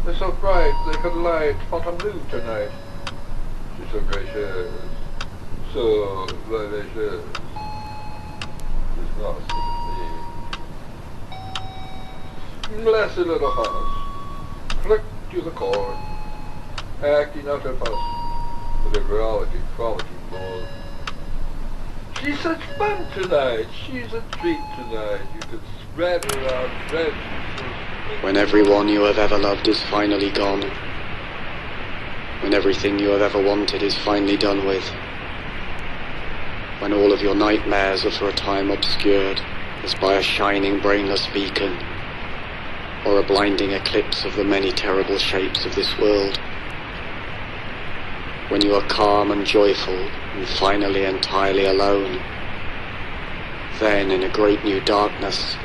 They're so bright they could light Fontainebleau tonight. She's so gracious, so vivacious. She's not me. Blessed little house, click to the chord, acting out her fuss with a frolicking bold. She's such fun tonight, she's a treat tonight, you could spread her out, spread. When everyone you have ever loved is finally gone, when everything you have ever wanted is finally done with, when all of your nightmares are for a time obscured as by a shining brainless beacon, or a blinding eclipse of the many terrible shapes of this world, when you are calm and joyful and finally entirely alone, then in a great new darkness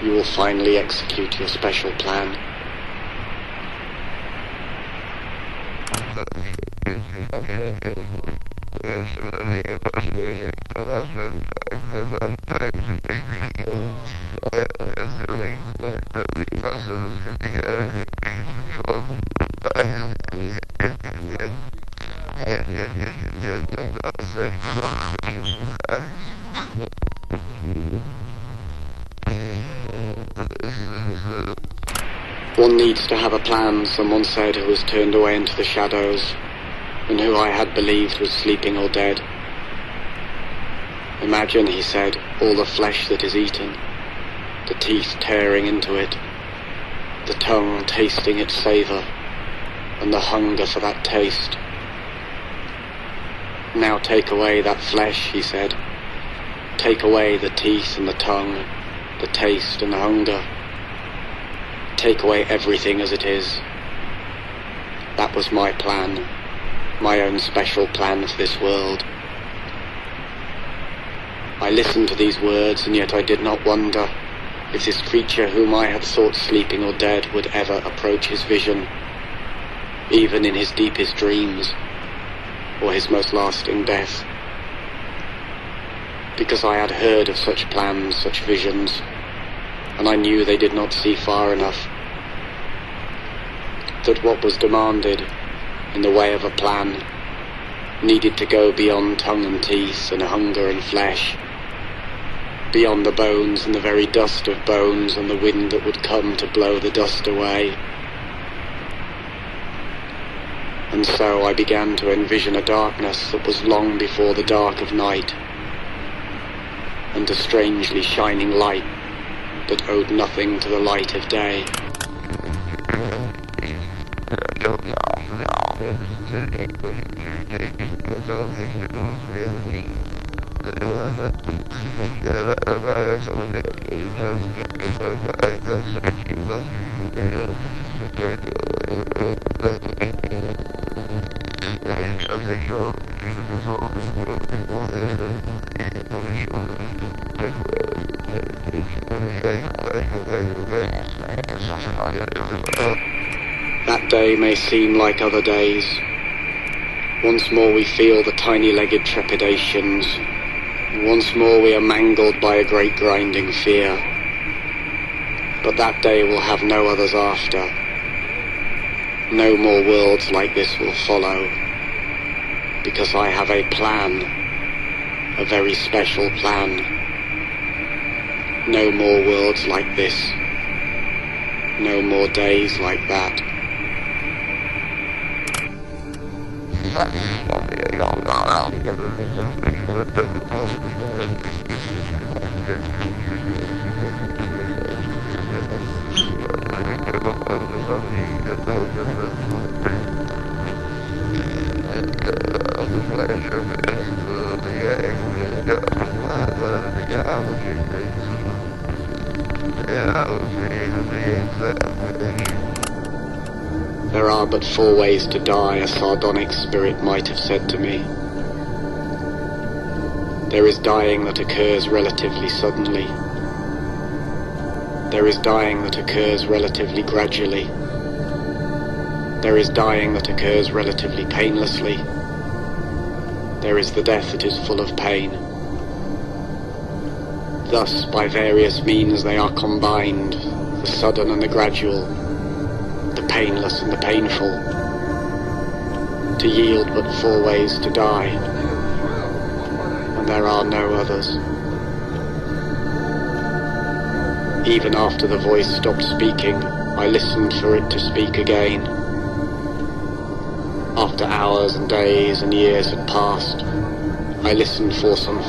you will finally execute your special plan. One needs to have a plan, someone said, who was turned away into the shadows, and who I had believed was sleeping or dead. Imagine, he said, all the flesh that is eaten, the teeth tearing into it, the tongue tasting its savour, and the hunger for that taste. Now take away that flesh, he said. Take away the teeth and the tongue, the taste and the hunger. Take away everything as it is. That was my plan, my own special plan for this world. I listened to these words, and yet I did not wonder if this creature whom I had thought sleeping or dead would ever approach his vision, even in his deepest dreams, or his most lasting death. Because I had heard of such plans, such visions, and I knew they did not see far enough. That what was demanded in the way of a plan needed to go beyond tongue and teeth and hunger and flesh, beyond the bones and the very dust of bones and the wind that would come to blow the dust away. And so I began to envision a darkness that was long before the dark of night, and a strangely shining light that owed nothing to the light of day. That day may seem like other days. Once more we feel the tiny-legged trepidations. Once more we are mangled by a great grinding fear. But that day will have no others after. No more worlds like this will follow. Because I have a plan. A very special plan. No more worlds like this. No more days like that. There are but 4 ways to die, a sardonic spirit might have said to me. There is dying that occurs relatively suddenly. There is dying that occurs relatively gradually. There is dying that occurs relatively painlessly. There is the death that is full of pain. Thus, by various means they are combined, the sudden and the gradual, the painless and the painful, to yield but 4 ways to die, and there are no others. Even after the voice stopped speaking, I listened for it to speak again. After hours and days and years had passed, I listened for some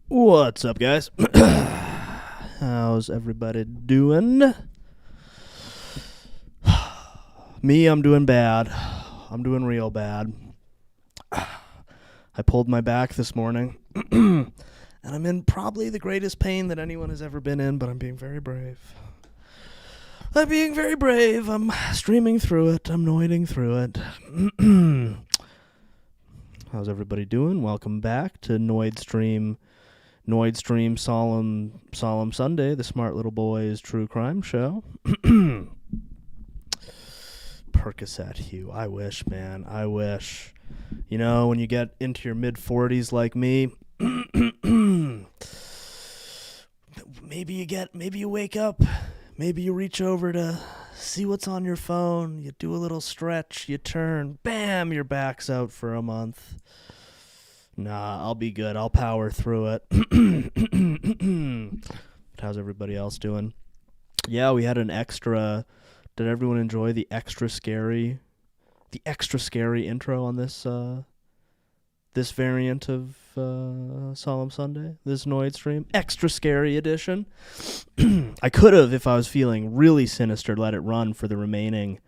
What's up, guys? How's everybody doing? Me, I'm doing bad. I'm doing real bad. I pulled my back this morning, and I'm in probably the greatest pain that anyone has ever been in, but I'm being very brave. I'm streaming through it. I'm noiding through it. How's everybody doing? Welcome back to Noid Stream Solemn Sunday, the Smart Little Boys True Crime Show. Percocet Hugh. I wish, man. I wish. You know, when you get into your mid-40s like me, maybe you wake up, maybe you reach over to see what's on your phone, you do a little stretch, you turn, bam, your back's out for a month. Nah, I'll be good. I'll power through it. How's everybody else doing? Yeah, we had an extra. Did everyone enjoy the extra scary intro on this this variant of Solemn Sunday, this Noid stream? Extra scary edition. I could have, if I was feeling really sinister, let it run for the remaining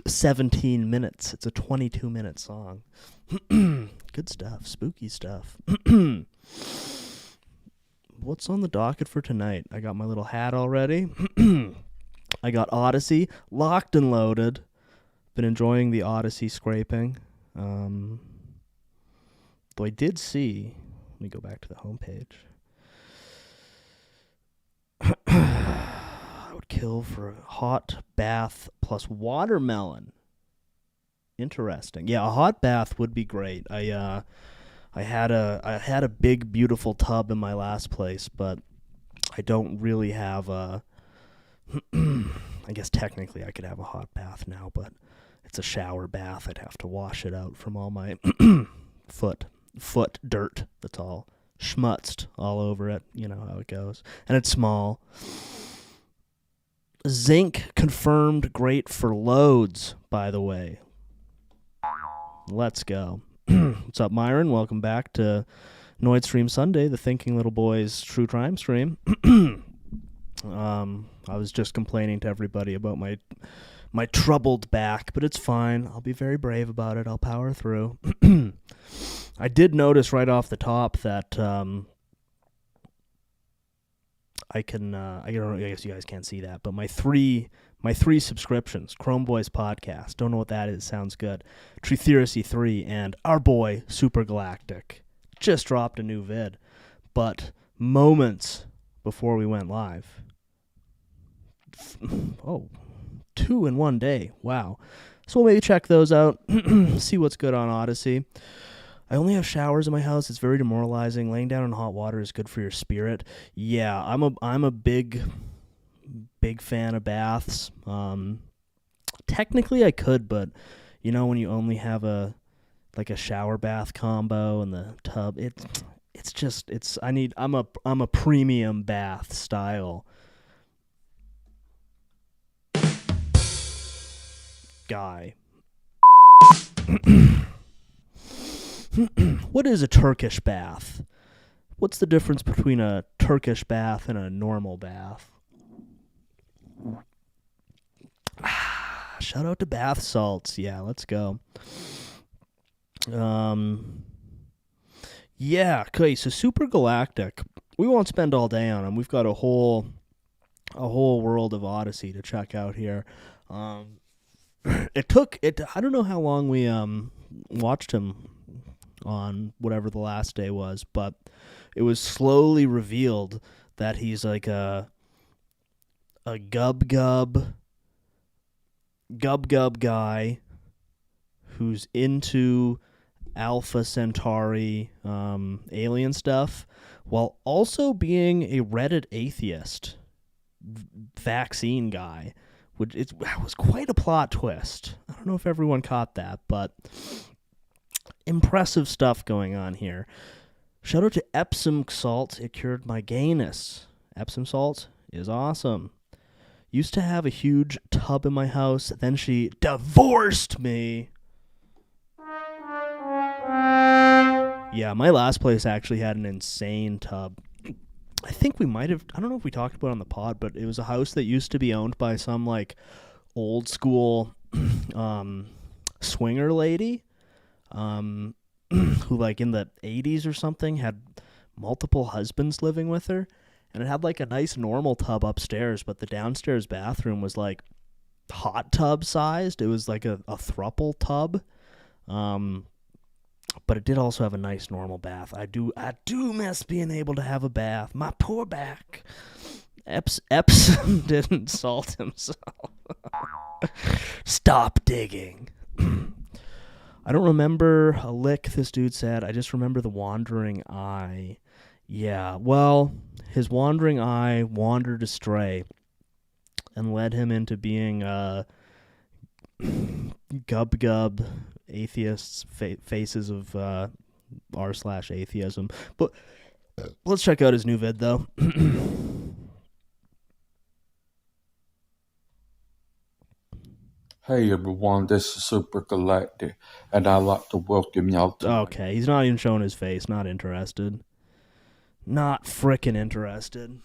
17 minutes. It's a 22-minute song. Good stuff. Spooky stuff. What's on the docket for tonight? I got my little hat already. I got Odyssey locked and loaded. Been enjoying the Odyssey scraping. Though I did see... Let me go back to the homepage. I would kill for a hot bath plus watermelon. Interesting. Yeah, a hot bath would be great. I had a big beautiful tub in my last place, but I don't really have a I guess technically I could have a hot bath now, but it's a shower bath. I'd have to wash it out from all my foot dirt that's all schmutzed all over it. You know how it goes. And it's small. Zinc confirmed great for loads, by the way. Let's go. What's up, Myron? Welcome back to Noid Stream Sunday, the Thinking Little Boys True Crime stream. I was just complaining to everybody about my troubled back, but it's fine. I'll be very brave about it. I'll power through. I did notice right off the top that I guess you guys can't see that, but my three subscriptions, Chrome Boys Podcast, don't know what that is, sounds good, Tree Theory 3, and our boy Super Galactic just dropped a new vid, but moments before we went live. 2 in one day. Wow. So we'll maybe check those out, see what's good on Odyssey. I only have showers in my house. It's very demoralizing. Laying down in hot water is good for your spirit. Yeah, I'm a big fan of baths. Technically I could, but you know when you only have a shower bath combo and the tub, I'm a premium bath style guy. What is a Turkish bath? What's the difference between a Turkish bath and a normal bath? Shout out to bath salts. Yeah, let's go. Yeah, okay, so Super Galactic. We won't spend all day on him. We've got a whole world of Odyssey to check out here. I don't know how long we watched him on whatever the last day was, but it was slowly revealed that he's like a a gub guy who's into Alpha Centauri alien stuff, while also being a Reddit atheist vaccine guy. It was quite a plot twist. I don't know if everyone caught that, but impressive stuff going on here. Shout out to Epsom salt. It cured my gayness. Epsom salt is awesome. Used to have a huge tub in my house. Then she divorced me. Yeah, my last place actually had an insane tub. I think we might have, I don't know if we talked about it on the pod, but it was a house that used to be owned by some like old school swinger lady who like in the 80s or something had multiple husbands living with her. And it had like a nice normal tub upstairs, but the downstairs bathroom was like hot tub sized. It was like a thruple tub. But it did also have a nice normal bath. I do miss being able to have a bath. My poor back. Epsom didn't salt himself. Stop digging. I don't remember a lick, this dude said. I just remember the wandering eye. Yeah, well, his wandering eye wandered astray and led him into being gub atheists faces of r/atheism. But let's check out his new vid though. Hey everyone, this is Super Galactic, and I'd like to welcome y'all to Okay, he's not even showing his face. Not interested. Not frickin' interested.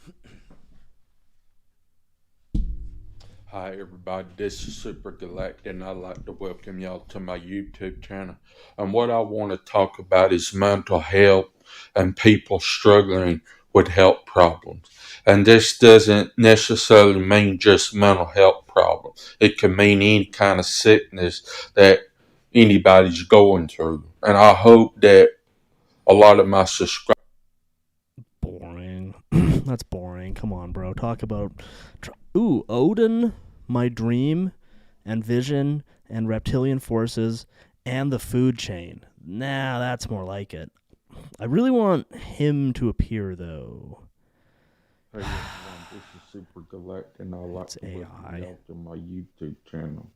Hi everybody, this is Super Galactic, and I'd like to welcome y'all to my YouTube channel. And what I want to talk about is mental health and people struggling with health problems. And this doesn't necessarily mean just mental health problems. It can mean any kind of sickness that anybody's going through. And I hope that a lot of my subscribers... Boring. That's boring. Come on, bro. Talk about... Odin, my dream, and vision, and reptilian forces, and the food chain. Nah, that's more like it. I really want him to appear, though. Hey everyone, this is Super Galactic, and I'd like to welcome y'all to my YouTube channel.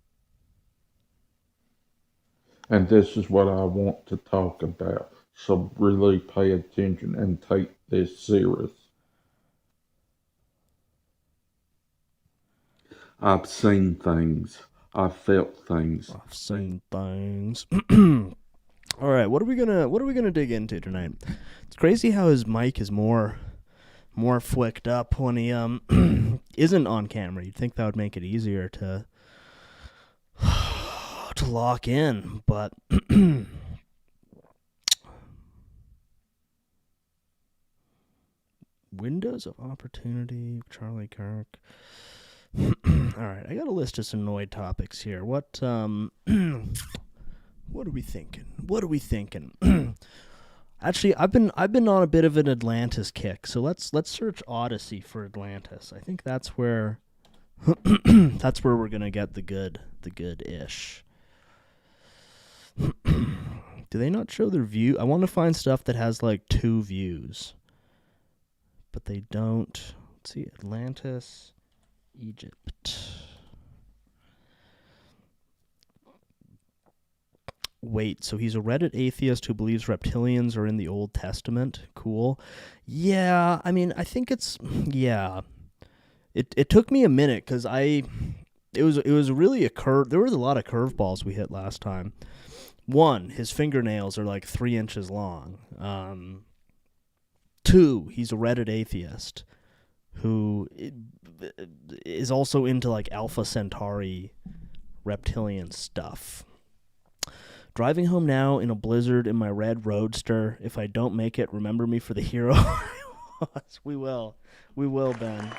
And this is what I want to talk about. So really pay attention and take this serious. I've seen things. I've felt things. I've seen things. All right, what are we gonna dig into tonight? It's crazy how his mic is more flicked up when he isn't on camera. You'd think that would make it easier to lock in, but Windows of Opportunity, Charlie Kirk. All right, I got a list of some Noid topics here. What are we thinking? Actually, I've been on a bit of an Atlantis kick, so let's search Odyssey for Atlantis. I think that's where we're gonna get the good-ish. Do they not show their view? I want to find stuff that has like 2 views, but they don't. Let's see, Atlantis, Egypt. Wait, so he's a Reddit atheist who believes reptilians are in the Old Testament. Cool. Yeah, I mean, I think it's... Yeah. It took me a minute, because it was really a curve... There was a lot of curveballs we hit last time. 1, his fingernails are like 3 inches long. 2, he's a Reddit atheist who is also into like Alpha Centauri reptilian stuff. Driving home now in a blizzard in my red roadster. If I don't make it, remember me for the hero I was. We will, Ben.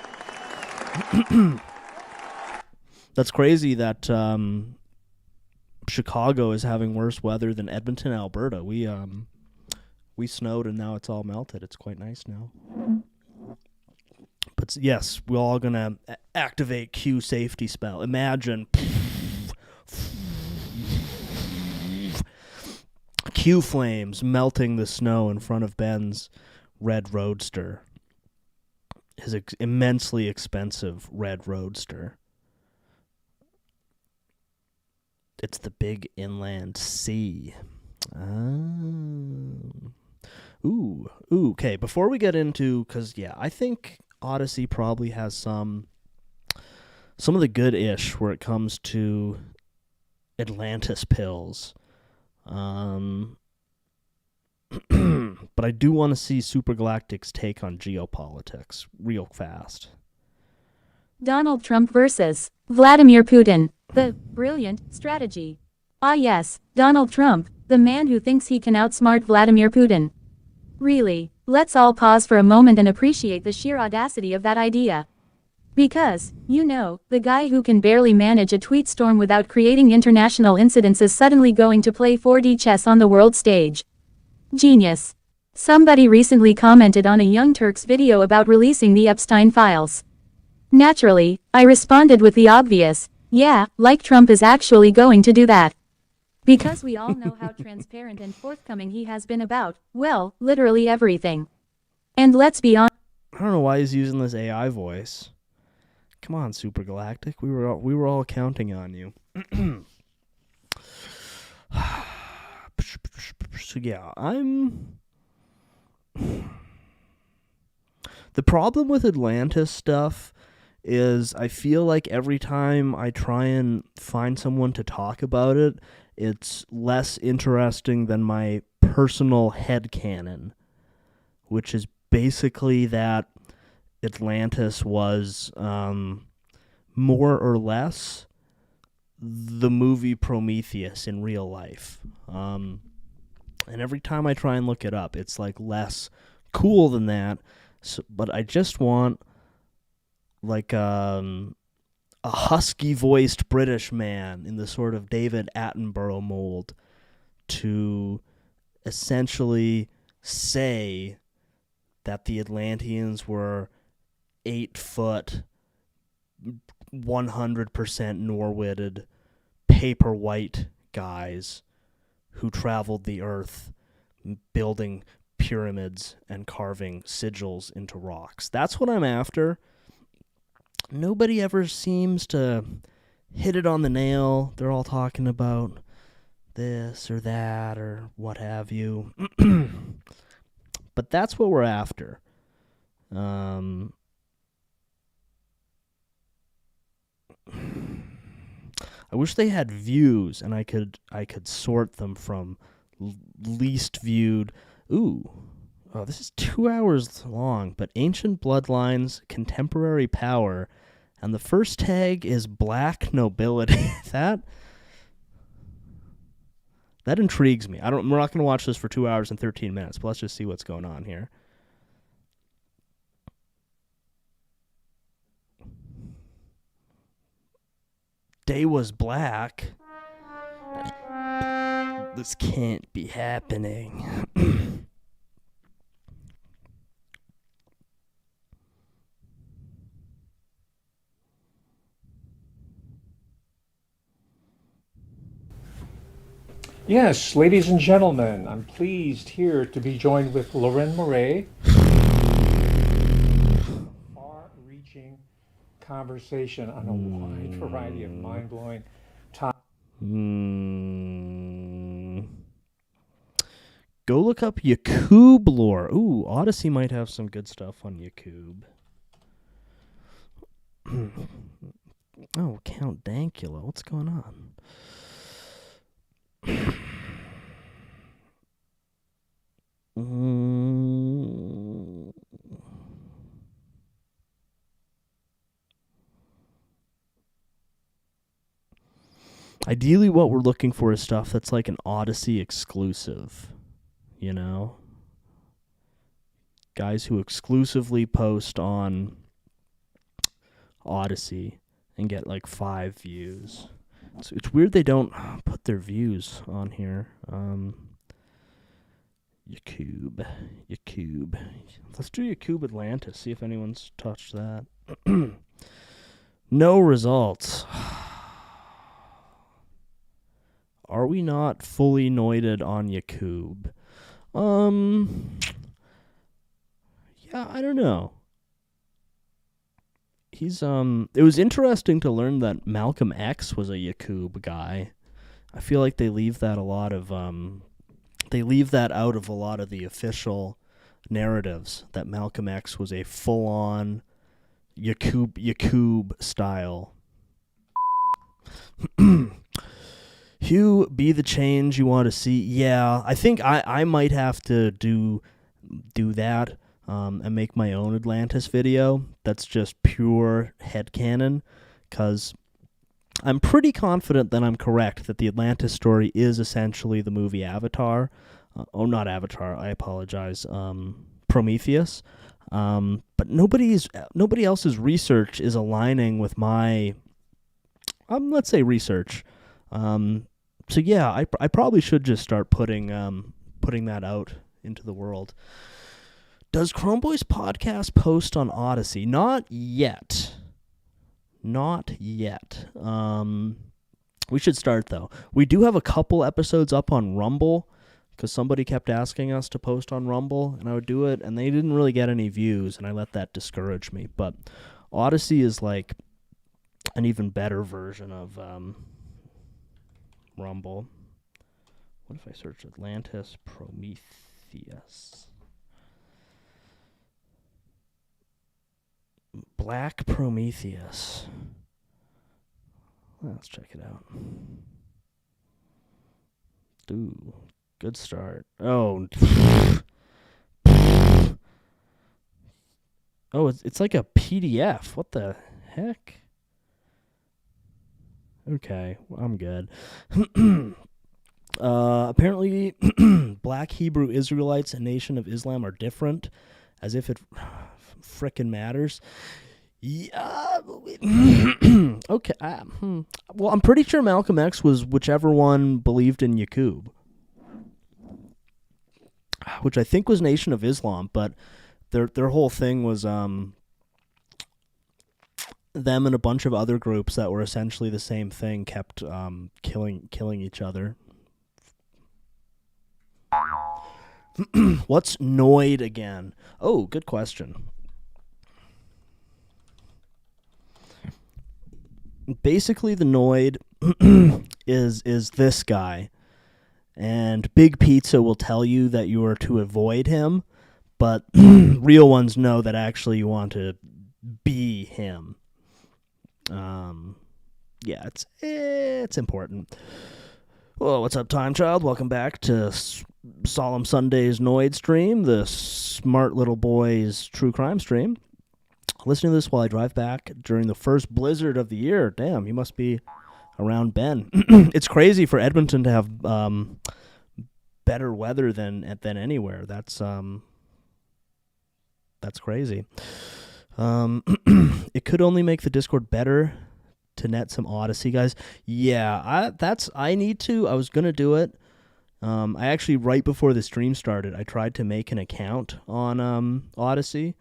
That's crazy that Chicago is having worse weather than Edmonton, Alberta. We snowed and now it's all melted. It's quite nice now. But yes, we're all gonna activate Q safety spell. Imagine Q flames melting the snow in front of Ben's red roadster. His immensely expensive red roadster. It's the big inland sea. Ooh, okay. Before we get into, because I think Odyssey probably has some of the good-ish where it comes to Atlantis pills. But I do want to see Super Galactic's take on geopolitics real fast. Donald Trump versus Vladimir Putin. The brilliant strategy. Ah yes, Donald Trump, the man who thinks he can outsmart Vladimir Putin. Really, let's all pause for a moment and appreciate the sheer audacity of that idea. Because, the guy who can barely manage a tweet storm without creating international incidents is suddenly going to play 4D chess on the world stage. Genius. Somebody recently commented on a Young Turks video about releasing the Epstein files. Naturally, I responded with the obvious, yeah, like Trump is actually going to do that. Because we all know how transparent and forthcoming he has been about, well, literally everything. And let's be honest. I don't know why he's using this AI voice. Come on, Super Galactic. We were all counting on you. So the problem with Atlantis stuff is I feel like every time I try and find someone to talk about it, it's less interesting than my personal headcanon, which is basically that Atlantis was more or less the movie Prometheus in real life. And every time I try and look it up, it's like less cool than that. So, but I just want like a husky-voiced British man in the sort of David Attenborough mold to essentially say that the Atlanteans were 8-foot, 100% Norwided, paper white guys who traveled the earth building pyramids and carving sigils into rocks. That's what I'm after. Nobody ever seems to hit it on the nail. They're all talking about this or that or what have you. But that's what we're after. I wish they had views and I could sort them from least viewed. This is 2 hours long, but Ancient Bloodlines, Contemporary Power, and the first tag is Black Nobility. That intrigues me. We're not going to watch this for 2 hours and 13 minutes, but let's just see what's going on here. Day was black. This can't be happening. Yes, ladies and gentlemen, I'm pleased here to be joined with Lauren Murray. Far-reaching conversation on a wide variety of mind-blowing topics. Go look up Yakub lore. Odyssey might have some good stuff on Yakub. Count Dankula. What's going on? Ideally, what we're looking for is stuff that's like an Odyssey exclusive, Guys who exclusively post on Odyssey and get like 5 views. It's weird they don't put their views on here. Yakub. Let's do Yakub Atlantis, see if anyone's touched that. No results. Are we not fully noided on Yakub? Yeah, I don't know. He's it was interesting to learn that Malcolm X was a Yakub guy. I feel like they leave that out of a lot of the official narratives, that Malcolm X was a full-on Yakub style. Hugh, be the change you want to see. Yeah, I think I might have to do that and make my own Atlantis video. That's just pure headcanon, because I'm pretty confident that I'm correct, that the Atlantis story is essentially the movie Avatar. Not Avatar, I apologize. Prometheus. But nobody else's research is aligning with my, let's say, research. So yeah, I probably should just start putting that out into the world. Does Chromeboy's podcast post on Odyssey? Not yet. We should start, though. We do have a couple episodes up on Rumble, because somebody kept asking us to post on Rumble, and I would do it, and they didn't really get any views, and I let that discourage me. But Odyssey is like an even better version of Rumble. What if I search Atlantis Prometheus? Black Prometheus. Let's check it out. Ooh, good start. Oh. Oh, it's like a PDF. What the heck? Okay, I'm good. Apparently, Black Hebrew Israelites and Nation of Islam are different, as if it frickin' matters. Yeah. Okay. Well, I'm pretty sure Malcolm X was whichever one believed in Yakub, which I think was Nation of Islam, but their whole thing was them and a bunch of other groups that were essentially the same thing kept killing each other. What's Noid again? Oh, good question. Basically, the Noid is this guy, and Big Pizza will tell you that you are to avoid him, but real ones know that actually you want to be him. Yeah, it's important. Well, what's up, Time Child? Welcome back to Solemn Sunday's Noid stream, the smart little boy's true crime stream. Listening to this while I drive back during the first blizzard of the year. Damn, you must be around Ben. It's crazy for Edmonton to have better weather than anywhere. That's crazy. It could only make the Discord better to net some Odyssey, guys. Yeah, I need to. I was gonna do it. I actually, right before the stream started, I tried to make an account on Odyssey.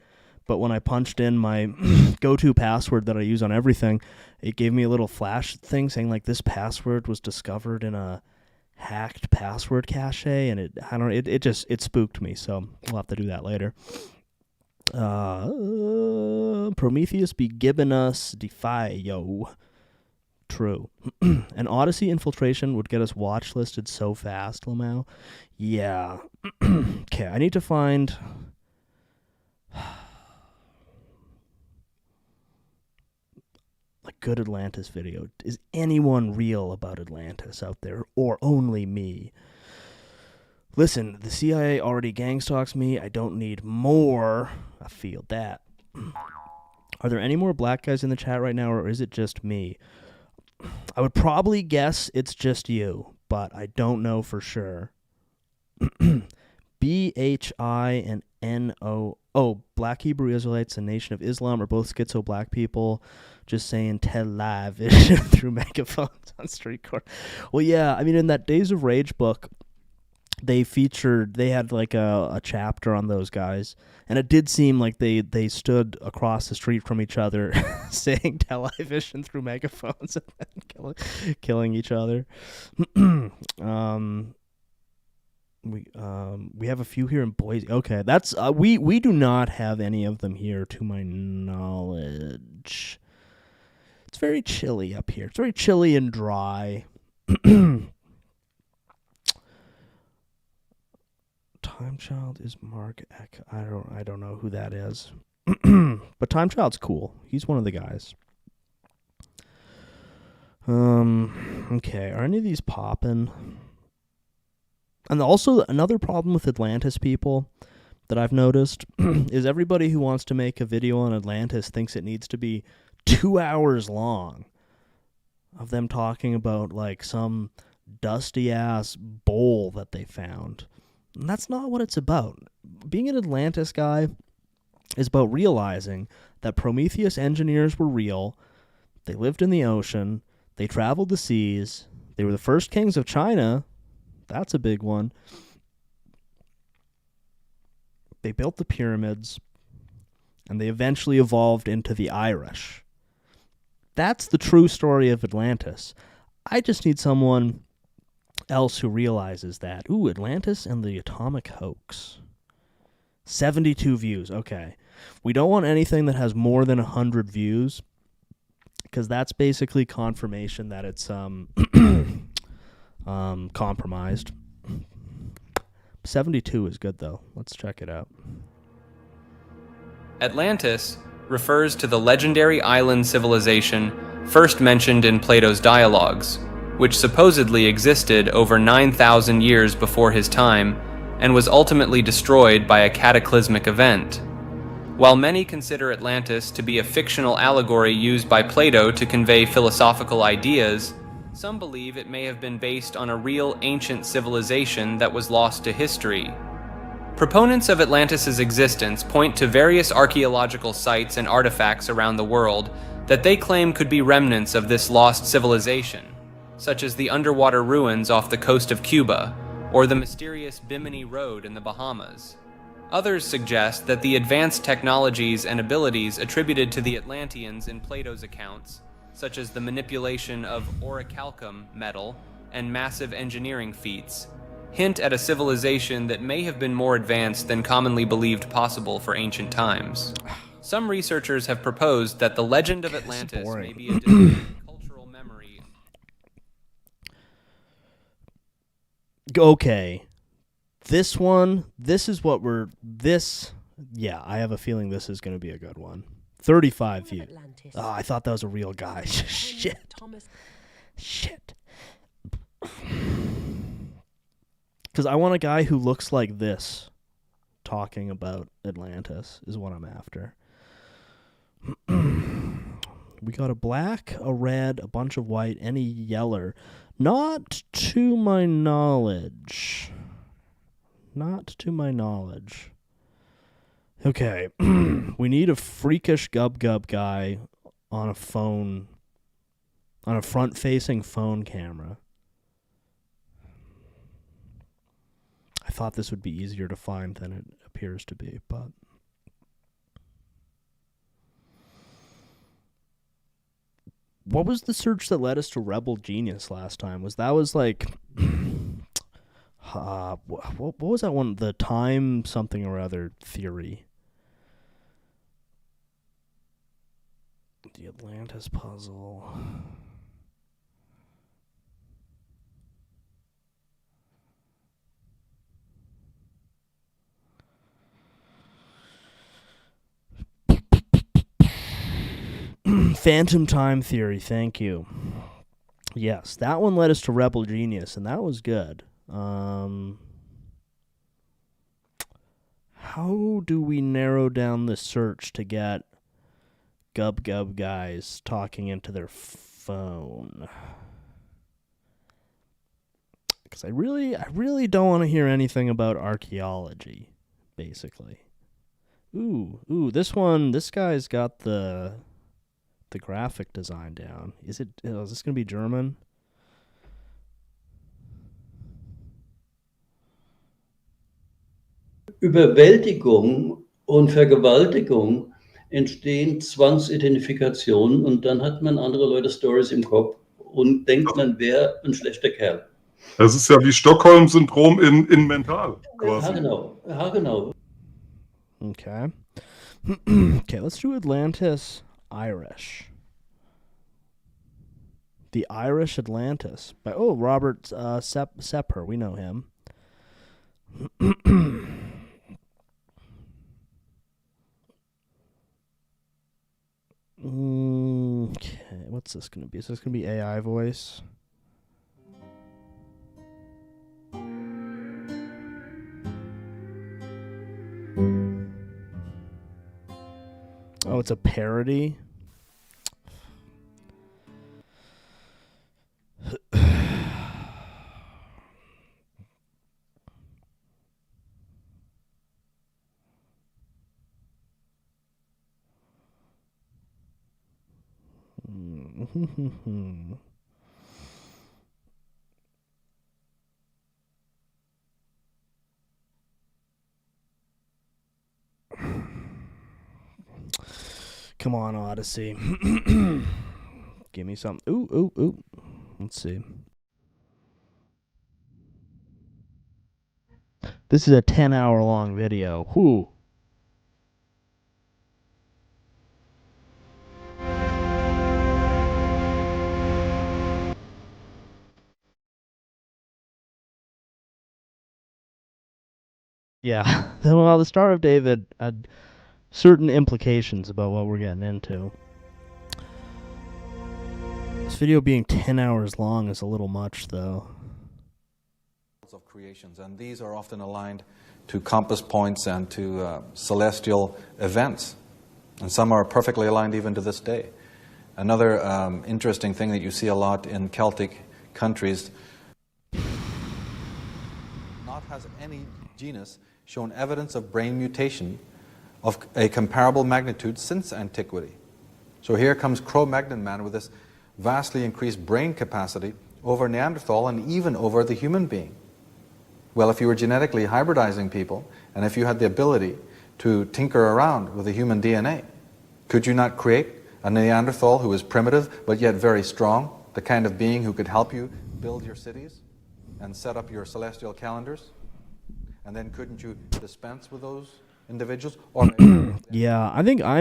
But when I punched in my go-to password that I use on everything, it gave me a little flash thing saying like this password was discovered in a hacked password cache, and it spooked me. So we'll have to do that later. Prometheus be giving us defy yo. True. An Odyssey infiltration would get us watch listed so fast, Lamau. Yeah. Okay, I need to find a good Atlantis video. Is anyone real about Atlantis out there, or only me? Listen, the CIA already gangstalks me. I don't need more. I feel that. Are there any more black guys in the chat right now, or is it just me? I would probably guess it's just you, but I don't know for sure. BHI and NO. Oh, Black Hebrew Israelites and Nation of Islam are both schizo black people just saying television through megaphones on street corner. Well, yeah, I mean, in that Days of Rage book, they had like a chapter on those guys, and it did seem like they stood across the street from each other saying television through megaphones and then killing each other. We have a few here in Boise. Okay, that's we do not have any of them here to my knowledge. It's very chilly up here. It's very chilly and dry. Time Child is Mark Eck. I don't know who that is. But Time Child's cool. He's one of the guys. Okay, are any of these popping? And also another problem with Atlantis people that I've noticed is everybody who wants to make a video on Atlantis thinks it needs to be 2 hours long of them talking about like some dusty ass bowl that they found. And that's not what it's about. Being an Atlantis guy is about realizing that Prometheus engineers were real. They lived in the ocean. They traveled the seas. They were the first kings of China. That's a big one. They built the pyramids. And they eventually evolved into the Irish. That's the true story of Atlantis. I just need someone else who realizes that. Ooh, Atlantis and the atomic hoax. 72 views. Okay. We don't want anything that has more than 100 views, because that's basically confirmation that it's compromised. 72 is good, though. Let's check it out. Atlantis refers to the legendary island civilization first mentioned in Plato's dialogues, which supposedly existed over 9,000 years before his time and was ultimately destroyed by a cataclysmic event. While many consider Atlantis to be a fictional allegory used by Plato to convey philosophical ideas, some believe it may have been based on a real ancient civilization that was lost to history. Proponents of Atlantis' existence point to various archaeological sites and artifacts around the world that they claim could be remnants of this lost civilization, such as the underwater ruins off the coast of Cuba, or the mysterious Bimini Road in the Bahamas. Others suggest that the advanced technologies and abilities attributed to the Atlanteans in Plato's accounts, such as the manipulation of orichalcum metal and massive engineering feats, hint at a civilization that may have been more advanced than commonly believed possible for ancient times. Some researchers have proposed that the legend of Atlantis may be a distinct cultural memory. Okay. This one, I have a feeling this is going to be a good one. 35 views. Oh, I thought that was a real guy. Shit. Because I want a guy who looks like this talking about Atlantis is what I'm after. We got a black, a red, a bunch of white, and a yeller. Not to my knowledge. Okay. We need a freakish gub guy on a phone, on a front-facing phone camera. I thought this would be easier to find than it appears to be, but... What was the search that led us to Rebel Genius last time? That was like... what was that one? The time something or other theory. The Atlantis puzzle. Phantom time theory, thank you. Yes, that one led us to Rebel Genius, and that was good. How do we narrow down the search to get gub guys talking into their phone? Because I really don't want to hear anything about archaeology, basically. Ooh, this guy's got the graphic design down. Is this going to be German? Überwältigung und Vergewaltigung entstehen Zwangsidentifikationen und dann hat man andere Leute Stories im Kopf und denkt, man wäre ein schlechter Kerl. Das ist ja wie Stockholm-Syndrom in mental, quasi. Ja, genau. Ja, genau. Okay. Okay, let's do Atlantis Irish. The Irish Atlantis by Robert Sepper. We know him. Okay, what's this gonna be? Is this gonna be AI voice? Oh, it's a parody. Come on, Odyssey. Give me some. Ooh. Let's see. This is a 10-hour long video. Whoo. Yeah. Well, the Star of David had certain implications about what we're getting into. This video being 10 hours long is a little much, though. Of creations, and these are often aligned to compass points and to celestial events, and some are perfectly aligned even to this day. Another interesting thing that you see a lot in Celtic countries, not has any genus shown evidence of brain mutation of a comparable magnitude since antiquity. So here comes Cro-Magnon man with this vastly increased brain capacity over Neanderthal and even over the human being. Well, if you were genetically hybridizing people, and if you had the ability to tinker around with the human DNA, could you not create a Neanderthal who is primitive but yet very strong, the kind of being who could help you build your cities and set up your celestial calendars? And then couldn't you dispense with those individuals? Or Yeah, I think I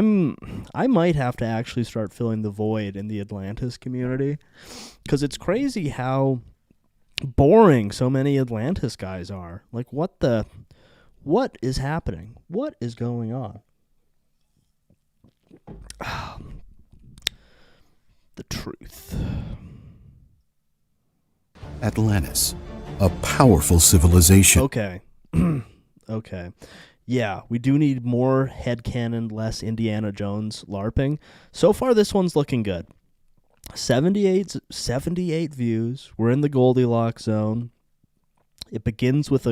might have to actually start filling the void in the Atlantis community, because it's crazy how boring so many Atlantis guys are. Like, what is happening? What is going on? The truth. Atlantis, a powerful civilization. Okay. Okay. Yeah, we do need more headcanon, less Indiana Jones LARPing. So far, this one's looking good. 78 views. We're in the Goldilocks zone. It begins with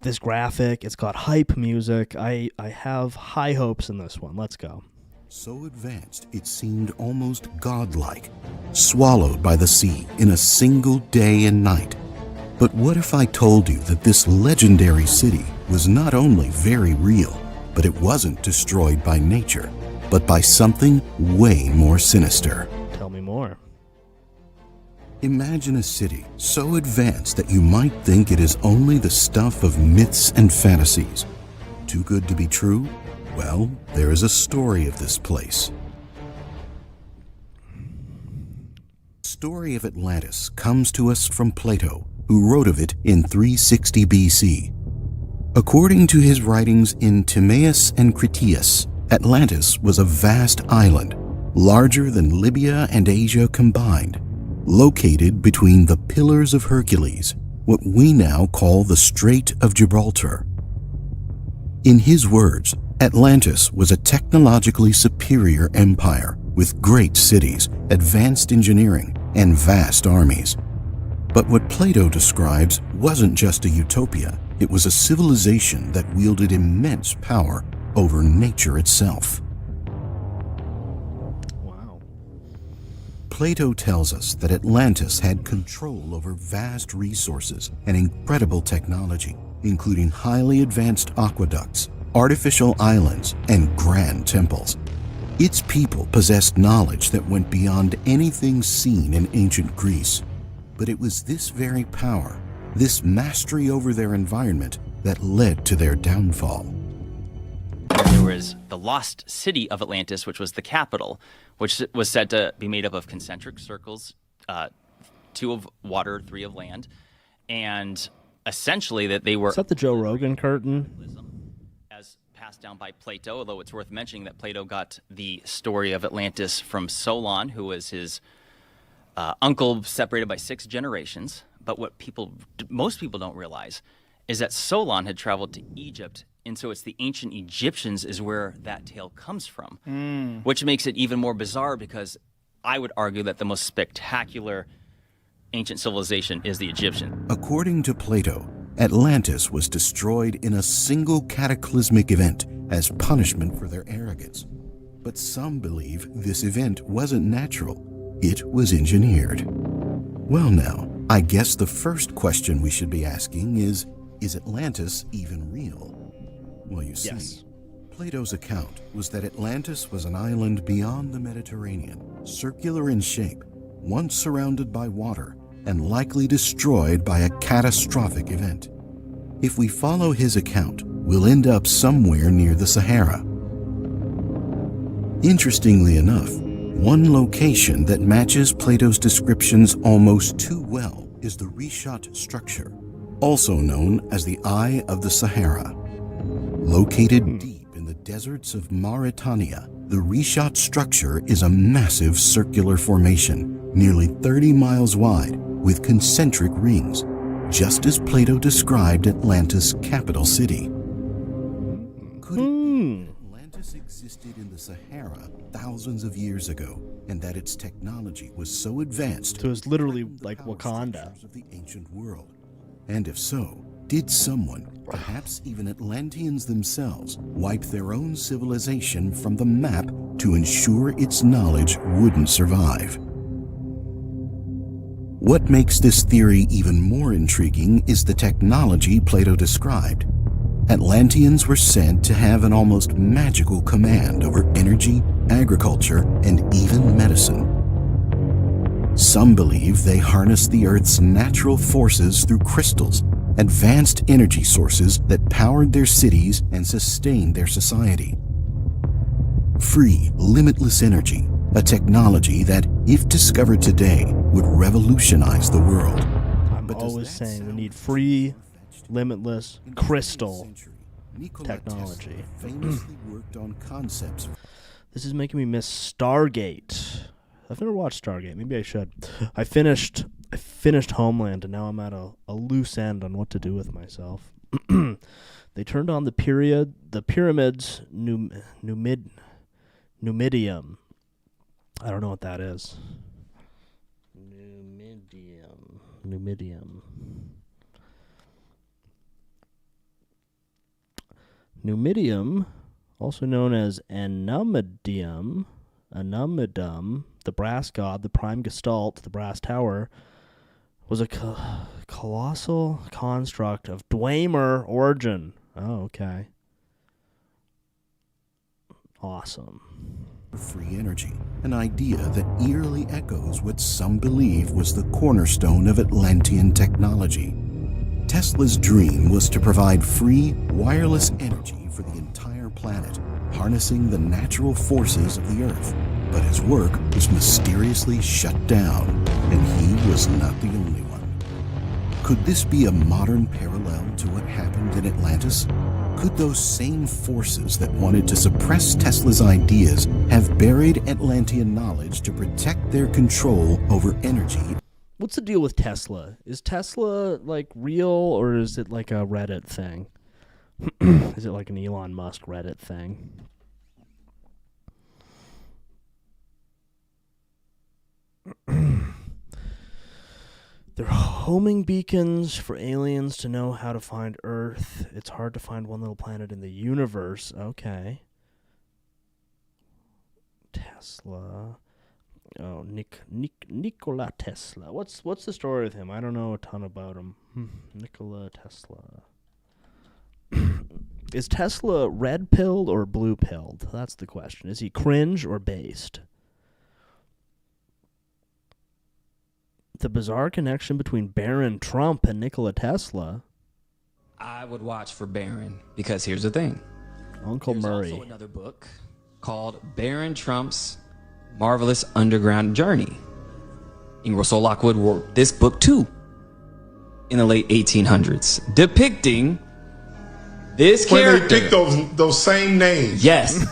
this graphic. It's got hype music. I have high hopes in this one. Let's go. So advanced, it seemed almost godlike, swallowed by the sea in a single day and night. But what if I told you that this legendary city was not only very real, but it wasn't destroyed by nature, but by something way more sinister? Tell me more. Imagine a city so advanced that you might think it is only the stuff of myths and fantasies. Too good to be true? Well, there is a story of this place. The story of Atlantis comes to us from Plato, who wrote of it in 360 BC. According to his writings in Timaeus and Critias, Atlantis was a vast island, larger than Libya and Asia combined, located between the Pillars of Hercules, what we now call the Strait of Gibraltar. In his words, Atlantis was a technologically superior empire with great cities, advanced engineering, and vast armies. But what Plato describes wasn't just a utopia, it was a civilization that wielded immense power over nature itself. Wow. Plato tells us that Atlantis had control over vast resources and incredible technology, including highly advanced aqueducts, artificial islands, and grand temples. Its people possessed knowledge that went beyond anything seen in ancient Greece. But it was this very power, this mastery over their environment, that led to their downfall. There was the lost city of Atlantis, which was the capital, which was said to be made up of concentric circles, 2 of water, 3 of land, and essentially that they were... Is that the Joe Rogan curtain? As passed down by Plato, although it's worth mentioning that Plato got the story of Atlantis from Solon, who was his uncle separated by 6 generations. But what most people don't realize is that Solon had traveled to Egypt, and so it's the ancient Egyptians is where that tale comes from, which makes it even more bizarre because I would argue that the most spectacular ancient civilization is the Egyptian. According to Plato, Atlantis was destroyed in a single cataclysmic event as punishment for their arrogance. But some believe this event wasn't natural, it was engineered. Well now, I guess the first question we should be asking is Atlantis even real? Well, you see, Yes. Plato's account was that Atlantis was an island beyond the Mediterranean, circular in shape, once surrounded by water, and likely destroyed by a catastrophic event. If we follow his account, we'll end up somewhere near the Sahara. Interestingly enough, one location that matches Plato's descriptions almost too well is the Rishat structure, also known as the Eye of the Sahara. Located deep in the deserts of Mauritania, the Rishat structure is a massive circular formation, nearly 30 miles wide, with concentric rings, just as Plato described Atlantis' capital city. Could it be that Atlantis existed in the Sahara thousands of years ago, and that its technology was so advanced So it's literally like Wakanda. of the ancient world? And if so, did someone, perhaps even Atlanteans themselves, wipe their own civilization from the map to ensure its knowledge wouldn't survive? What makes this theory even more intriguing is the technology Plato described. Atlanteans were said to have an almost magical command over energy, agriculture, and even medicine. Some believe they harnessed the Earth's natural forces through crystals, advanced energy sources that powered their cities and sustained their society. Free, limitless energy, a technology that, if discovered today, would revolutionize the world. I'm always saying we need free, limitless, crystal technology. Famously worked on concepts. This is making me miss Stargate. I've never watched Stargate. Maybe I should. I finished Homeland, and now I'm at a loose end on what to do with myself. They turned on the pyramids, Numidium. I don't know what that is. Numidium. Numidium, also known as Anumidum, the brass god, the prime gestalt, the brass tower, was a colossal construct of Dwemer origin. Oh, okay. Awesome. Free energy, an idea that eerily echoes what some believe was the cornerstone of Atlantean technology. Tesla's dream was to provide free, wireless energy for the entire planet, harnessing the natural forces of the Earth. But his work was mysteriously shut down, and he was not the only one. Could this be a modern parallel to what happened in Atlantis? Could those same forces that wanted to suppress Tesla's ideas have buried Atlantean knowledge to protect their control over energy? What's the deal with Tesla? Is Tesla, like, real, or is it like a Reddit thing? Is it like an Elon Musk Reddit thing? They're homing beacons for aliens to know how to find Earth. It's hard to find one little planet in the universe. Okay. Tesla. Oh, Nikola Tesla. What's the story with him? I don't know a ton about him. Nikola Tesla. Is Tesla red-pilled or blue-pilled? That's the question. Is he cringe or based? The bizarre connection between Baron Trump and Nikola Tesla. I would watch for Baron, because here's the thing. Uncle Murray. There's also another book called Baron Trump's Marvelous Underground Journey. Ingersoll Lockwood wrote this book too in the late 1800s, depicting this character. When they picked those same names. Yes.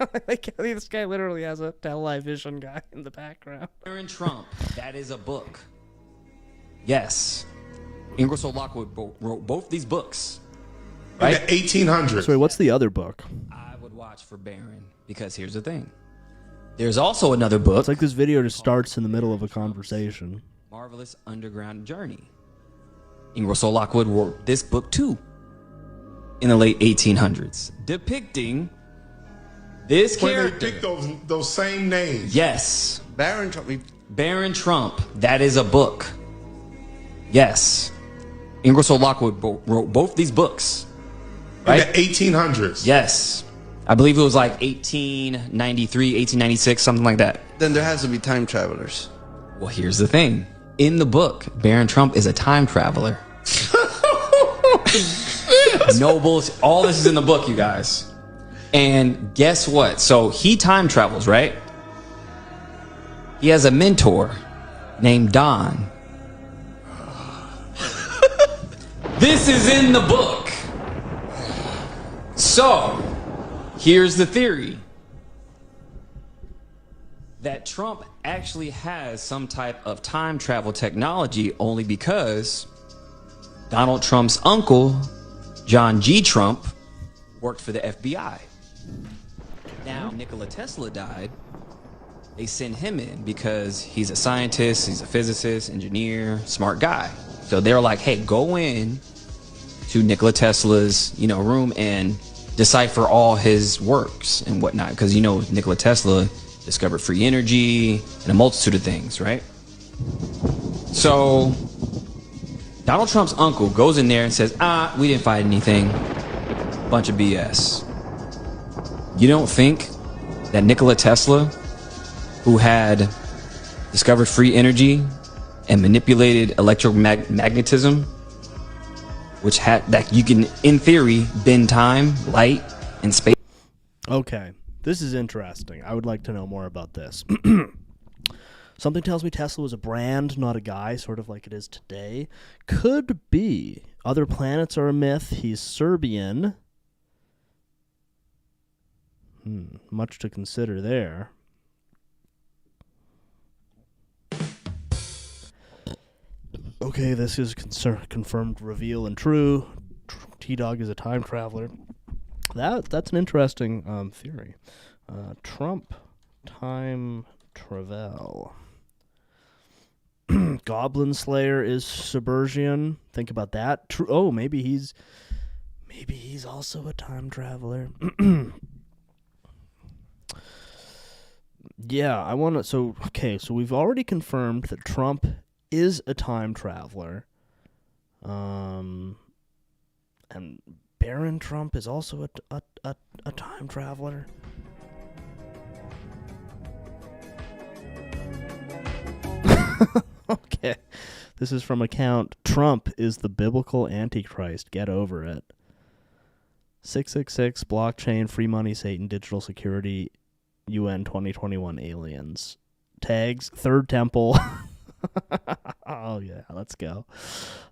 I think this guy literally has a television guy in the background. Baron Trump, that is a book. Yes. Ingersoll Lockwood wrote both these books. Right? In the 1800s. Sorry, what's the other book? I would watch for Baron, because here's the thing. There's also another book. It's like this video just starts in the middle of a conversation. Marvelous Underground Journey. Ingersoll Lockwood wrote this book too in the late 1800s, depicting this character. When they picked those same names. Yes. Baron Trump. Baron Trump, that is a book. Yes. Ingersoll Lockwood wrote both these books. Right? In the 1800s. Yes. I believe it was like 1893, 1896, something like that. Then there has to be time travelers. Well, here's the thing. In the book, Baron Trump is a time traveler. No bullshit. All this is in the book, you guys. And guess what? So he time travels, right? He has a mentor named Don. This is in the book. So, here's the theory. That Trump actually has some type of time travel technology only because Donald Trump's uncle, John G. Trump, worked for the FBI. Now, Nikola Tesla died. They sent him in because he's a scientist, he's a physicist, engineer, smart guy. So they're like, hey, go in to Nikola Tesla's, room and decipher all his works and whatnot. Because, Nikola Tesla discovered free energy and a multitude of things, right? So Donald Trump's uncle goes in there and says, we didn't find anything. Bunch of BS. You don't think that Nikola Tesla, who had discovered free energy and manipulated electromagnetism, which had that you can, in theory, bend time, light, and space. Okay, this is interesting. I would like to know more about this. Something tells me Tesla was a brand, not a guy, sort of like it is today. Could be. Other planets are a myth. He's Serbian. Much to consider there. Okay, this is confirmed, reveal, and true. T-Dog is a time traveler. That's an interesting theory. Trump time travel. Goblin Slayer is Suburgian. Think about that. Oh, maybe he's also a time traveler. Yeah, I want to. So we've already confirmed that Trump is a time traveler. And Baron Trump is also a time traveler. Okay. This is from account Trump is the biblical antichrist. Get over it. 666 blockchain, free money, Satan, digital security, UN 2021 aliens. Tags, Third Temple. Oh yeah, let's go.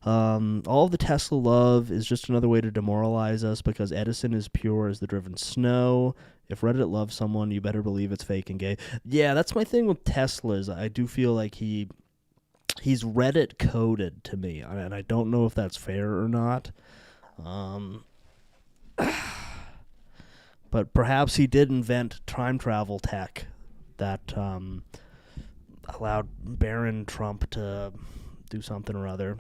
All of the Tesla love is just another way to demoralize us because Edison is pure as the driven snow. If Reddit loves someone, you better believe it's fake and gay. Yeah, that's my thing with Teslas. I do feel like he's Reddit coded to me, and I don't know if that's fair or not. But perhaps he did invent time travel tech that allowed Baron Trump to do something or other.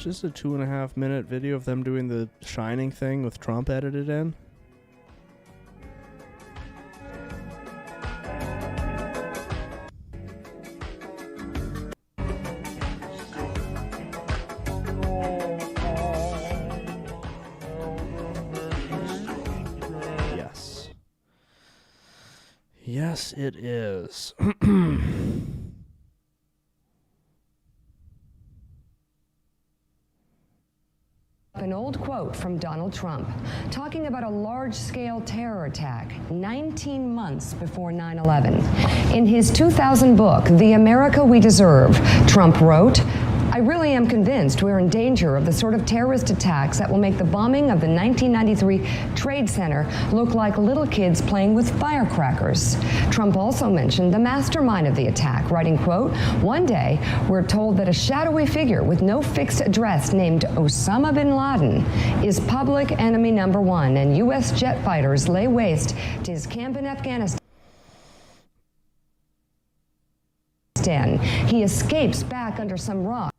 It's just a 2.5-minute video of them doing the Shining thing with Trump edited in. Yes. Yes, it is. An old quote from Donald Trump talking about a large-scale terror attack 19 months before 9/11. In his 2000 book, The America We Deserve, Trump wrote, "I really am convinced we're in danger of the sort of terrorist attacks that will make the bombing of the 1993 Trade Center look like little kids playing with firecrackers." Trump also mentioned the mastermind of the attack, writing, quote, "One day, we're told that a shadowy figure with no fixed address named Osama bin Laden is public enemy number one, and U.S. jet fighters lay waste to his camp in Afghanistan. He escapes back under some rock."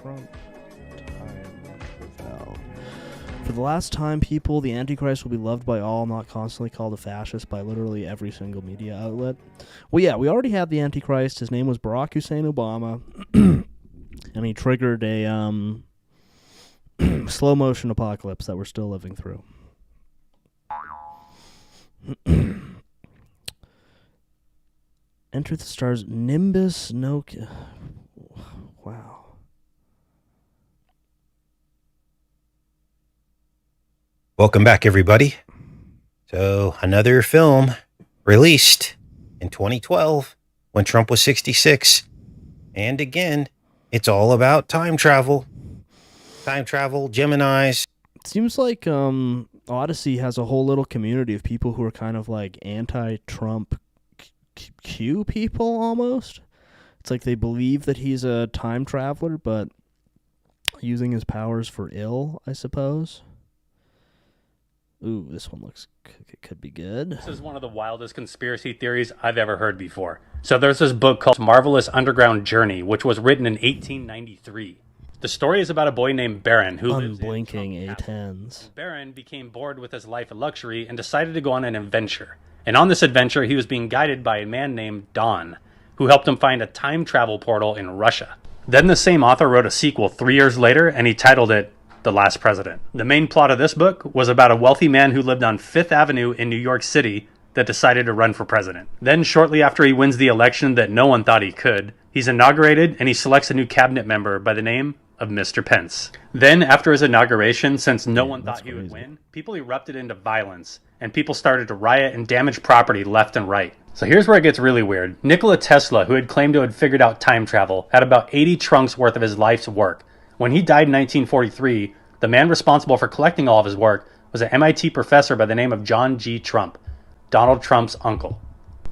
Trump time travel. For the last time, people, the Antichrist will be loved by all, not constantly called a fascist by literally every single media outlet. Well, yeah, we already had the Antichrist. His name was Barack Hussein Obama. And he triggered a slow motion apocalypse that we're still living through. Enter the Stars, Nimbus, Nokia. Wow. Welcome back, everybody. So, another film released in 2012 when Trump was 66. And again, it's all about time travel. Time travel, Geminis. It seems like Odyssey has a whole little community of people who are kind of like anti-Trump Q people almost. It's like they believe that he's a time traveler, but using his powers for ill, I suppose. Ooh, this one looks could be good. This is one of the wildest conspiracy theories I've ever heard before. So there's this book called Marvelous Underground Journey, which was written in 1893. The story is about a boy named Baron who lives in unblinking A10s. Baron became bored with his life of luxury and decided to go on an adventure. And on this adventure, he was being guided by a man named Don, who helped him find a time travel portal in Russia. Then the same author wrote a sequel 3 years later, and he titled it The Last President. The main plot of this book was about a wealthy man who lived on Fifth Avenue in New York City that decided to run for president. Then shortly after he wins the election that no one thought he could, he's inaugurated and he selects a new cabinet member by the name of Mr. Pence. Then after his inauguration, since no one thought he would win, people erupted into violence and people started to riot and damage property left and right. So here's where it gets really weird. Nikola Tesla, who had claimed to have figured out time travel, had about 80 trunks worth of his life's work. When he died in 1943, the man responsible for collecting all of his work was an MIT professor by the name of John G. Trump, Donald Trump's uncle.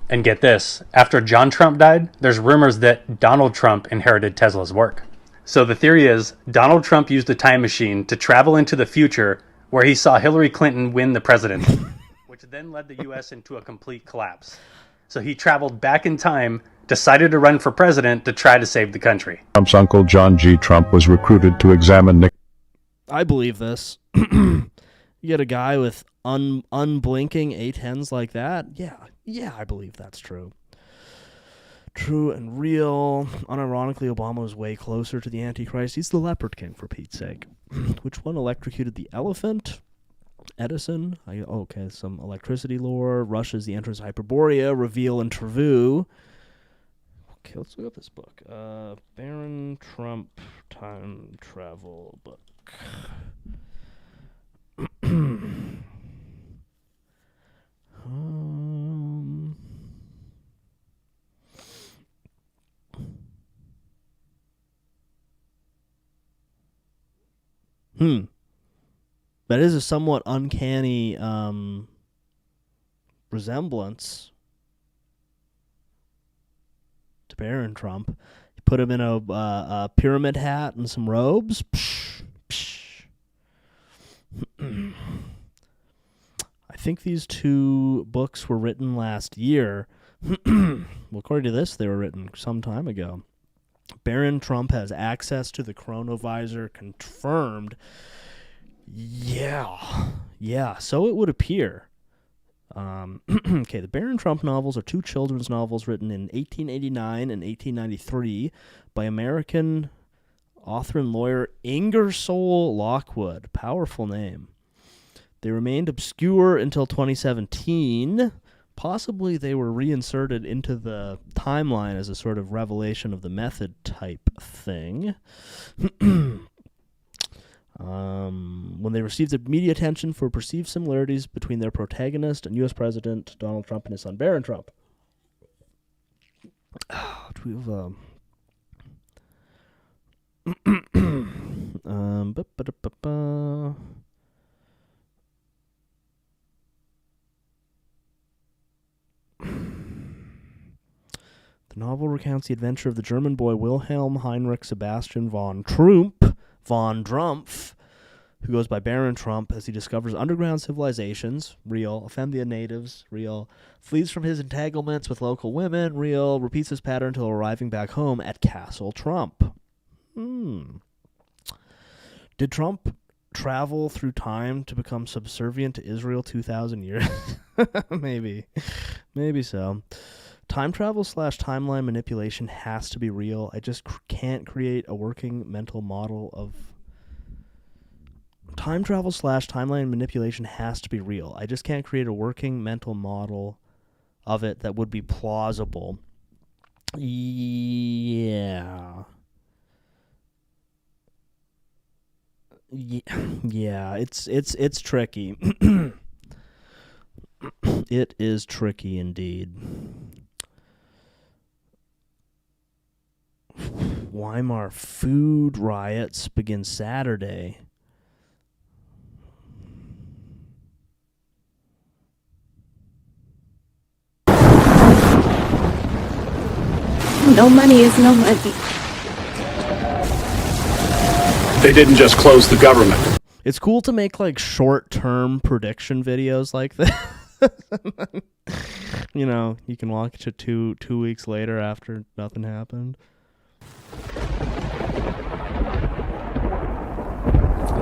And get this, after John Trump died, there's rumors that Donald Trump inherited Tesla's work. So the theory is, Donald Trump used a time machine to travel into the future where he saw Hillary Clinton win the presidency, which then led the US into a complete collapse. So he traveled back in time, decided to run for president to try to save the country. Trump's uncle, John G. Trump, was recruited to examine I believe this. You get a guy with unblinking A10s like that? Yeah, I believe that's true. True and real. Unironically, Obama was way closer to the Antichrist. He's the Leopard King, for Pete's sake. Which one electrocuted the elephant? Edison. Okay, some electricity lore. Russia's The Entrance of Hyperborea. Reveal and Trevu. Okay, let's look up this book. Baron Trump Time Travel book. That is a somewhat uncanny resemblance to Baron Trump. You put him in a pyramid hat and some robes. I think these two books were written last year. Well, according to this, they were written some time ago. Baron Trump has access to the chronovisor confirmed. Yeah, so it would appear. Okay, the Baron Trump novels are two children's novels written in 1889 and 1893 by American author and lawyer Ingersoll Lockwood. Powerful name. They remained obscure until 2017. Possibly they were reinserted into the timeline as a sort of revelation of the method type thing. When they received the media attention for perceived similarities between their protagonist and U.S. President Donald Trump and his son Barron Trump. Do we have The novel recounts the adventure of the German boy Wilhelm Heinrich Sebastian von Drumpf, who goes by Baron Trump, as he discovers underground civilizations, real, offend the natives, real, flees from his entanglements with local women, real, repeats his pattern until arriving back home at Castle Trump. Did Trump travel through time to become subservient to Israel 2,000 years? Maybe so. Time travel / timeline manipulation has to be real. I just can't create a working mental model of... Time travel / timeline manipulation has to be real. I just can't create a working mental model of it that would be plausible. Yeah, it's tricky. It is tricky indeed. Weimar food riots begin Saturday. No money is no money. They didn't just close the government. It's cool to make like short-term prediction videos like this. You know, you can watch it two weeks later after nothing happened.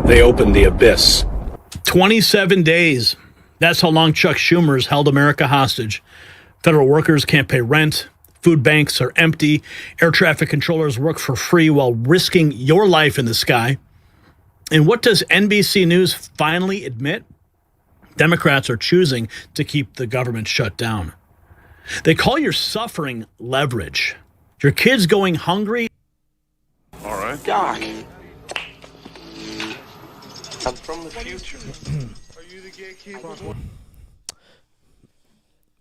They opened the abyss. 27 days. That's how long Chuck Schumer's held America hostage. Federal workers can't pay rent. Food banks are empty. Air traffic controllers work for free while risking your life in the sky. And what does NBC News finally admit? Democrats are choosing to keep the government shut down. They call your suffering leverage. Your kids going hungry. All right. Doc. I'm from the future. Are you the gatekeeper?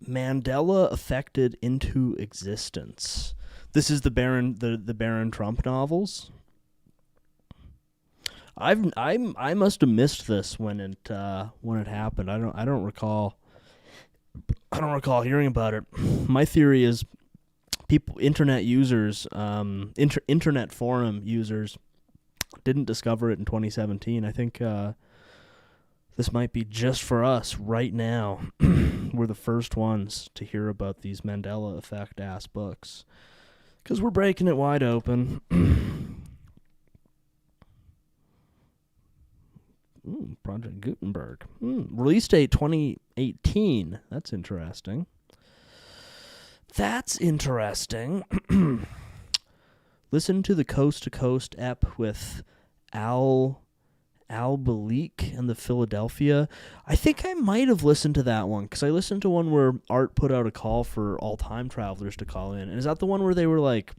Mandela affected into existence. This is the Baron Trump novels. I must have missed this when it happened. I don't recall hearing about it. My theory is internet users, internet forum users didn't discover it in 2017. I think this might be just for us right now. We're the first ones to hear about these Mandela effect ass books because we're breaking it wide open. Project Gutenberg. Release date 2018. That's interesting. Listen to the Coast to Coast ep with Al Balik and the Philadelphia. I think I might have listened to that one because I listened to one where Art put out a call for all time travelers to call in. And is that the one where they were like,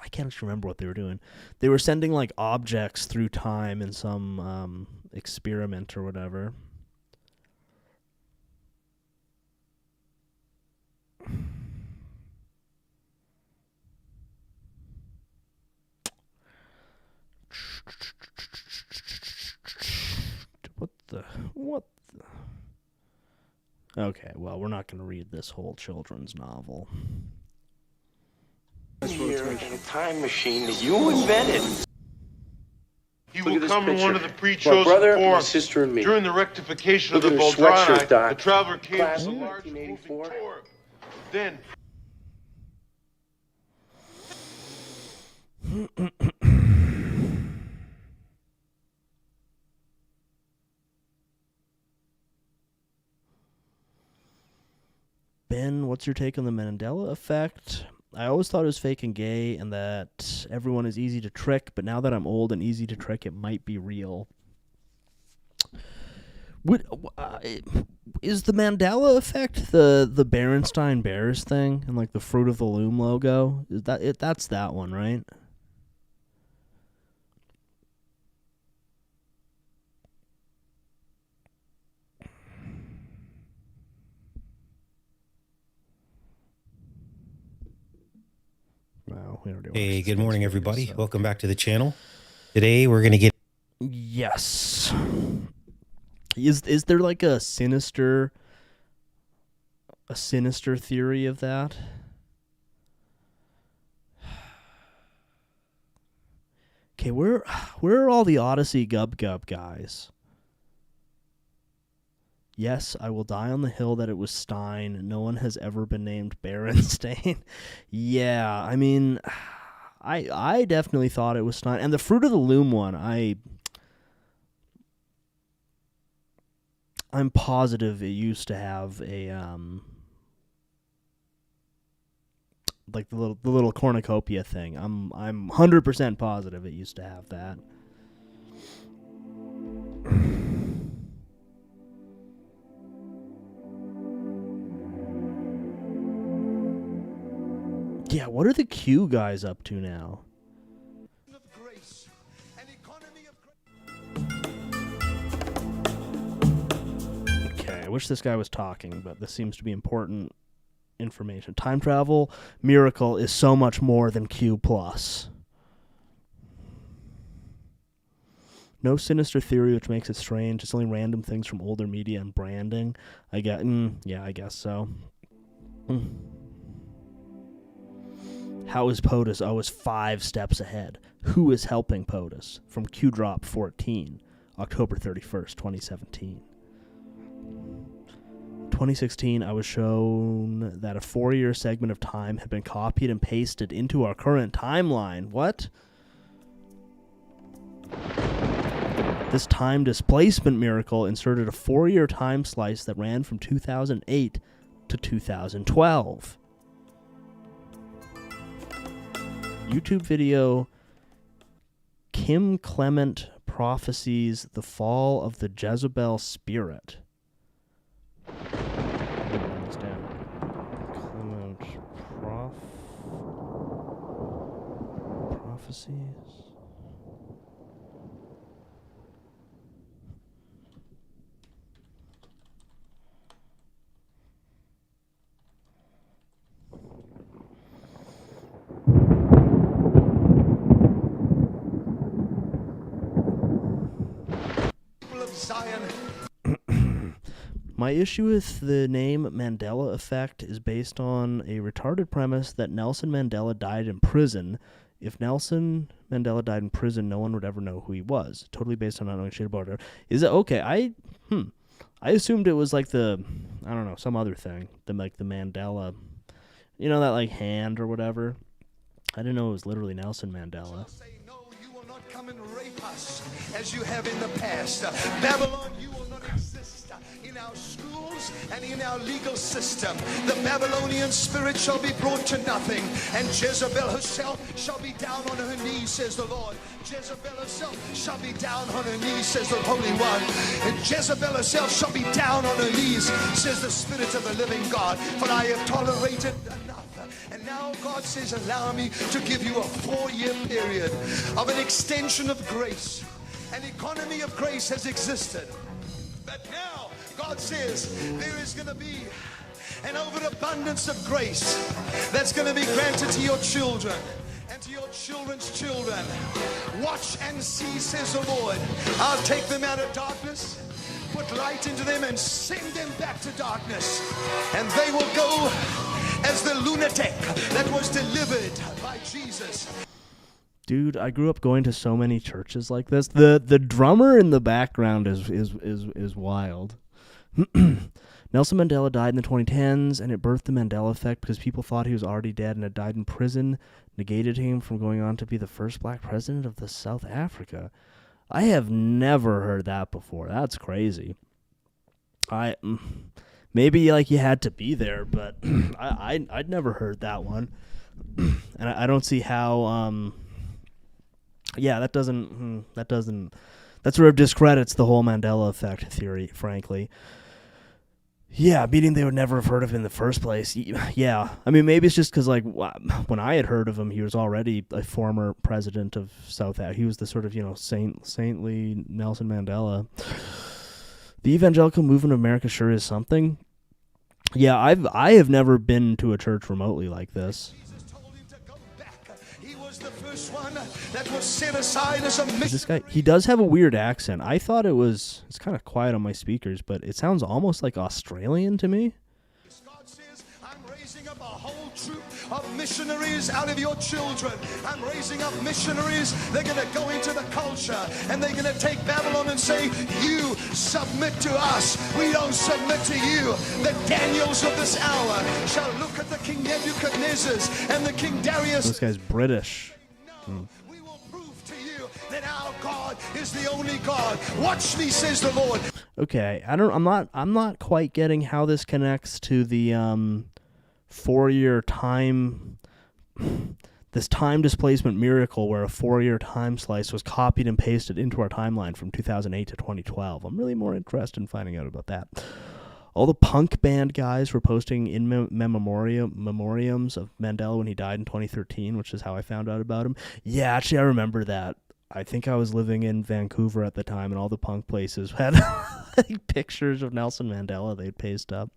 I can't actually remember what they were doing. They were sending like objects through time in some experiment or whatever. What the? Okay, well, we're not going to read this whole children's novel. Here in a time machine that you invented. He will come in one of the pre-chosen brother, my forms. sister, and me. During the rectification Look of the at her Boldrini, sweatshirt, Doc. the traveler came Class to a of large moving 1984. torb. Then, Ben, what's your take on the Mandela effect? I always thought it was fake and gay and that everyone is easy to trick, but now that I'm old and easy to trick, it might be real. Is the Mandela effect the Berenstain Bears thing and like the Fruit of the Loom logo? Is that it? That's that one, right? Wow, we already Hey, watched good this morning, video, everybody. so- Welcome back to the channel. Today we're gonna get. Yes. Is there like a sinister theory of that? Okay, where are all the Odyssey Gub guys? Yes, I will die on the hill that it was Stein. No one has ever been named Berenstain. Yeah, I mean, I definitely thought it was Stein. And the Fruit of the Loom one, I'm positive it used to have a like the little cornucopia thing. I'm 100% positive it used to have that. Yeah, what are the Q guys up to now? Okay, I wish this guy was talking, but this seems to be important information. Time travel miracle is so much more than Q+. No sinister theory, which makes it strange. It's only random things from older media and branding. I guess so. How is POTUS always 5 steps ahead? Who is helping POTUS? From Q Drop 14, October 31st, 2017. 2016, I was shown that a 4-year segment of time had been copied and pasted into our current timeline. What? This time displacement miracle inserted a 4-year time slice that ran from 2008 to 2012. YouTube video, Kim Clement prophesies the fall of the Jezebel spirit. Clement prophecies. My issue with the name Mandela Effect is based on a retarded premise that Nelson Mandela died in prison. If Nelson Mandela died in prison, no one would ever know who he was. Totally based on not knowing shit about it. Is it okay? I assumed it was like some other thing. The Mandela, that like hand or whatever. I didn't know it was literally Nelson Mandela. Come and rape us as you have in the past. Babylon, you will not exist in our schools and in our legal system. The Babylonian spirit shall be brought to nothing, and Jezebel herself shall be down on her knees, says the Lord. Jezebel herself shall be down on her knees, says the Holy One. And Jezebel herself shall be down on her knees, says the Spirit of the living God. For I have tolerated enough. And now God says, allow me to give you a 4-year period of an extension of grace. An economy of grace has existed. But now God says there is going to be an overabundance of grace that's going to be granted to your children and to your children's children. Watch and see, says the Lord. I'll take them out of darkness, put light into them, and send them back to darkness. And they will go as the lunatic that was delivered by Jesus. Dude, I grew up going to so many churches like this. The drummer in the background is wild. Nelson Mandela died in the 2010s, and it birthed the Mandela effect because people thought he was already dead and had died in prison, negated him from going on to be the first black president of South Africa. I have never heard that before. That's crazy. maybe like you had to be there, but I'd never heard that one, and I don't see how. Yeah, that sort of discredits the whole Mandela effect theory, frankly. Yeah, meaning they would never have heard of him in the first place. Yeah, I mean, maybe it's just because, like, when I had heard of him, he was already a former president of South Africa. He was the sort of, saintly Nelson Mandela. The evangelical movement of America sure is something. Yeah, I have never been to a church remotely like this. The first one that was set aside as a mission. This guy, he does have a weird accent. I thought it's kind of quiet on my speakers, but it sounds almost like Australian to me. God says, I'm raising up a whole troop of missionaries out of your children. I'm raising up missionaries. They're going to go into the culture and they're going to take Babylon and say, you submit to us. We don't submit to you. The Daniels of this hour shall look at the King Nebuchadnezzar's and the King Darius. This guy's British. We will prove to you that our God is the only God. Watch me, says the Lord. Okay, I'm not quite getting how this connects to the 4-year time, this time displacement miracle where a 4-year time slice was copied and pasted into our timeline from 2008 to 2012. I'm really more interested in finding out about that. All the punk band guys were posting in memoriams of Mandela when he died in 2013, which is how I found out about him. Yeah, actually, I remember that. I think I was living in Vancouver at the time, and all the punk places had like, pictures of Nelson Mandela they'd paste up.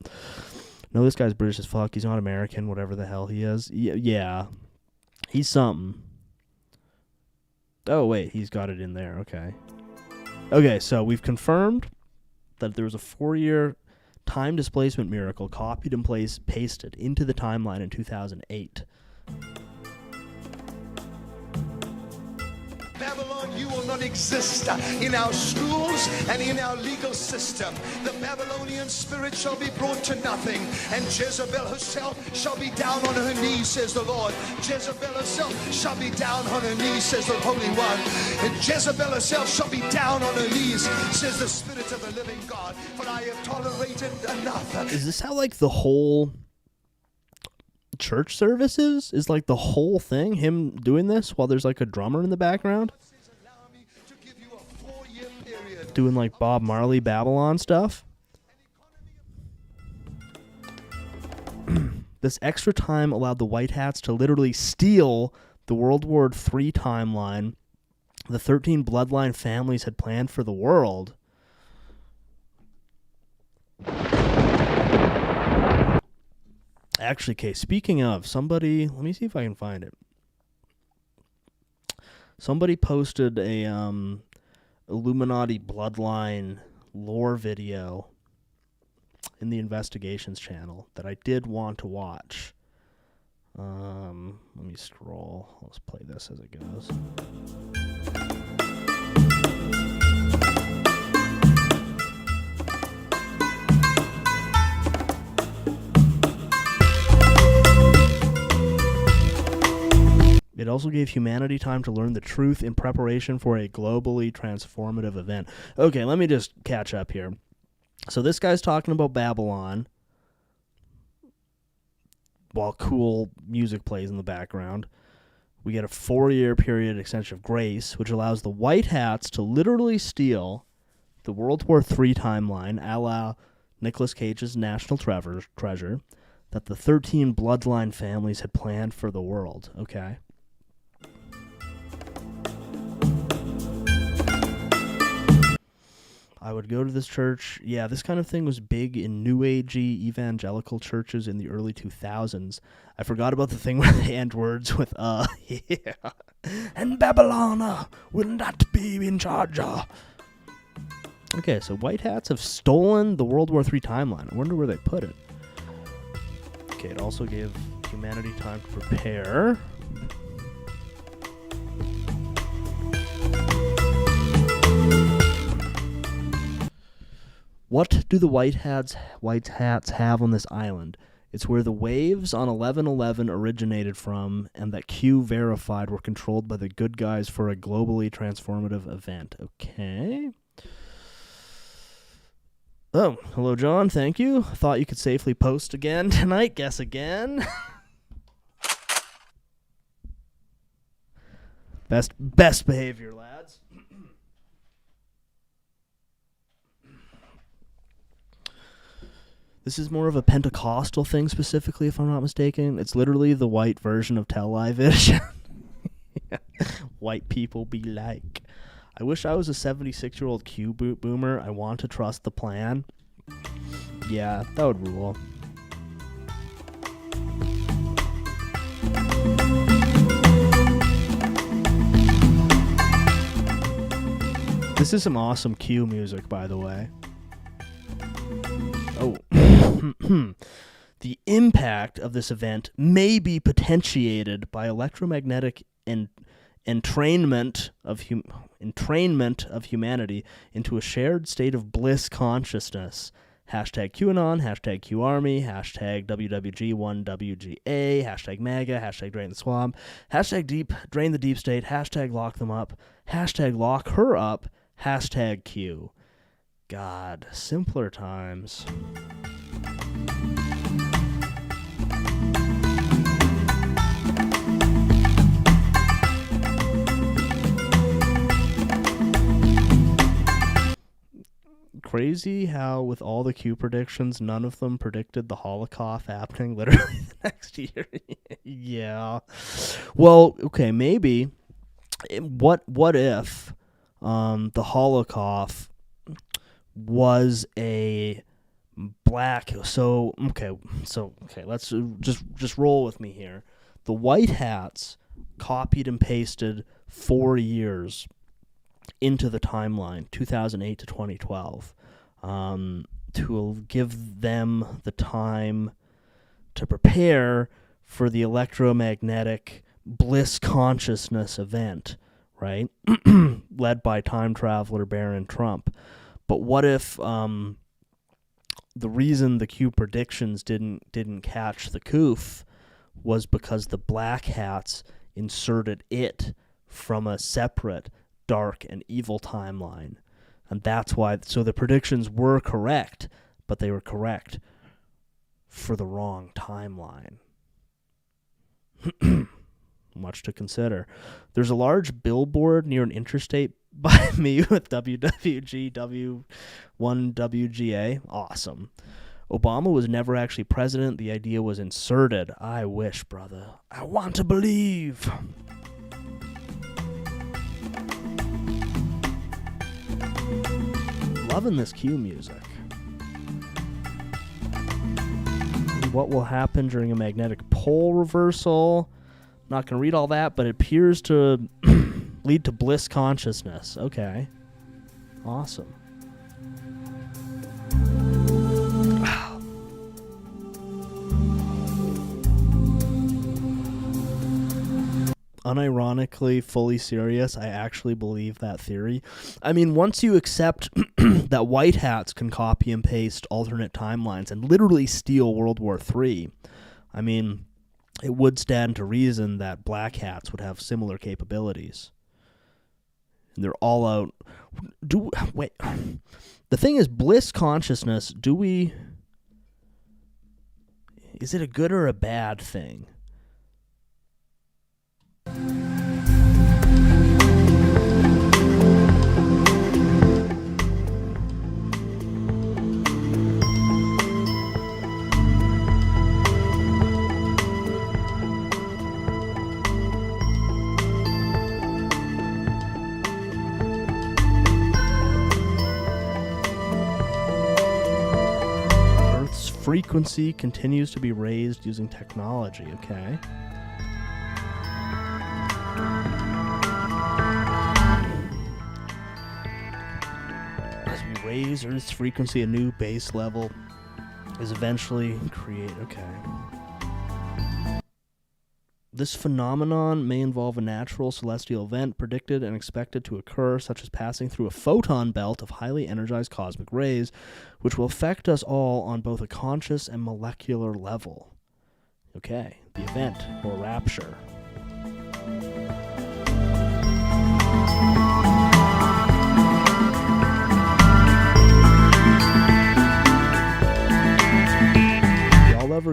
No, this guy's British as fuck. He's not American, whatever the hell he is. Yeah. He's something. Oh, wait, he's got it in there. Okay. Okay, so we've confirmed that there was a 4-year time displacement miracle copied and pasted into the timeline in 2008. Babylon, you will not exist in our schools and in our legal system. The Babylonian spirit shall be brought to nothing, and Jezebel herself shall be down on her knees, says the Lord. Jezebel herself shall be down on her knees, says the Holy One. And Jezebel herself shall be down on her knees, says the Spirit of the living God. For I have tolerated enough. Is this how, like, the whole church services is like the whole thing, him doing this while there's like a drummer in the background doing like Bob Marley Babylon stuff? This extra time allowed the White Hats to literally steal the World War III timeline the 13 bloodline families had planned for the world. Actually, okay, speaking of, somebody, let me see if I can find it. Somebody posted a Illuminati bloodline lore video in the Investigations channel that I did want to watch. Let me scroll. Let's play this as it goes. It also gave humanity time to learn the truth in preparation for a globally transformative event. Okay, let me just catch up here. So this guy's talking about Babylon while cool music plays in the background. We get a 4-year period extension of grace, which allows the White Hats to literally steal the World War III timeline, a la Nicolas Cage's National Treasure, that the 13 bloodline families had planned for the world. Okay. I would go to this church. Yeah, this kind of thing was big in New Agey evangelical churches in the early 2000s. I forgot about the thing where they end words with, yeah. And Babylon will not be in charge. Okay, so White Hats have stolen the World War III timeline. I wonder where they put it. Okay, it also gave humanity time to prepare. What do the White Hats have on this island? It's where the waves on 11/11 originated from, and that Q verified were controlled by the good guys for a globally transformative event. Okay. Oh, hello, John. Thank you. Thought you could safely post again tonight. Guess again. Best behavior, lads. This is more of a Pentecostal thing specifically, if I'm not mistaken. It's literally the white version of Television. White people be like. I wish I was a 76-year-old Q boomer. I want to trust the plan. Yeah, that would rule. This is some awesome Q music, by the way. Oh. The impact of this event may be potentiated by electromagnetic entrainment of humanity into a shared state of bliss consciousness. Hashtag QAnon, hashtag QArmy, hashtag WWG1WGA, hashtag MAGA, hashtag Drain the Swamp, hashtag Drain the Deep State, hashtag Lock Them Up, hashtag Lock Her Up, hashtag Q. God, simpler times. Crazy how with all the Q predictions, none of them predicted the Holocaust happening literally the next year. Yeah. Well, okay, maybe. What if the Holocaust was a black... So, let's just roll with me here. The White Hats copied and pasted 4 years into the timeline, 2008 to 2012, to give them the time to prepare for the electromagnetic bliss consciousness event, right? Led by time traveler Baron Trump. But what if the reason the Q predictions didn't catch the coof was because the Black Hats inserted it from a separate dark and evil timeline, and that's why. So the predictions were correct, but they were correct for the wrong timeline. Much to consider. There's a large billboard near an interstate by me with WWGW1WGA. Awesome. Obama was never actually president. The idea was inserted. I wish, brother. I want to believe. Loving this Q music. What will happen during a magnetic pole reversal? Not going to read all that, but it appears to lead to bliss consciousness. Okay. Awesome. Unironically, fully serious, I actually believe that theory. I mean, once you accept that white hats can copy and paste alternate timelines and literally steal World War III, I mean, it would stand to reason that black hats would have similar capabilities. And they're all out. Wait. The thing is, bliss consciousness, is it a good or a bad thing? Earth's frequency continues to be raised using technology, okay? As we raise Earth's frequency, a new base level is eventually created. Okay. This phenomenon may involve a natural celestial event predicted and expected to occur, such as passing through a photon belt of highly energized cosmic rays, which will affect us all on both a conscious and molecular level. Okay, the event, or rapture.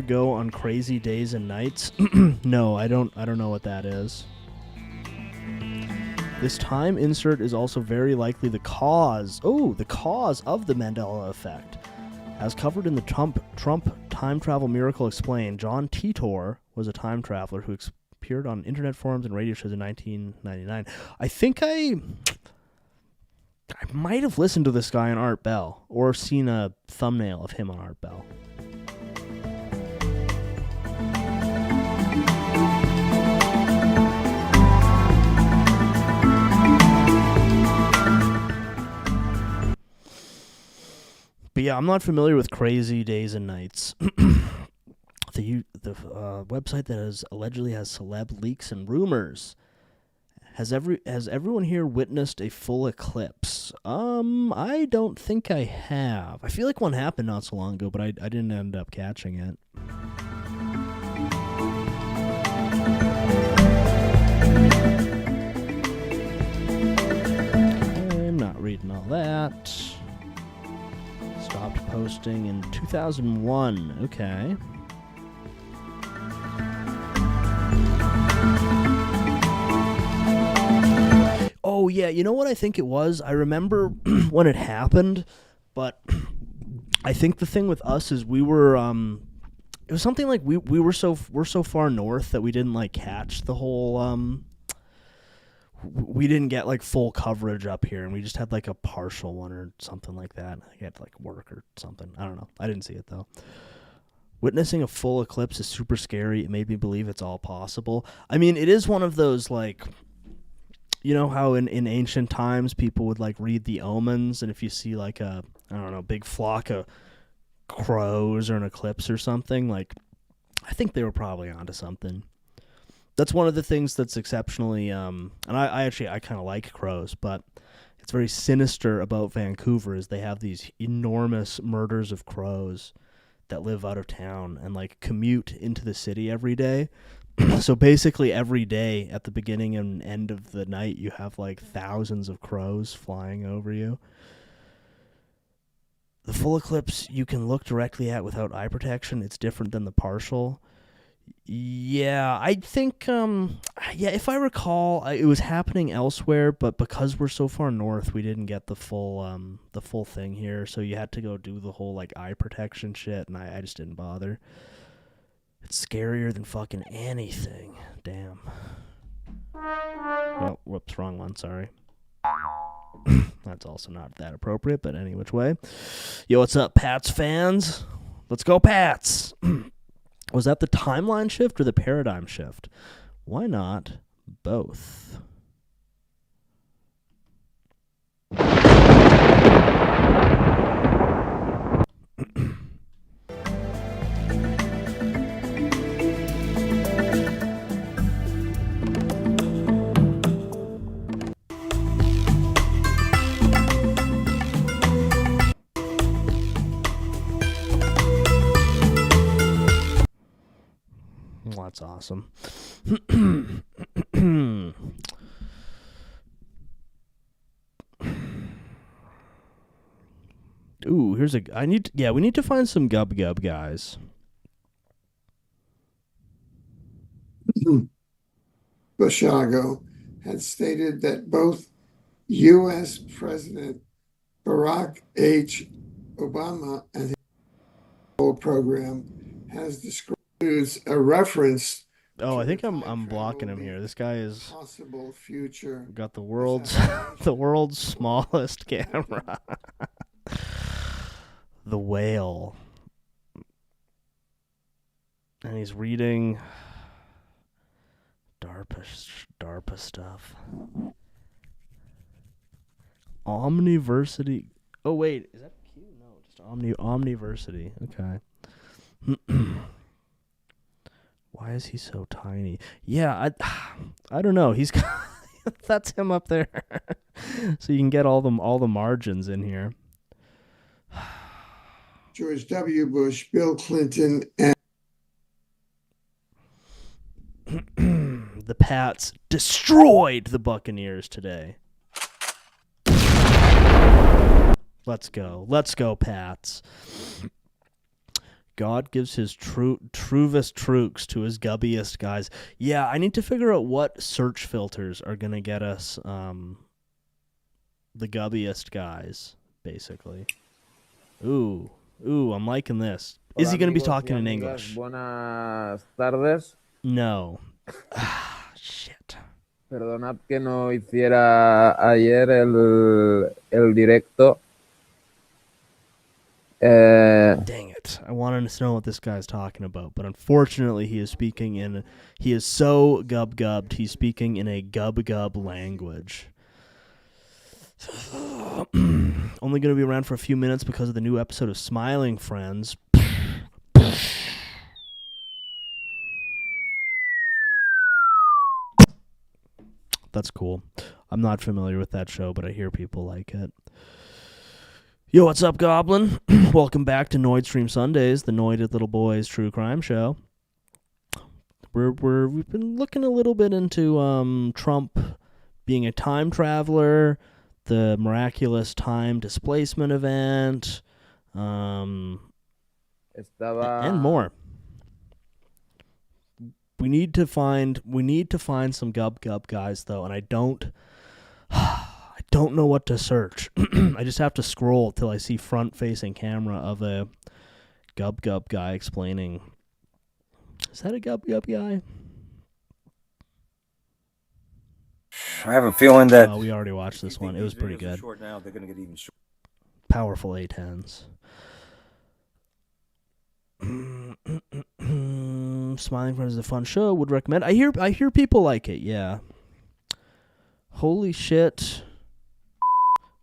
go on Crazy Days and Nights? No, I don't know what that is. This time insert is also very likely the cause of the Mandela effect. As covered in the Trump Time Travel Miracle Explained, John Titor was a time traveler who appeared on internet forums and radio shows in 1999. I think I might have listened to this guy on Art Bell or seen a thumbnail of him on Art Bell. But yeah, I'm not familiar with Crazy Days and Nights. The website that allegedly has celeb leaks and rumors. Has everyone here witnessed a full eclipse? I don't think I have. I feel like one happened not so long ago, but I didn't end up catching it. I'm not reading all that. Stopped posting in 2001. Okay. Oh, yeah, you know what I think it was? I remember when it happened, but I think the thing with us is we were, it was something like we're so far north that we didn't, like, catch the whole, we didn't get, like, full coverage up here, and we just had, like, a partial one or something like that. I had to, like, work or something. I don't know. I didn't see it, though. Witnessing a full eclipse is super scary. It made me believe it's all possible. I mean, it is one of those, like... You know how in ancient times people would, like, read the omens, and if you see, like, a, I don't know, big flock of crows or an eclipse or something, like, I think they were probably onto something. That's one of the things that's exceptionally, and I kind of like crows, but it's very sinister about Vancouver is they have these enormous murders of crows that live out of town and, like, commute into the city every day. So basically every day at the beginning and end of the night, you have like thousands of crows flying over you. The full eclipse you can look directly at without eye protection. It's different than the partial. Yeah, I think, if I recall, it was happening elsewhere, but because we're so far north, we didn't get the full thing here. So you had to go do the whole like eye protection shit, and I just didn't bother. It's scarier than fucking anything. Damn. Oh, whoops, wrong one, sorry. That's also not that appropriate, but any which way. Yo, what's up, Pats fans? Let's go, Pats! Was that the timeline shift or the paradigm shift? Why not both? That's awesome. Ooh, here's we need to find some gub guys. Bashago had stated that both U.S. President Barack H. Obama and his whole program has described as a reference. Oh, I think I'm blocking him here. This guy is possible future. Got the world's smallest camera. The whale. And he's reading DARPA stuff. Omniversity. Oh wait, is that Q? No, just Omniversity. Okay. Why is he so tiny? Yeah, I don't know. He's that's him up there. So you can get all the margins in here. George W. Bush, Bill Clinton, and the Pats destroyed the Buccaneers today. Let's go, Pats. God gives his truest trooks to his gubbiest guys. Yeah, I need to figure out what search filters are going to get us the gubbiest guys, basically. Ooh, I'm liking this. Is he going to be talking in English? Buenas tardes. No. Shit. Perdonad que no hiciera ayer el directo. Dang it. I wanted to know what this guy's talking about, but unfortunately he is so gub-gubbed, he's speaking in a gub-gub language. Only going to be around for a few minutes because of the new episode of Smiling Friends. That's cool. I'm not familiar with that show, but I hear people like it. Yo, what's up, Goblin? Welcome back to Noid Stream Sundays, the Noided Little Boys True Crime Show. We've been looking a little bit into Trump being a time traveler, the miraculous time displacement event, and more. We need to find some gub guys though, and I don't know what to search. I just have to scroll till I see front facing camera of a gub guy explaining. Is that a gub guy? I have a feeling that we already watched this one. It was pretty good. Short now, they're going to get even short. Powerful A10s. Smiling Friends is a fun show. Would recommend. I hear people like it. Yeah. Holy shit.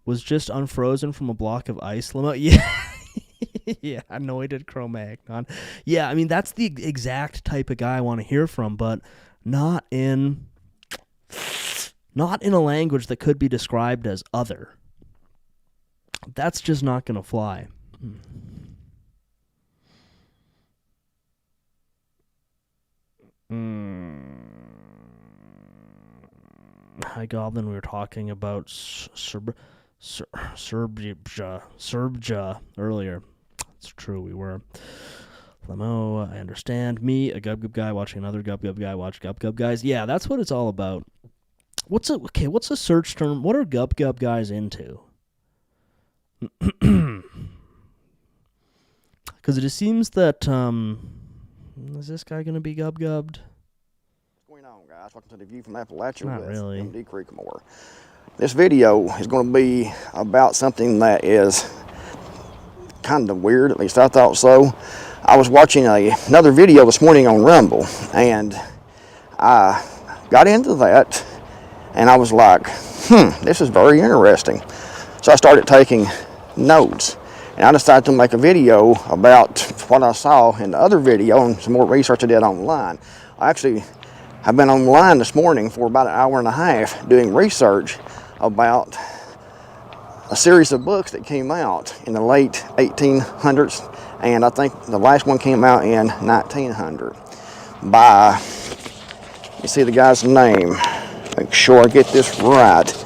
Was just unfrozen from a block of ice limo. Yeah. Yeah, Noided Cro-Magnon. Yeah, I mean that's the exact type of guy I want to hear from, but not in a language that could be described as other. That's just not going to fly. Hi, Goblin. We were talking about Serbia earlier. It's true, we were. Lemo, I understand. Me, a gub guy watching another gub guy watch gub guys. Yeah, that's what it's all about. What's a search term? What are gub guys into? Because it just seems that is this guy going to be gub-gubbed? What's going on, guys? Welcome to the View from Appalachia Not with really. MD Creekmore. This video is going to be about something that is kind of weird, at least I thought so. I was watching another video this morning on Rumble, and I got into that, and I was like, this is very interesting. So I started taking notes, and I decided to make a video about what I saw in the other video and some more research I did online. I actually have been online this morning for about an hour and a half doing research about a series of books that came out in the late 1800s, and I think the last one came out in 1900 by, you see the guy's name, make sure I get this right.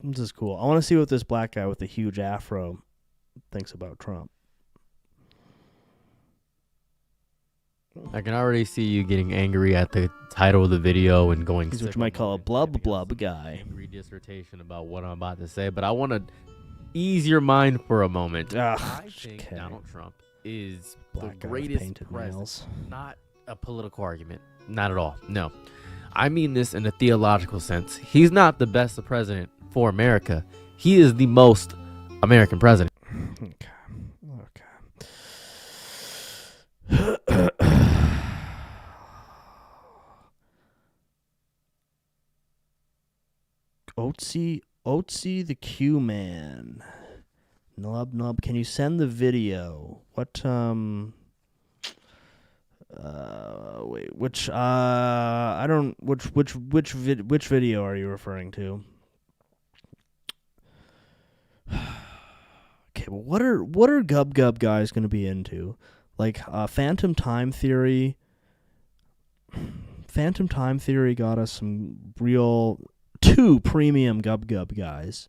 This is cool. I want to see what this black guy with the huge afro thinks about Trump. I can already see you getting angry at the title of the video and going. He's what you might call a blub guy. Angry dissertation about what I'm about to say, but I want to ease your mind for a moment. I think Donald Trump is the greatest president. Not a political argument. Not at all. No. I mean this in a theological sense. He's not the best president for America. He is the most American president. Otzi the Q Man. Nub. Can you send the video? What which video are you referring to? Okay, well, what are gub guys going to be into? Like Phantom Time Theory. Phantom Time Theory got us some real 2 premium gub guys.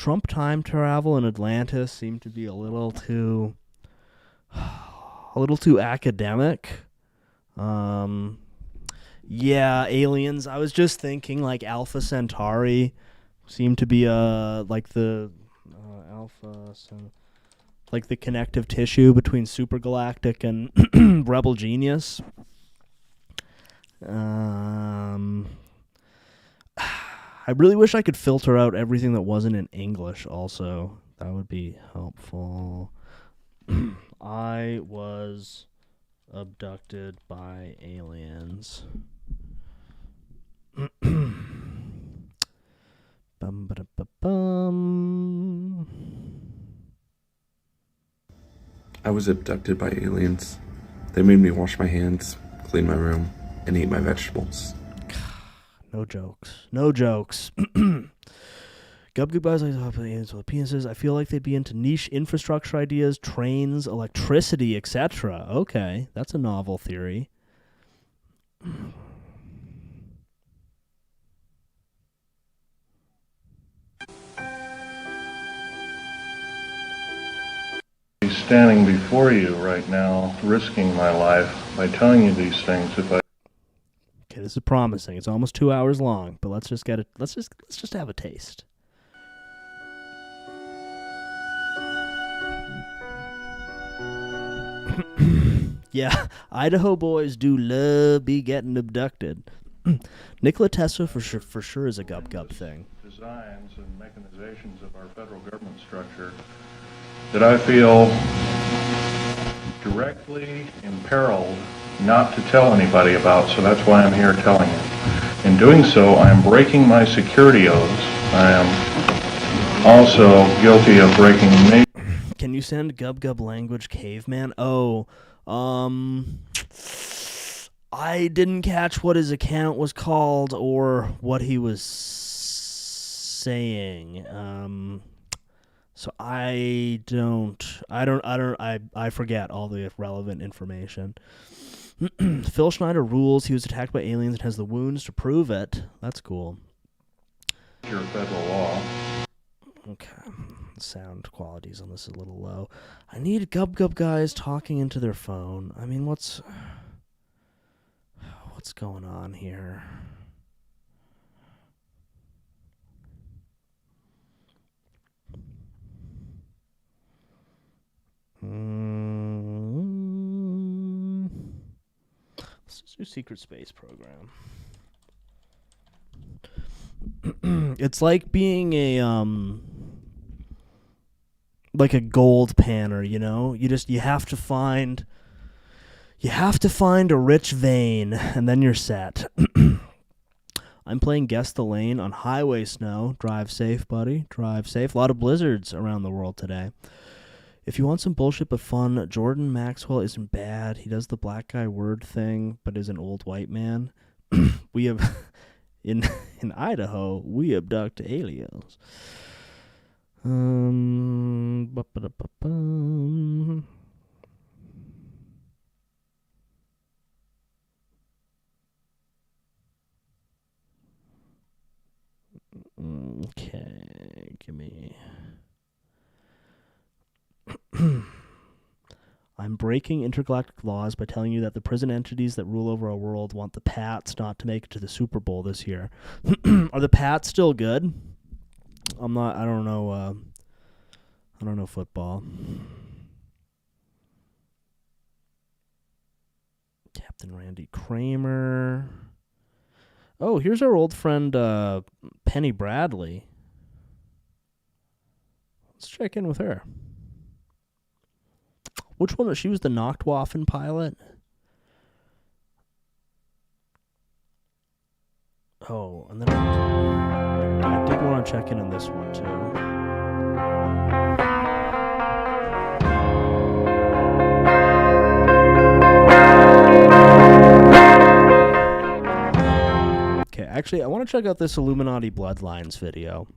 Trump time travel in Atlantis seemed to be a little too academic. Yeah, aliens. I was just thinking like Alpha Centauri seemed to be like the like the connective tissue between Supergalactic and Rebel Genius. I really wish I could filter out everything that wasn't in English also. That would be helpful. I was abducted by aliens. Bum. I was abducted by aliens. They made me wash my hands, clean my room, and eat my vegetables. No jokes. No jokes. Guys like aliens with penises. I feel like they'd be into niche infrastructure ideas, trains, electricity, etc. Okay, that's a novel theory. Standing before you right now, risking my life by telling you these things. If I Okay, this is promising. It's almost 2 hours long, but let's just get it. Let's just have a taste. Yeah, Idaho boys do love be getting abducted. Nikola Tesla for sure is a gub thing. designs and mechanizations of our federal government structure that I feel directly imperiled not to tell anybody about, so that's why I'm here telling you. In doing so, I am breaking my security oaths. I am also guilty of breaking Can you send gub language caveman? Oh, I didn't catch what his account was called or what he was saying. So I forget all the relevant information. Phil Schneider rules he was attacked by aliens and has the wounds to prove it. That's cool. your federal law. Okay. Sound qualities on this is a little low. I need gub guys talking into their phone. I mean, what's going on here? Let's just do Secret Space Program. It's like being a like a gold panner, you know? You have to find a rich vein and then you're set. I'm playing Guess the Lane on highway snow. Drive safe, buddy. Drive safe. A lot of blizzards around the world today. If you want some bullshit but fun, Jordan Maxwell isn't bad. He does the black guy word thing, but is an old white man. We have in Idaho, we abduct aliens. Okay, give me. I'm breaking intergalactic laws by telling you that the prison entities that rule over our world want the Pats not to make it to the Super Bowl this year. Are the Pats still good? I don't know football. Captain Randy Kramer. Oh, here's our old friend Penny Bradley. Let's check in with her. Which one? She was the Nachtwaffen pilot. Oh, and then I did want to check in on this one too. Okay, actually, I want to check out this Illuminati Bloodlines video.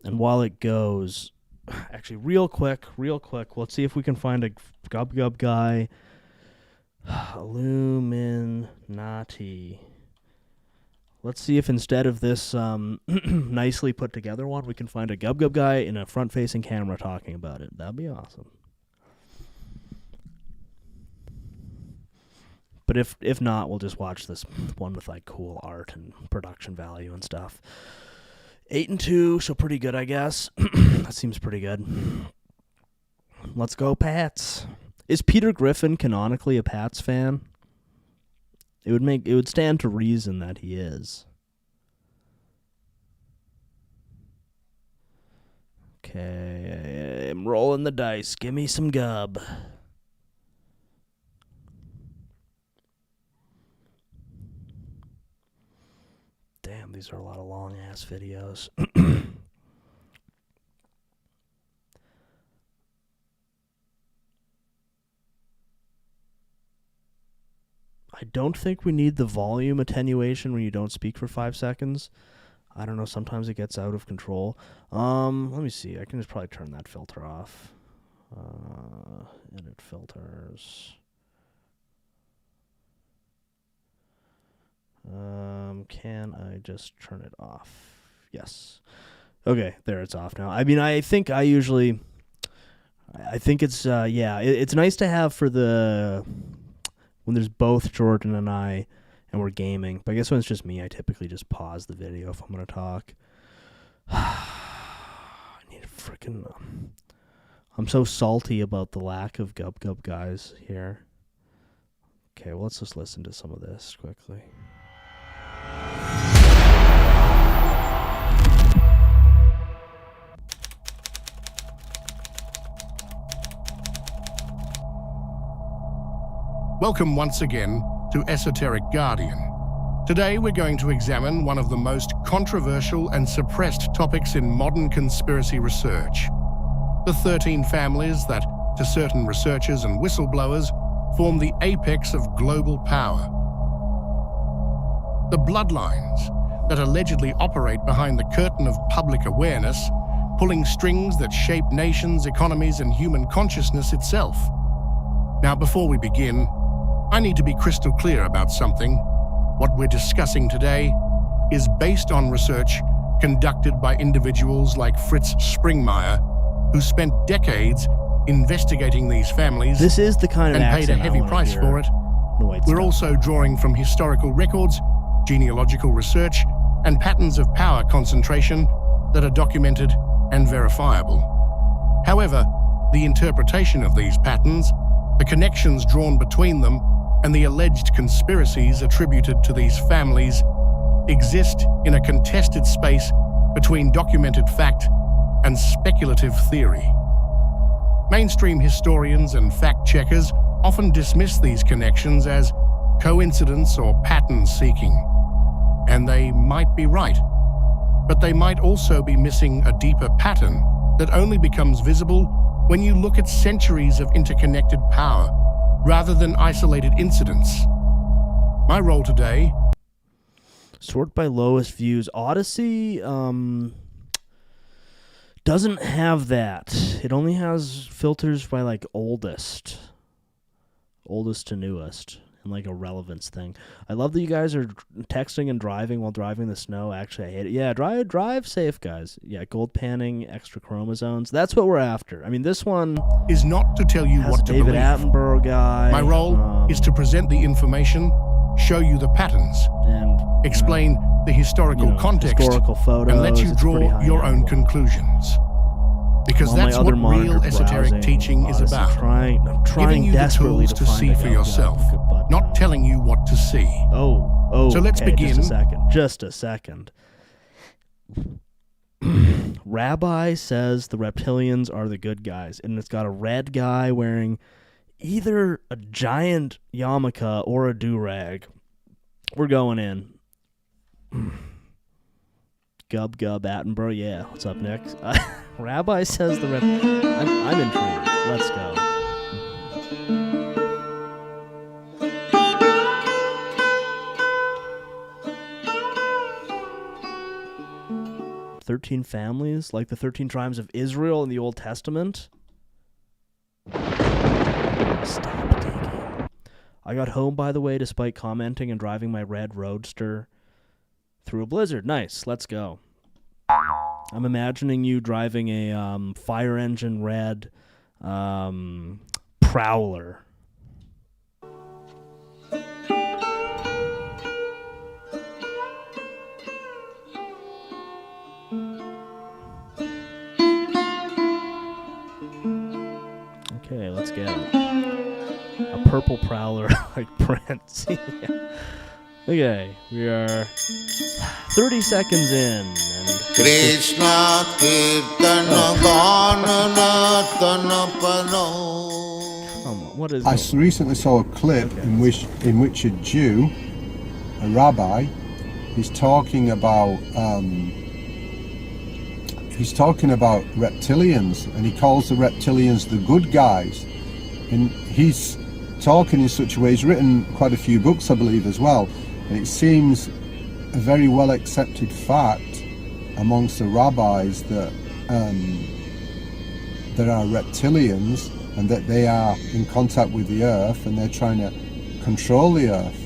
And while it goes, actually, real quick, let's see if we can find a gub guy. Illuminati Let's see if instead of this nicely put together one, we can find a Gub Gub guy in a front-facing camera talking about it. That'd be awesome. But if not, we'll just watch this one with like cool art and production value and stuff. 8-2, so pretty good, I guess. That seems pretty good. Let's go, Pats. Is Peter Griffin canonically a Pats fan? It would stand to reason that he is. Okay, I'm rolling the dice. Give me some Gub. Damn, these are a lot of long-ass videos. I don't think we need the volume attenuation when you don't speak for 5 seconds. I don't know, sometimes it gets out of control. Let me see, I can just probably turn that filter off. Edit filters. Can I just turn it off? Yes. Okay, there, it's off now. I mean, I think it's, it's nice to have for the... when there's both Jordan and I, and we're gaming. But I guess when it's just me, I typically just pause the video if I'm going to talk. I need a freaking... I'm so salty about the lack of Gub Gub guys here. Okay, well, let's just listen to some of this quickly. Welcome once again to Esoteric Guardian. Today we're going to examine one of the most controversial and suppressed topics in modern conspiracy research. The 13 families that, to certain researchers and whistleblowers, form the apex of global power. The bloodlines that allegedly operate behind the curtain of public awareness, pulling strings that shape nations, economies, and human consciousness itself. Now, before we begin, I need to be crystal clear about something. What we're discussing today is based on research conducted by individuals like Fritz Springmeier, who spent decades investigating these families. This is the kind of and paid a accent I heavy wanna price hear. for it. Noid's We're got. also drawing from historical records, genealogical research, and patterns of power concentration that are documented and verifiable. However, the interpretation of these patterns, the connections drawn between them, and the alleged conspiracies attributed to these families exist in a contested space between documented fact and speculative theory. Mainstream historians and fact-checkers often dismiss these connections as coincidence or pattern seeking. And they might be right, but they might also be missing a deeper pattern that only becomes visible when you look at centuries of interconnected power rather than isolated incidents. My role today... Sort by lowest views. Odyssey doesn't have that. It only has filters by like oldest to newest, and like a relevance thing. I love that you guys are texting and driving while driving the snow. Actually, I hate it. Yeah, drive safe, guys. Yeah, gold panning, extra chromosomes. That's what we're after. I mean, this one is not to tell you has what a to David believe. Attenborough guy. My role is to present the information, show you the patterns, and explain the historical context, historical photos. and let you It's pretty draw high your end. own conclusions. Because On my that's other what monitor real esoteric browsing teaching is Odyssey, about. I'm Giving trying you the desperately tools to to find see a for Gub Gub, yourself, but, not telling you what to see. Oh, So let's okay, begin. Just a second. Rabbi says the reptilians are the good guys, and it's got a red guy wearing either a giant yarmulke or a do-rag. We're going in. Gub Gub Attenborough, yeah. What's up next? Rabbi says the I'm intrigued. Let's go. "13 families, like the 13 tribes of Israel in the Old Testament." Stop digging. I got home, by the way, despite commenting and driving my red Roadster. Through a blizzard. Nice. Let's go. I'm imagining you driving a fire engine red Prowler. Okay, let's get it. A purple Prowler like Prince. Okay, we are 30 seconds in. And Krishna Kirtana Ganana Tanapano. Come on, what is I recently saw a clip in which a Jew, a rabbi, is talking about reptilians, and he calls the reptilians the good guys. And he's talking in such a way, he's written quite a few books, I believe, as well. And it seems a very well accepted fact amongst the rabbis that there are reptilians and that they are in contact with the earth and they're trying to control the earth.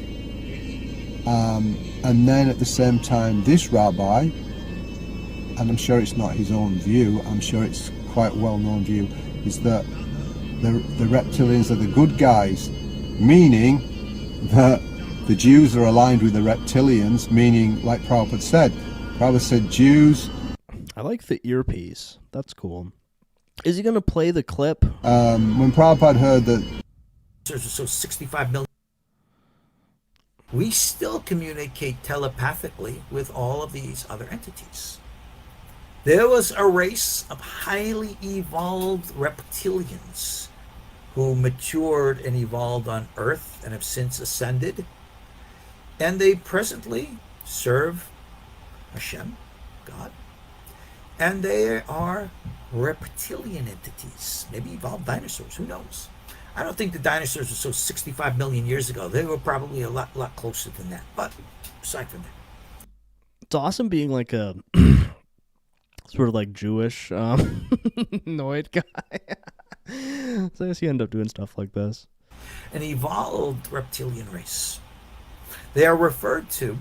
And then at the same time, this rabbi, and I'm sure it's not his own view, I'm sure it's quite a well-known view, is that the reptilians are the good guys, meaning that the Jews are aligned with the reptilians, meaning, like Prabhupada said, Jews... I like the earpiece. That's cool. Is he going to play the clip? When Prabhupada heard that... So 65 million... We still communicate telepathically with all of these other entities. There was a race of highly evolved reptilians who matured and evolved on Earth and have since ascended. And they presently serve Hashem, God. And they are reptilian entities, maybe evolved dinosaurs, who knows? I don't think the dinosaurs were so 65 million years ago. They were probably a lot closer than that. But aside from that. It's awesome being like a sort of like Jewish Noid guy. So I guess you end up doing stuff like this. An evolved reptilian race. They are referred to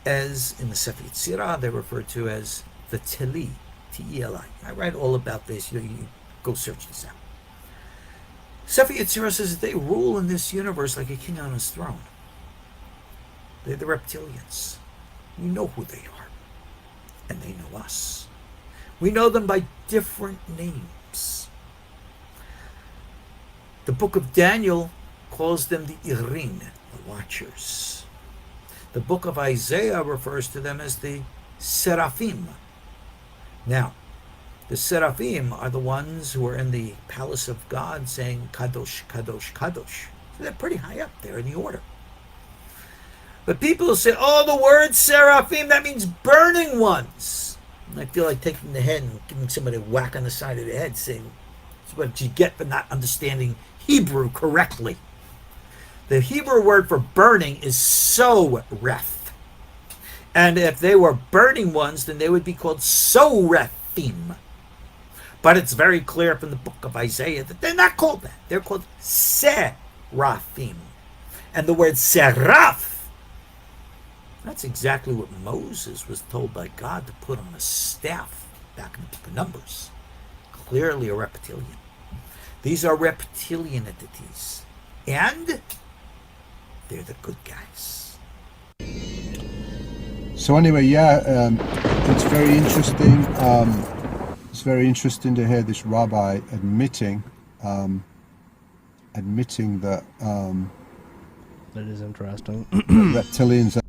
as, in the Sefer Yetzirah, they're referred to as the Teli, T-E-L-I. I write all about this. You go search this out. Sefer Yetzirah says that they rule in this universe like a king on his throne. They're the reptilians. We know who they are. And they know us. We know them by different names. The book of Daniel calls them the Irin, the Watchers. The book of Isaiah refers to them as the Seraphim. Now, the Seraphim are the ones who are in the palace of God saying Kadosh, Kadosh, Kadosh. So they're pretty high up there in the order. But people say, oh, the word Seraphim, that means burning ones. And I feel like taking the head and giving somebody a whack on the side of the head, saying, that's what you get for not understanding Hebrew correctly. The Hebrew word for burning is soref. And if they were burning ones, then they would be called sorefim. But it's very clear from the book of Isaiah that they're not called that. They're called seraphim. And the word seraph, that's exactly what Moses was told by God to put on a staff back in the book of Numbers. Clearly a reptilian. These are reptilian entities. And they're the good guys. So anyway, yeah, it's very interesting. It's very interesting to hear this rabbi admitting that that is interesting. Reptilians.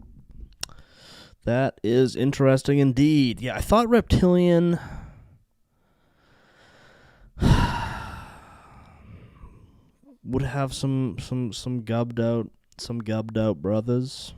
That is interesting indeed. Yeah, I thought reptilian would have some gubbed out brothers.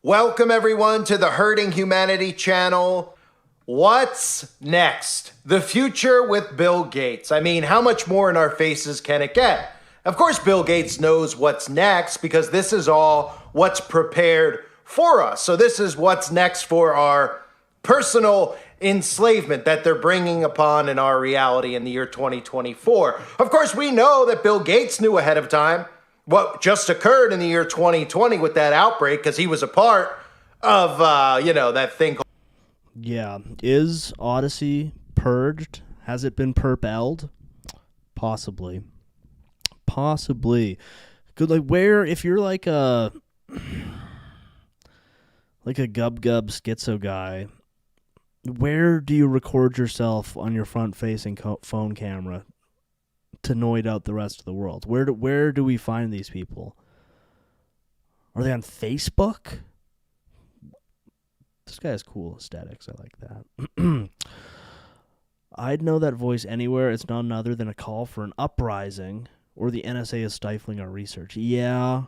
Welcome everyone to the Hurting Humanity channel. What's next? The future with Bill Gates. I mean, how much more in our faces can it get? Of course, Bill Gates knows what's next because this is all what's prepared for us. So this is what's next for our personal enslavement that they're bringing upon in our reality in the year 2024. Of course, we know that Bill Gates knew ahead of time what just occurred in the year 2020 with that outbreak, because he was a part of, that thing. Yeah. Is Odyssey purged? Has it been purpelled? Possibly. Good. Like, where, if you're like a gub schizo guy, where do you record yourself on your front-facing phone camera to Noid out the rest of the world? Where do we find these people? Are they on Facebook? This guy has cool aesthetics. I like that. I'd know that voice anywhere. It's none other than a call for an uprising, or the NSA is stifling our research. Yeah,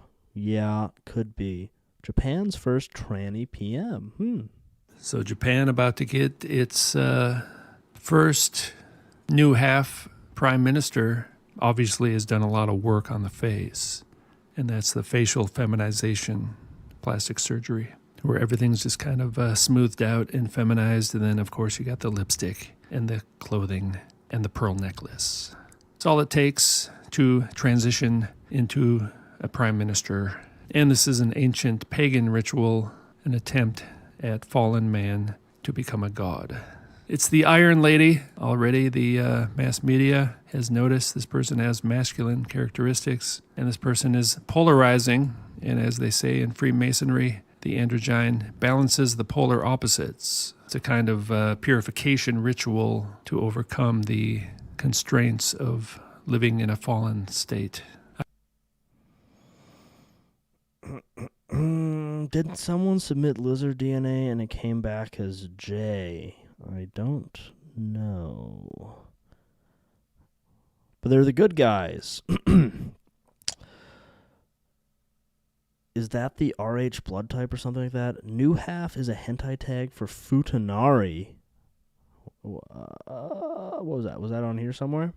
could be. Japan's first tranny PM. So Japan about to get its first new half prime minister, obviously has done a lot of work on the face, and that's the facial feminization plastic surgery, where everything's just kind of smoothed out and feminized, and then of course you got the lipstick and the clothing and the pearl necklace. It's all it takes to transition into a prime minister. And this is an ancient pagan ritual, an attempt at fallen man to become a god. It's the Iron Lady. Already the mass media has noticed this person has masculine characteristics, and this person is polarizing. And as they say in Freemasonry, the androgyne balances the polar opposites. It's a kind of purification ritual to overcome the constraints of living in a fallen state. Did someone submit lizard DNA and it came back as J? I don't know. But they're the good guys. Is that the RH blood type or something like that? New half is a hentai tag for Futanari. What was that? Was that on here somewhere?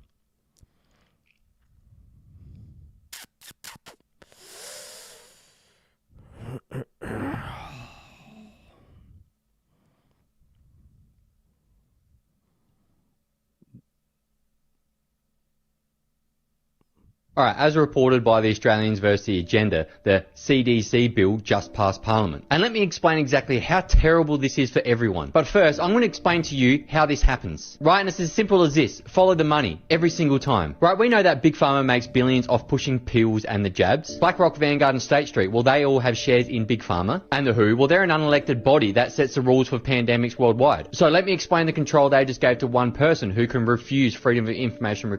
All right, as reported by the Australians versus the Agenda, the CDC bill just passed Parliament. And let me explain exactly how terrible this is for everyone. But first, I'm going to explain to you how this happens. Right, and it's as simple as this. Follow the money every single time. Right, we know that Big Pharma makes billions off pushing pills and the jabs. BlackRock, Vanguard and State Street, well, they all have shares in Big Pharma. And the WHO, well, they're an unelected body that sets the rules for pandemics worldwide. So let me explain the control they just gave to one person who can refuse freedom of information.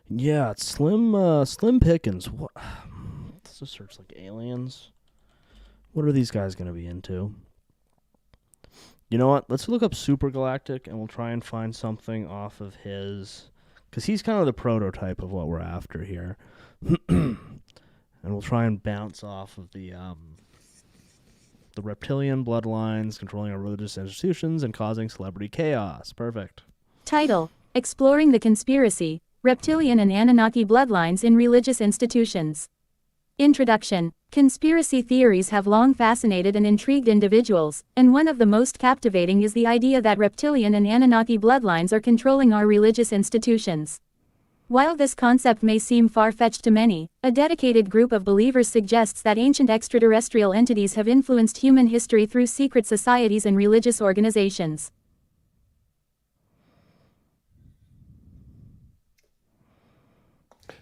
Yeah, it's slim pickings. What? Let's just search like aliens. What are these guys going to be into? You know what? Let's look up Super Galactic and we'll try and find something off of his, because he's kind of the prototype of what we're after here. And we'll try and bounce off of the reptilian bloodlines controlling our religious institutions and causing celebrity chaos. Perfect. Title: Exploring the Conspiracy, Reptilian and Anunnaki Bloodlines in Religious Institutions. Introduction: Conspiracy theories have long fascinated and intrigued individuals, and one of the most captivating is the idea that reptilian and Anunnaki bloodlines are controlling our religious institutions. While this concept may seem far-fetched to many, a dedicated group of believers suggests that ancient extraterrestrial entities have influenced human history through secret societies and religious organizations.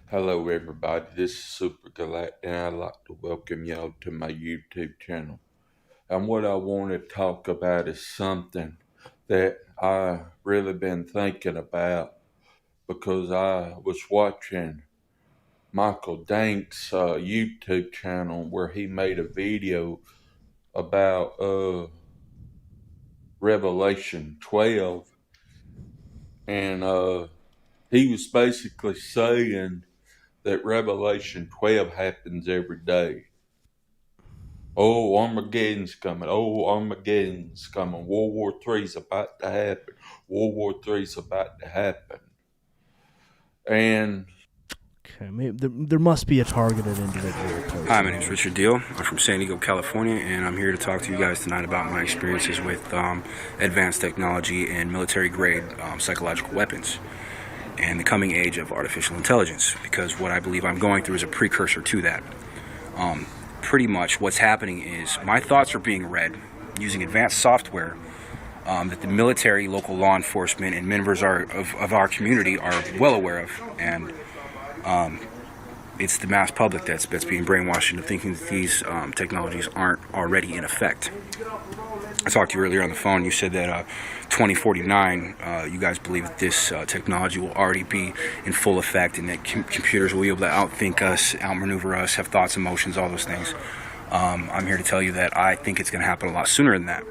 Hello everybody, this is Super Galactic and I'd like to welcome y'all to my YouTube channel. And what I want to talk about is something that I really been thinking about, because I was watching Michael Dank's YouTube channel where he made a video about Revelation 12, and he was basically saying that Revelation 12 happens every day. Oh, Armageddon's coming. Oh, Armageddon's coming. World War III's about to happen. World War III's about to happen. And Okay, maybe there must be a targeted individual. Hi, my name is Richard Deal. I'm from San Diego, California, and I'm here to talk to you guys tonight about my experiences with advanced technology and military-grade psychological weapons and the coming age of artificial intelligence, because what I believe I'm going through is a precursor to that. Pretty much what's happening is my thoughts are being read using advanced software that the military, local law enforcement, and members of our community are well aware of, and it's the mass public that's being brainwashed into thinking that these technologies aren't already in effect. I talked to you earlier on the phone. You said that 2049, you guys believe that this technology will already be in full effect, and that computers will be able to outthink us, outmaneuver us, have thoughts, emotions, all those things. I'm here to tell you that I think it's going to happen a lot sooner than that.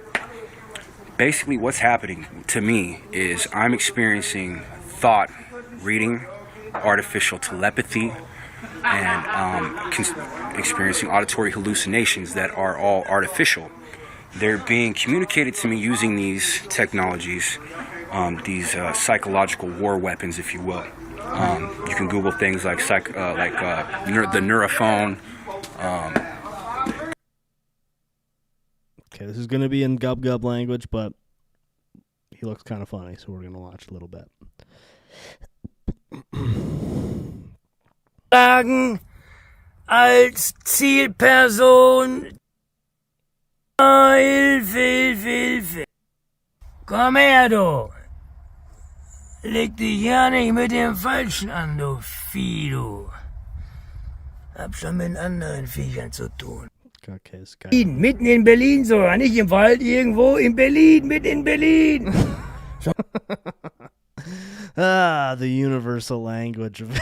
Basically, what's happening to me is I'm experiencing thought, reading, artificial telepathy, and experiencing auditory hallucinations that are all artificial. They're being communicated to me using these technologies, these psychological war weapons, if you will. You can Google things like the neurophone. Okay, this is going to be in gub language, but he looks kind of funny, so we're going to watch a little bit. Sagen, als Zielperson. Oh, Hilfe. Komm her, du. Leg dich ja nicht mit dem Falschen an, du Vieh, du. Hab schon mit anderen Viechern zu tun. Okay, this guy. Mitten in Berlin sogar, nicht im Wald, irgendwo in Berlin, mitten in Berlin. The universal language of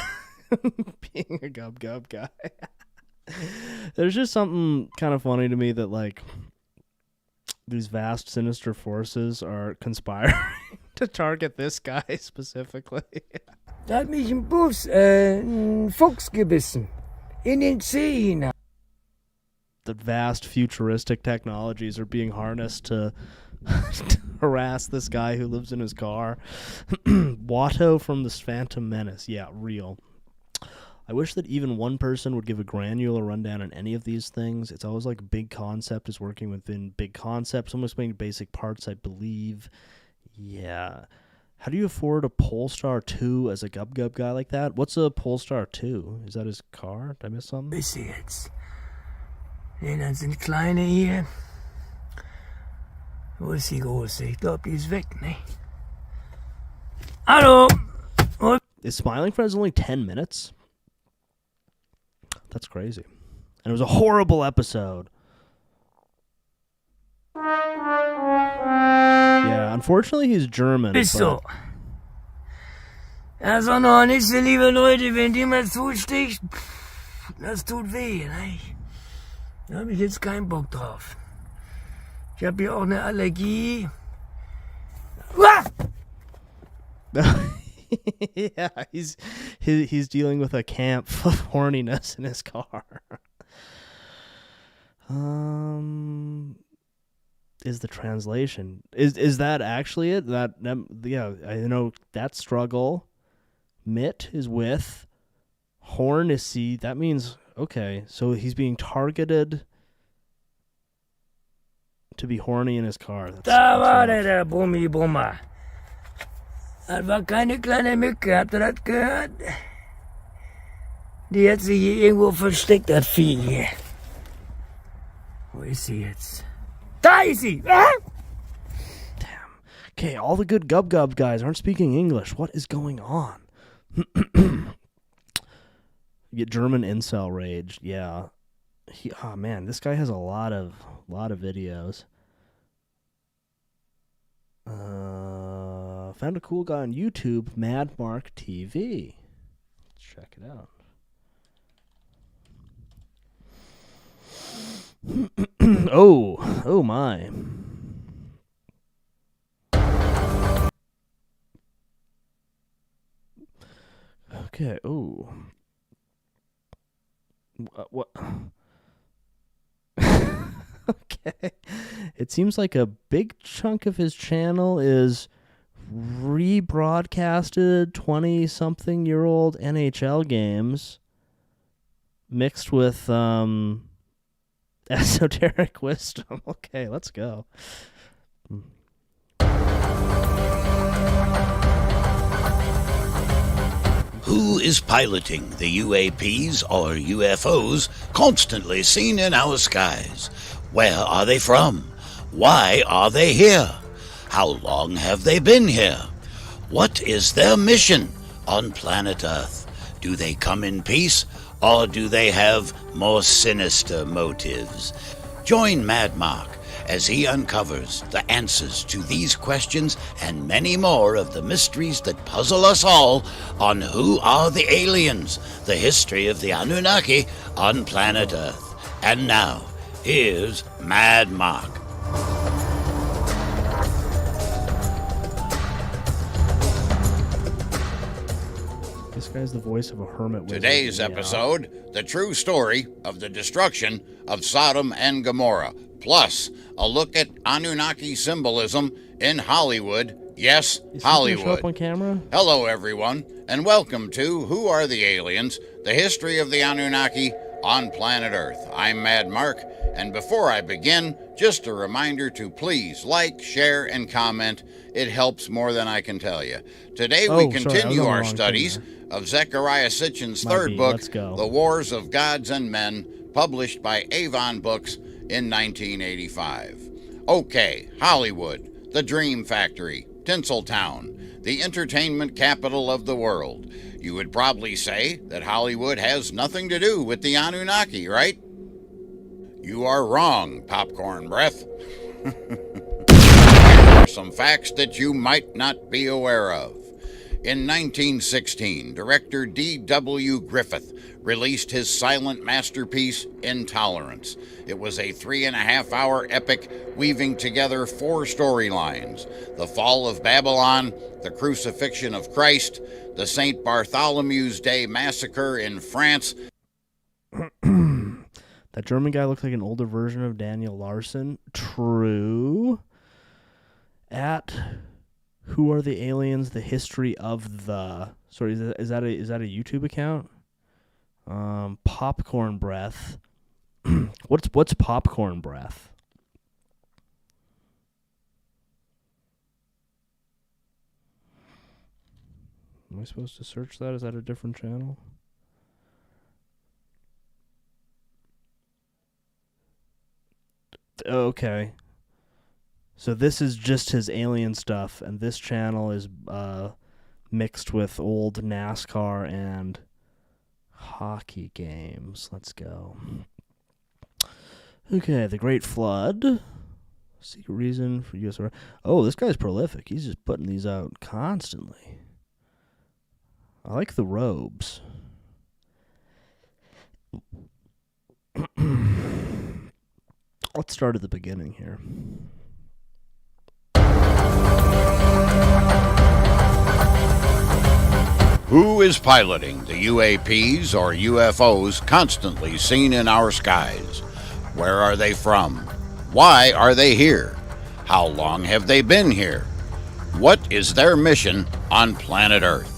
being a gub guy. There's just something kind of funny to me that, like, these vast, sinister forces are conspiring to target this guy specifically. Da hat mich ein Fuchs gebissen. In den Zeh hinein. The vast futuristic technologies are being harnessed to harass this guy who lives in his car. Watto from the Phantom Menace. Yeah, real. I wish that even one person would give a granular rundown on any of these things. It's always like big concept is working within big concepts. Someone explaining basic parts, I believe. Yeah. How do you afford a Polestar 2 as a gub guy like that? What's a Polestar 2? Is that his car? Did I miss something? Bis jetzt. Dann sind kleine hier. Wo ist die große? Ich glaube, die ist weg, ne? Hallo! Is Smiling Friends only 10 minutes? That's crazy. And it was a horrible episode. Yeah, unfortunately he's German. Bist du? Also noch nicht so, liebe Leute, wenn dir mal zusticht, das tut weh, ne? Da habe ich jetzt keinen Bock drauf. Ich habe hier auch eine Allergie. Yeah, he's dealing with a camp of horniness in his car. Is the translation is that actually it? That yeah, I know that struggle. Mit is with, horn is see. That means okay. So he's being targeted to be horny in his car. Da war der Brummi-Brummer. Das war keine kleine Mücke, habt ihr das gehört? Die hat sich hier irgendwo versteckt, das Vieh hier. Wo ist sie jetzt? Da ist sie! Ah! Damn. Okay, all the good gub guys aren't speaking English. What is going on? You get German incel rage. Yeah. Oh man, this guy has a lot of videos. Found a cool guy on YouTube, Madmark TV. Let's check it out. Oh my. Okay, oh. What? Okay. It seems like a big chunk of his channel is rebroadcasted 20-something-year-old NHL games mixed with esoteric wisdom. Okay, let's go. Who is piloting the UAPs or UFOs constantly seen in our skies? Where are they from? Why are they here? How long have they been here? What is their mission on planet Earth? Do they come in peace, or do they have more sinister motives? Join Mad Mark as he uncovers the answers to these questions and many more of the mysteries that puzzle us all on Who Are the Aliens? The history of the Anunnaki on planet Earth. And now, here's Mad Mark. This guy's the voice of a hermit wizard. Today's episode, the true story of the destruction of Sodom and Gomorrah, plus a look at Anunnaki symbolism in Hollywood. Yes, Hollywood. Show up on camera? Hello, everyone, and welcome to Who Are the Aliens? The history of the Anunnaki on planet Earth. I'm Mad Mark, and before I begin, just a reminder to please like, share, and comment. It helps more than I can tell you. Today we continue our studies of Zechariah Sitchin's third book, The Wars of Gods and Men, published by Avon Books in 1985. Okay, Hollywood, the Dream Factory, Tinseltown, the entertainment capital of the world. You would probably say that Hollywood has nothing to do with the Anunnaki, right? You are wrong, popcorn breath. Here are some facts that you might not be aware of. In 1916, director D.W. Griffith released his silent masterpiece, Intolerance. It was a 3.5-hour epic weaving together 4 storylines: the fall of Babylon, the crucifixion of Christ, the St. Bartholomew's Day massacre in France. That German guy looked like an older version of Daniel Larson. True. At Who Are the Aliens? The history of the. Sorry, is that a YouTube account? Popcorn breath. What's popcorn breath? Am I supposed to search that? Is that a different channel? Okay. So this is just his alien stuff, and this channel is mixed with old NASCAR and hockey games. Let's go. Okay, the Great Flood. Secret reason for U.S. Oh, this guy's prolific. He's just putting these out constantly. I like the robes. Let's start at the beginning here. Who is piloting the UAPs or UFOs constantly seen in our skies? Where are they from? Why are they here? How long have they been here? What is their mission on planet Earth?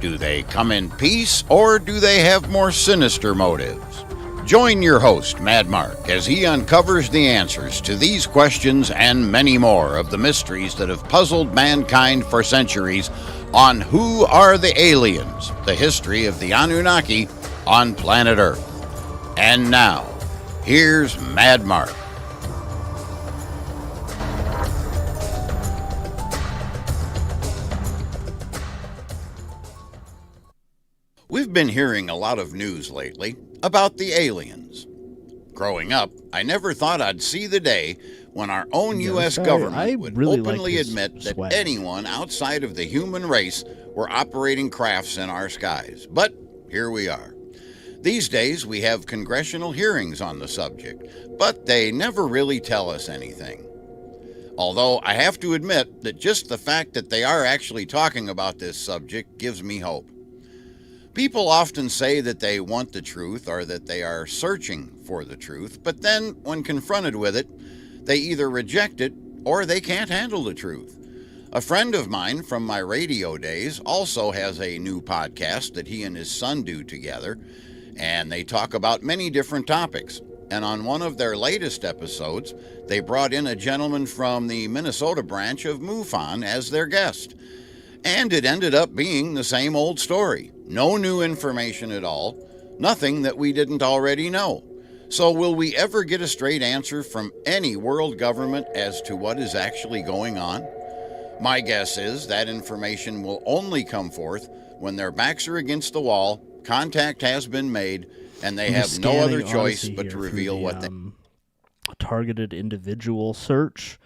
Do they come in peace, or do they have more sinister motives? Join your host, Mad Mark, as he uncovers the answers to these questions and many more of the mysteries that have puzzled mankind for centuries on Who Are the Aliens? The history of the Anunnaki on planet Earth. And now, here's Mad Mark. We've been hearing a lot of news lately about the aliens. Growing up, I never thought I'd see the day when our own U.S. government would openly admit that anyone outside of the human race were operating crafts in our skies. But here we are. These days, we have congressional hearings on the subject, but they never really tell us anything. Although I have to admit that just the fact that they are actually talking about this subject gives me hope. People often say that they want the truth or that they are searching for the truth, but then when confronted with it, they either reject it or they can't handle the truth. A friend of mine from my radio days also has a new podcast that he and his son do together, and they talk about many different topics. And on one of their latest episodes, they brought in a gentleman from the Minnesota branch of MUFON as their guest. And it ended up being the same old story. No new information at all, nothing that we didn't already know. So will we ever get a straight answer from any world government as to what is actually going on? My guess is that information will only come forth when their backs are against the wall, contact has been made, and they have no other choice but to reveal what they... targeted individual search,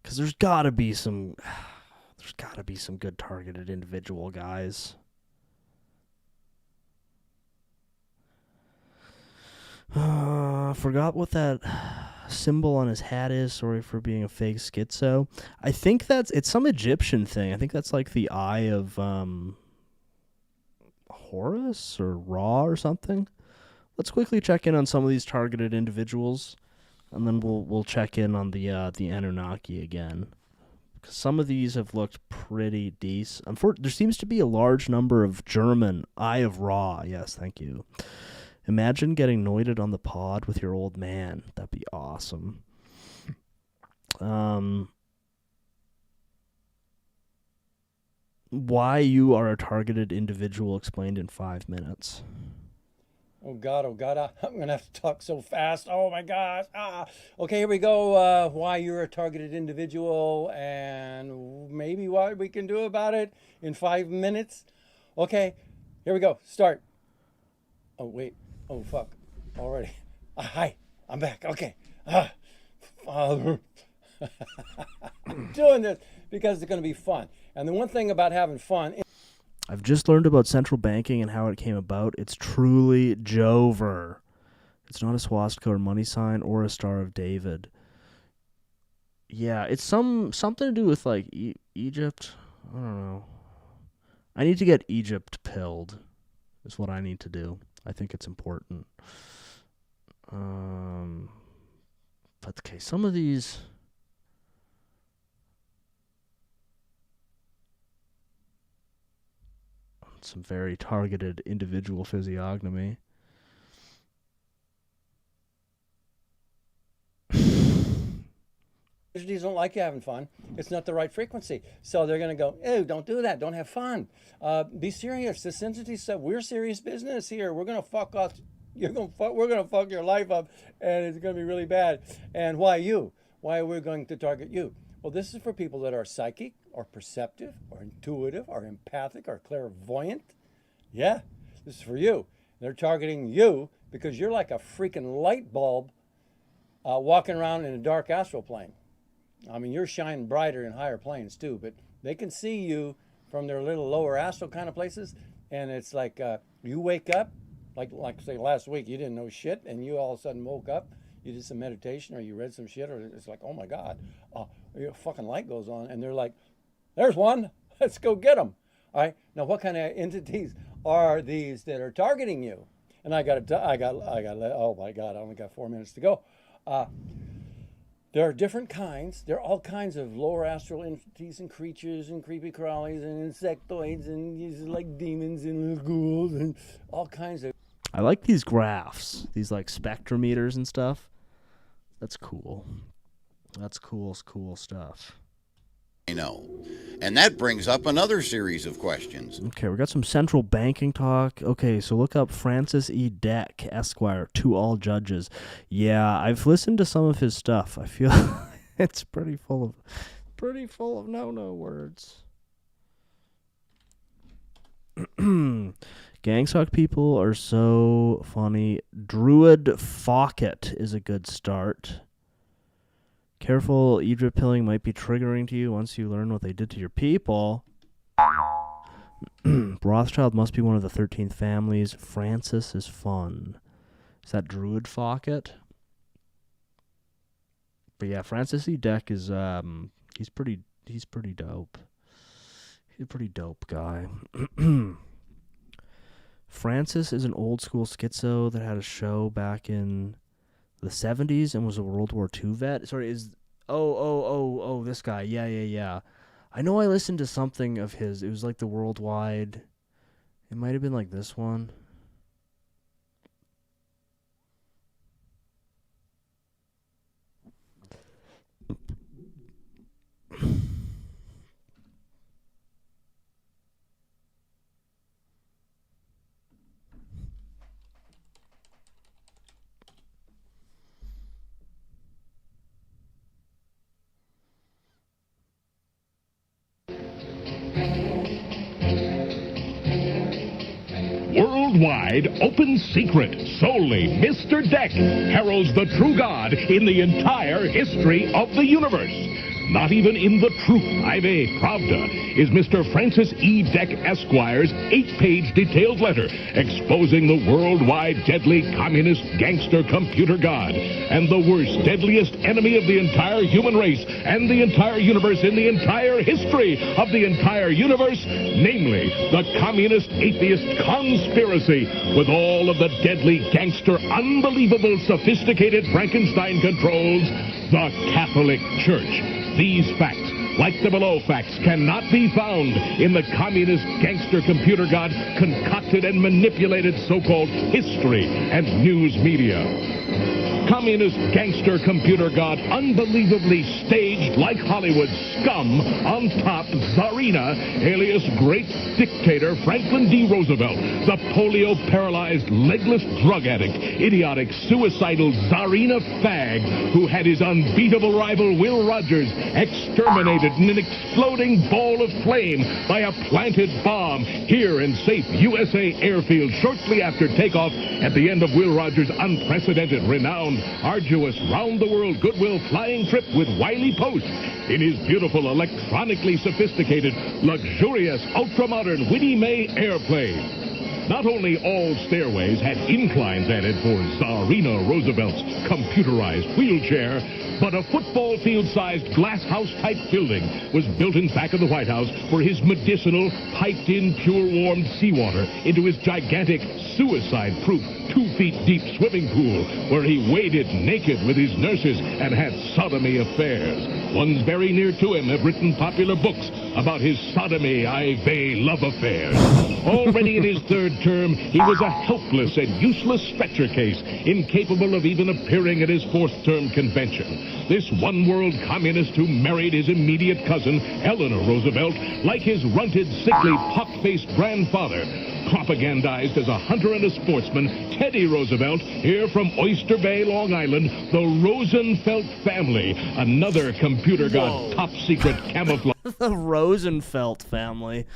because there's got to be some good targeted individual guys. Forgot what that symbol on his hat is. Sorry for being a fake schizo. I think it's some Egyptian thing. I think that's like the eye of Horus or Ra or something. Let's quickly check in on some of these targeted individuals, and then we'll check in on the Anunnaki again. Because some of these have looked pretty decent. There seems to be a large number of German Eye of Ra. Yes, thank you. Imagine getting noided on the pod with your old man. That'd be awesome. Why you are a targeted individual explained in 5 minutes. Oh God, I'm going to have to talk so fast. Oh my gosh. Okay, here we go. Why you're a targeted individual and maybe what we can do about it in 5 minutes. Okay, here we go. Start. Oh, wait. Oh, fuck. Already. Hi, I'm back. Okay. I'm doing this because it's going to be fun. And the one thing about having fun... I've just learned about central banking and how it came about. It's truly Jover. It's not a swastika or money sign or a Star of David. Yeah, it's something to do with like Egypt. I don't know. I need to get Egypt pilled. Is what I need to do. I think it's important. But okay, some of these. Some very targeted individual physiognomy. Entities don't like you having fun. It's not the right frequency. So they're going to go, ew, don't do that. Don't have fun. Be serious. This entity said, we're serious business here. We're going to fuck us. We're going to fuck your life up, and it's going to be really bad. And why you? Why are we going to target you? Well, this is for people that are psychic or perceptive or intuitive or empathic or clairvoyant. Yeah, this is for you. They're targeting you because you're like a freaking light bulb walking around in a dark astral plane. I mean, you're shining brighter in higher planes too, but they can see you from their little lower astral kind of places. And it's like you wake up, like say last week, you didn't know shit, and you all of a sudden woke up, you did some meditation or you read some shit, or it's like, oh my God, your fucking light goes on, and they're like, there's one, let's go get them. All right, now what kind of entities are these that are targeting you? And oh my God, I only got 4 minutes to go. There are different kinds. There are all kinds of lower astral entities and creatures and creepy crawlies and insectoids and these like demons and ghouls and all kinds of... I like these graphs, these like spectrometers and stuff. That's cool. That's cool stuff. I know. And that brings up another series of questions. Okay, we got some central banking talk. Okay, so look up Francis E. Deck, Esquire, to all judges. Yeah, I've listened to some of his stuff. I feel it's pretty full of no words. Gangstock people are so funny. Druid Fawkett is a good start. Careful, Egypt pilling might be triggering to you once you learn what they did to your people. Rothschild must be one of the 13th families. Francis is fun. Is that Druid Fawkett? But yeah, Francis E. Deck is he's pretty dope. He's a pretty dope guy. Francis is an old school schizo that had a show back in the 70s and was a World War II vet. Sorry, this guy. Yeah. I know I listened to something of his. It was like the worldwide. It might have been like this one. Worldwide open secret, solely Mr. Deck heralds the true God in the entire history of the universe. Not even in the Truth Ive Pravda is Mr. Francis E. Deck Esquire's 8-page detailed letter exposing the worldwide deadly communist gangster computer god and the worst, deadliest enemy of the entire human race and the entire universe in the entire history of the entire universe, namely the communist atheist conspiracy with all of the deadly gangster, unbelievable, sophisticated Frankenstein controls, the Catholic Church. These facts, like the below facts, cannot be found in the communist gangster computer god concocted and manipulated so-called history and news media. Communist gangster computer god unbelievably staged like Hollywood scum on top Tsarina, alias great dictator Franklin D. Roosevelt, the polio-paralyzed, legless drug addict, idiotic, suicidal Tsarina fag who had his unbeatable rival Will Rogers exterminated in an exploding ball of flame by a planted bomb here in safe USA airfield shortly after takeoff at the end of Will Rogers' unprecedented, renowned, arduous, round-the-world goodwill flying trip with Wiley Post in his beautiful, electronically sophisticated, luxurious, ultra-modern Winnie Mae airplane. Not only all stairways had inclines added for Tsarina Roosevelt's computerized wheelchair, but a football field-sized glass house-type building was built in back of the White House for his medicinal, piped-in, pure-warmed seawater into his gigantic, suicide-proof, 2-feet-deep swimming pool, where he waded naked with his nurses and had sodomy affairs. Ones very near to him have written popular books about his sodomy, love affairs. Already in his third term, he was a helpless and useless stretcher case, incapable of even appearing at his fourth-term convention. This one-world communist who married his immediate cousin, Eleanor Roosevelt, like his runted, sickly, pock-faced grandfather, propagandized as a hunter and a sportsman, Teddy Roosevelt, here from Oyster Bay, Long Island, the Rosenfeld family, another computer god top-secret camouflage. The Rosenfeld family.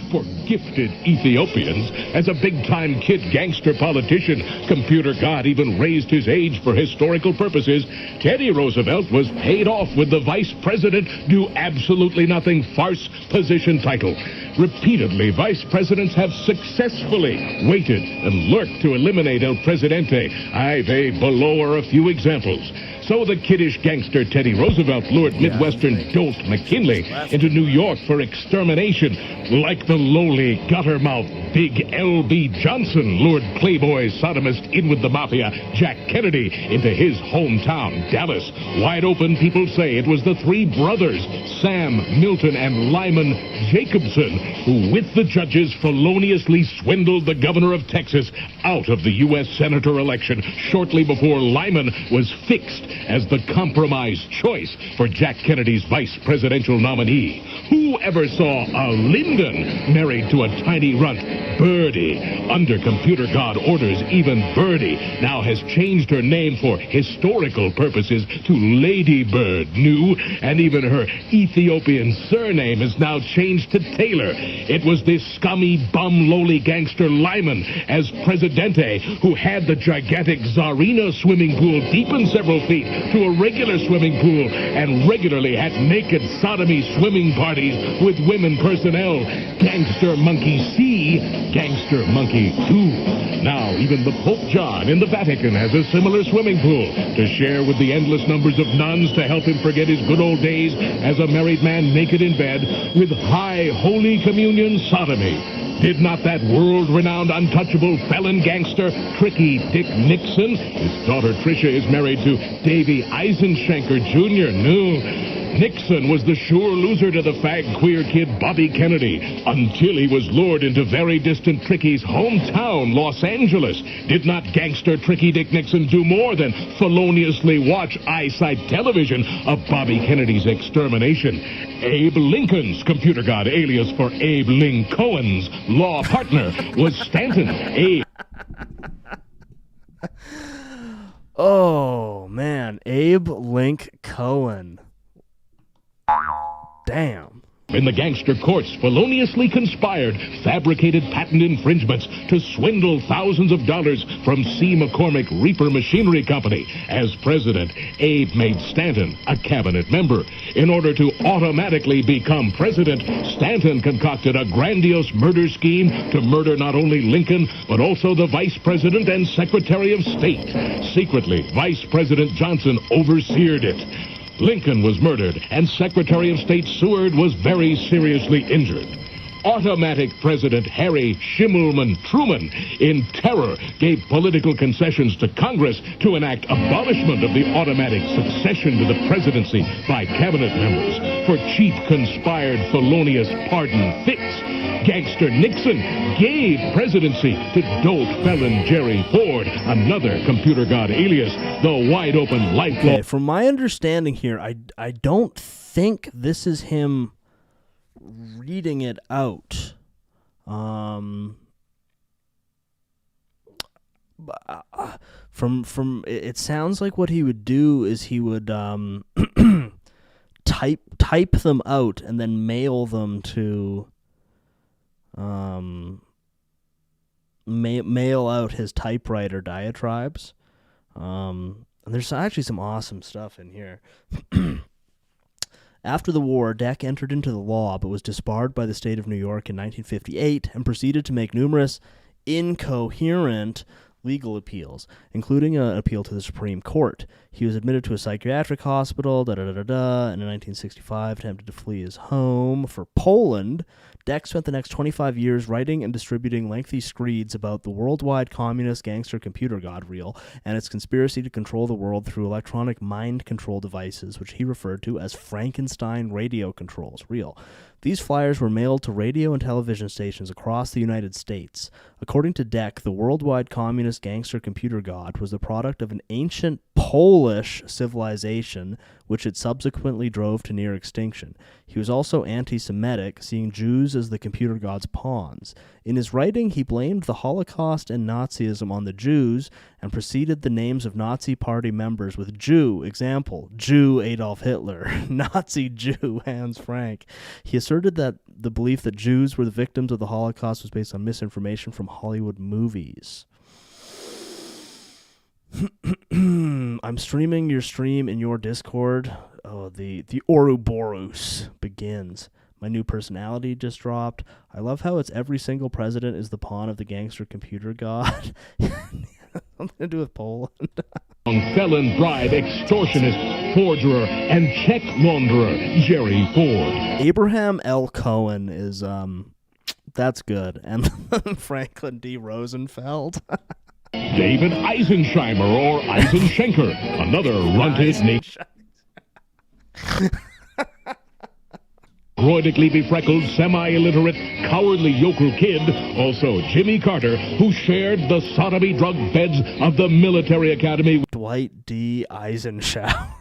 For gifted Ethiopians. As a big-time kid gangster politician, computer god even raised his age for historical purposes, Teddy Roosevelt was paid off with the vice president do absolutely nothing farce position title. Repeatedly, vice presidents have successfully waited and lurked to eliminate El Presidente. Below are a few examples. So the kiddish gangster Teddy Roosevelt lured Midwestern dolt McKinley into New York for extermination, like the lowly, gutter-mouthed Big L.B. Johnson lured playboy sodomist in with the mafia Jack Kennedy into his hometown, Dallas. Wide open, people say it was the three brothers, Sam, Milton, and Lyman Jacobson, who, with the judges, feloniously swindled the governor of Texas out of the U.S. Senator election shortly before Lyman was fixed as the compromise choice for Jack Kennedy's vice presidential nominee. Who ever saw a Lyndon married to a tiny runt, Birdie? Under computer god orders, even Birdie now has changed her name for historical purposes to Lady Bird, new, and even her Ethiopian surname is now changed to Taylor. It was this scummy, bum, lowly gangster Lyman as Presidente who had the gigantic Tsarina swimming pool deepened several feet to a regular swimming pool and regularly had naked sodomy swimming parties with women personnel. Gangster Monkey C, Gangster Monkey 2. Now, even the Pope John in the Vatican has a similar swimming pool to share with the endless numbers of nuns to help him forget his good old days as a married man naked in bed with high Holy Communion sodomy. Did not that world-renowned untouchable felon gangster Tricky Dick Nixon? His daughter Tricia is married to Davy Eisenschenker Jr. No. Nixon was the sure loser to the fag queer kid Bobby Kennedy until he was lured into very distant Tricky's hometown, Los Angeles. Did not gangster Tricky Dick Nixon do more than feloniously watch eyesight television of Bobby Kennedy's extermination? Abe Lincoln's computer god, alias for Abe Lincoln's law partner, was Stanton. Abe. Oh, man. Abe Lincoln. Damn. In the gangster courts, feloniously conspired, fabricated patent infringements to swindle thousands of dollars from C. McCormick Reaper Machinery Company. As president, Abe made Stanton a cabinet member. In order to automatically become president, Stanton concocted a grandiose murder scheme to murder not only Lincoln, but also the vice president and secretary of state. Secretly, Vice President Johnson overseered it. Lincoln was murdered, and Secretary of State Seward was very seriously injured. Automatic President Harry Schimmelman Truman, in terror, gave political concessions to Congress to enact abolishment of the automatic succession to the presidency by cabinet members for cheap, conspired, felonious pardon fits. Gangster Nixon gave presidency to dolt felon Jerry Ford, another computer god alias, the wide-open lifelong... Okay, from my understanding here, I don't think this is him reading it out. From it sounds like what he would do is he would type them out and then mail them to mail out his typewriter diatribes. And there's actually some awesome stuff in here. After the war, Deck entered into the law but was disbarred by the state of New York in 1958 and proceeded to make numerous incoherent legal appeals, including an appeal to the Supreme Court. He was admitted to a psychiatric hospital, and in 1965 attempted to flee his home for Poland. Deck spent the next 25 years writing and distributing lengthy screeds about the worldwide communist gangster computer god Real and its conspiracy to control the world through electronic mind control devices, which he referred to as Frankenstein radio controls Real. These flyers were mailed to radio and television stations across the United States. According to Deck, the worldwide communist gangster computer god was the product of an ancient Polish civilization, which it subsequently drove to near extinction. He was also anti-Semitic, seeing Jews as the computer god's pawns. In his writing, he blamed the Holocaust and Nazism on the Jews and preceded the names of Nazi party members with Jew, example, Jew Adolf Hitler, Nazi Jew Hans Frank. He asserted that the belief that Jews were the victims of the Holocaust was based on misinformation from Hollywood movies. I'm streaming your stream in your Discord. Oh, the Ouroboros begins. My new personality just dropped. I love how it's every single president is the pawn of the gangster computer god. Something to do with Poland. Felon, bribe, extortionist, forgerer, and check launderer, Jerry Ford. Abraham L. Cohen is, that's good. And Franklin D. Rosenfeld. David Eisensheimer or Eisenschenker, another runted nature. Roidically befreckled, semi-illiterate, cowardly yokel kid, also Jimmy Carter, who shared the sodomy drug beds of the military academy. Dwight D. Eisenhower.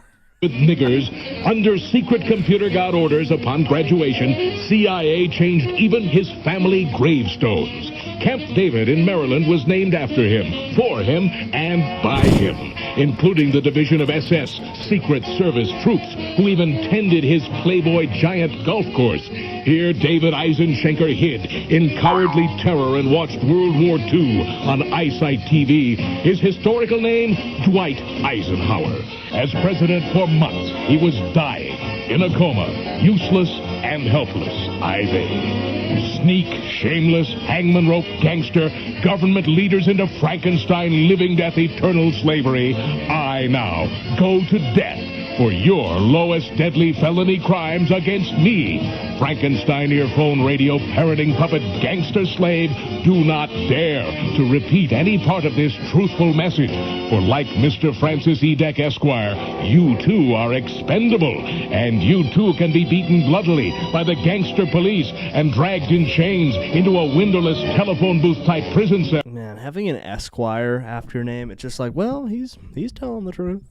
With niggers, under secret computer god orders upon graduation, CIA changed even his family gravestones. Camp David in Maryland was named after him, for him, and by him, including the division of SS Secret Service troops, who even tended his Playboy giant golf course. Here, David Eisenschenker hid in cowardly terror and watched World War II on Eyesight TV. His historical name, Dwight Eisenhower. As president for months, he was dying, in a coma, useless and helpless. Sneak, shameless, hangman rope gangster, government leaders into Frankenstein, living death, eternal slavery. I now go to death for your lowest deadly felony crimes against me. Frankenstein earphone radio parroting puppet gangster slave, do not dare to repeat any part of this truthful message. For like Mr. Francis E. Deck, Esquire, you too are expendable, and you too can be beaten bloodily by the gangster police and dragged in chains into a windowless telephone booth type prison cell. Man, having an Esquire after your name, it's just like, well, he's telling the truth.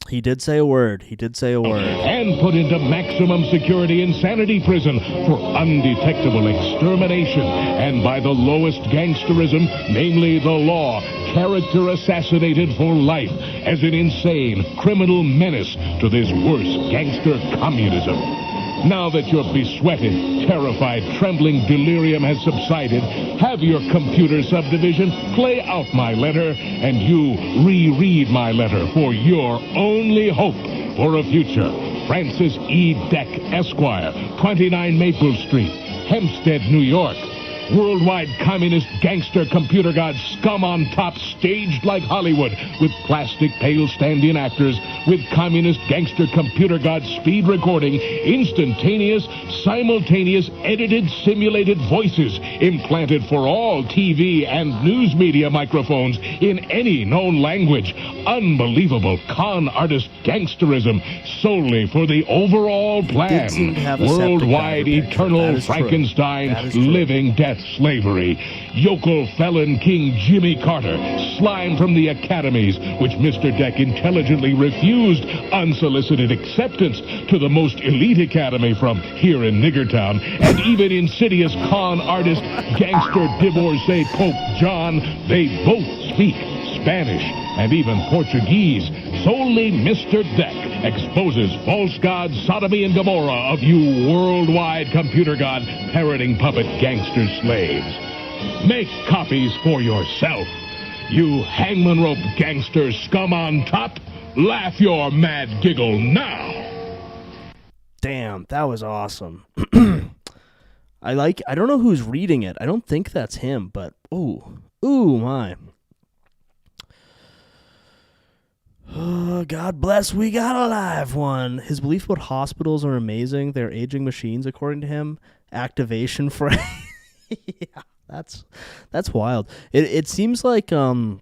He did say a word. He did say a word. And put into maximum security insanity prison for undetectable extermination. And by the lowest gangsterism, namely the law, character assassinated for life as an insane criminal menace to this worst gangster communism. Now that your besweated, terrified, trembling delirium has subsided, have your computer subdivision play out my letter, and you reread my letter for your only hope for a future. Francis E. Deck, Esquire, 29 Maple Street, Hempstead, New York. Worldwide communist gangster computer god scum on top, staged like Hollywood, with plastic pale stand-in actors, with communist gangster computer god speed recording, instantaneous, simultaneous, edited, simulated voices implanted for all TV and news media microphones in any known language. Unbelievable con artist gangsterism solely for the overall plan. Worldwide eternal Frankenstein living death slavery. Yokel felon King Jimmy Carter, slime from the academies, which Mr. Deck intelligently refused unsolicited acceptance to the most elite academy from here in Niggertown, and even insidious con artist, gangster divorcee Pope John, they both speak Spanish and even Portuguese. Solely Mr. Deck exposes false god Sodomy and Gomorrah of you worldwide computer god parroting puppet gangster slaves. Make copies for yourself. You hangman rope gangster scum on top, laugh your mad giggle now. Damn, that was awesome. I don't know who's reading it. I don't think that's him, but ooh my. Oh, God bless, we got a live one. His belief about hospitals are amazing. They're aging machines, according to him. Activation frame. Yeah, that's wild. It seems like, like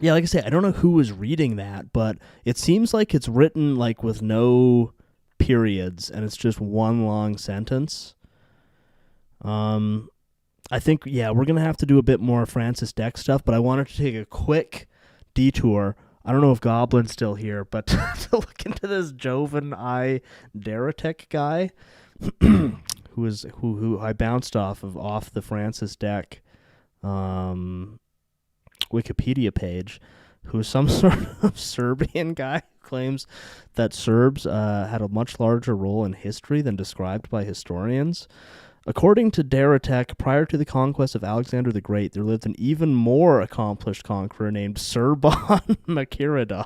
I say, I don't know who was reading that, but it seems like it's written like with no periods, and it's just one long sentence. I think, we're going to have to do a bit more Francis Deck stuff, but I wanted to take a quick detour. I don't know if Goblin's still here, but to look into this Jovan I. Daratek guy, who I bounced off the Francis Deck Wikipedia page, who is some sort of Serbian guy who claims that Serbs had a much larger role in history than described by historians. According to Daratek, prior to the conquest of Alexander the Great, there lived an even more accomplished conqueror named Serban Makiridov,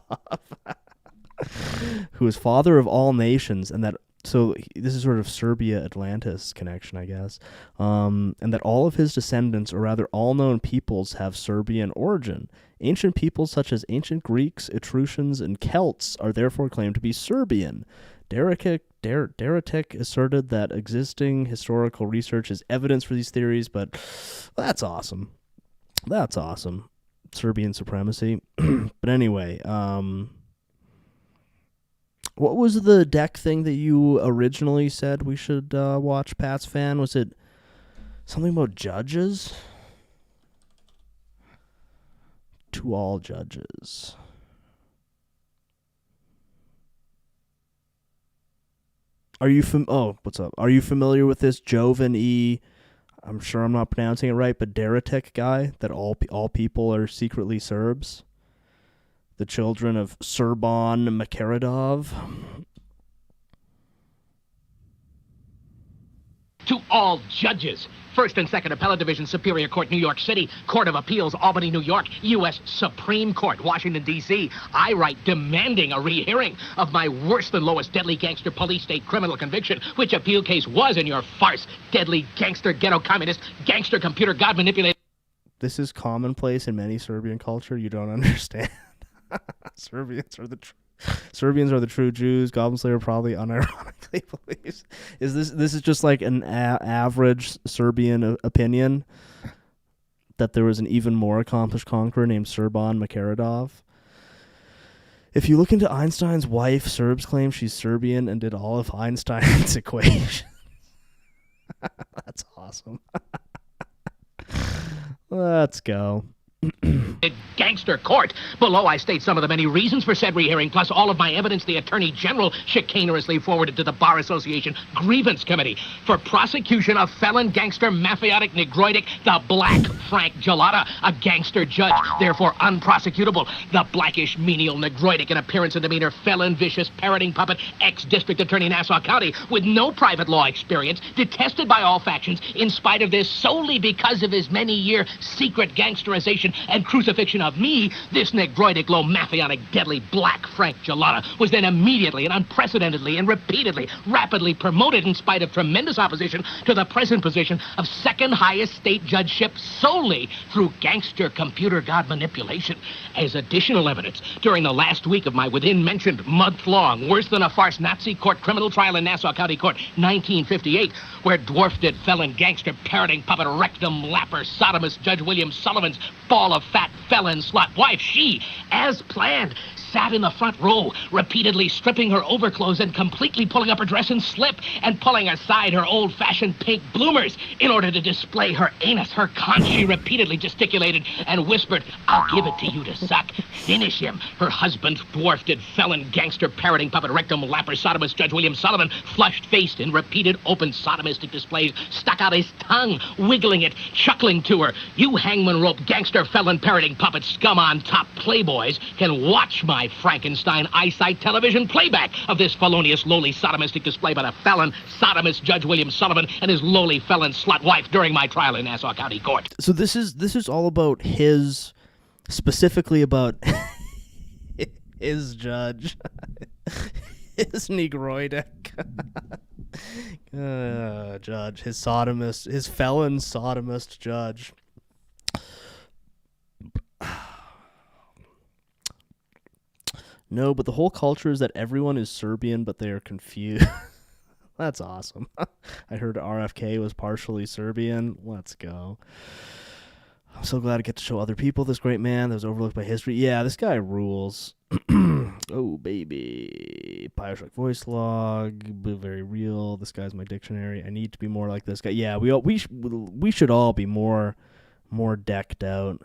who was father of all nations, and that so this is sort of Serbia-Atlantis connection, I guess, and that all of his descendants, or rather all known peoples, have Serbian origin. Ancient peoples such as ancient Greeks, Etruscans, and Celts are therefore claimed to be Serbian. Daratek asserted that existing historical research is evidence for these theories, but that's awesome. That's awesome. Serbian supremacy. But anyway, what was the Deck thing that you originally said we should watch, Pat's fan? Was it something about judges? To all judges. Are you what's up? Are you familiar with this Jovan E. I'm sure I'm not pronouncing it right, but Daratek guy, that all people are secretly Serbs? The children of Serban Makiridov? To all judges, First and Second Appellate Division, Superior Court, New York City, Court of Appeals, Albany, New York, U.S. Supreme Court, Washington, D.C. I write demanding a rehearing of my worst and lowest deadly gangster police state criminal conviction, which appeal case was in your farce, deadly gangster, ghetto communist, gangster computer god manipulated. This is commonplace in many Serbian culture. You don't understand. Serbians are the Serbians are the true Jews. Goblin Slayer probably unironically believes. This is just like an average Serbian opinion that there was an even more accomplished conqueror named Serban Makaradov. If you look into Einstein's wife, Serbs claim she's Serbian and did all of Einstein's equations. That's awesome. Let's go. Gangster court. Below I state some of the many reasons for said rehearing, plus all of my evidence the Attorney General chicanerously forwarded to the Bar Association Grievance Committee for prosecution of felon gangster mafiotic negroidic the Black Frank Gelada, a gangster judge, therefore unprosecutable. The blackish menial negroidic in appearance and demeanor felon vicious parroting puppet ex-district attorney Nassau County with no private law experience, detested by all factions in spite of this solely because of his many-year secret gangsterization and crucifixion of me, this negroidic, low, mafionic, deadly Black Frank Gelada was then immediately and unprecedentedly and repeatedly, rapidly promoted in spite of tremendous opposition to the present position of second highest state judgeship solely through gangster computer god manipulation. As additional evidence, during the last week of my within-mentioned month-long, worse than a farce Nazi court criminal trial in Nassau County Court, 1958, where dwarfed felon gangster parroting puppet rectum lapper sodomist Judge William Sullivan's ball of fat felon slut wife, she, as planned, sat in the front row, repeatedly stripping her overclothes and completely pulling up her dress and slip and pulling aside her old-fashioned pink bloomers in order to display her anus. Her conch, she repeatedly gesticulated and whispered, "I'll give it to you to suck. Finish him." Her husband, dwarfed felon gangster parroting puppet rectum lapper sodomist Judge William Sullivan, flushed-faced in repeated open sodomistic displays, stuck out his tongue, wiggling it, chuckling to her. "You hangman rope gangster felon parroting puppet scum on top playboys can watch my Frankenstein eyesight television playback of this felonious lowly sodomistic display by the felon sodomist Judge William Sullivan and his lowly felon slut wife during my trial in Nassau County Court." So this is all about specifically about his judge, his negroidic judge, his felon sodomist judge. No, but the whole culture is that everyone is Serbian, but they are confused. That's awesome. I heard RFK was partially Serbian. Let's go. I'm so glad I get to show other people this great man that was overlooked by history. Yeah, this guy rules. Oh, baby. Bioshock voice log. Very real. This guy's my dictionary. I need to be more like this guy. Yeah, we should all be more decked out.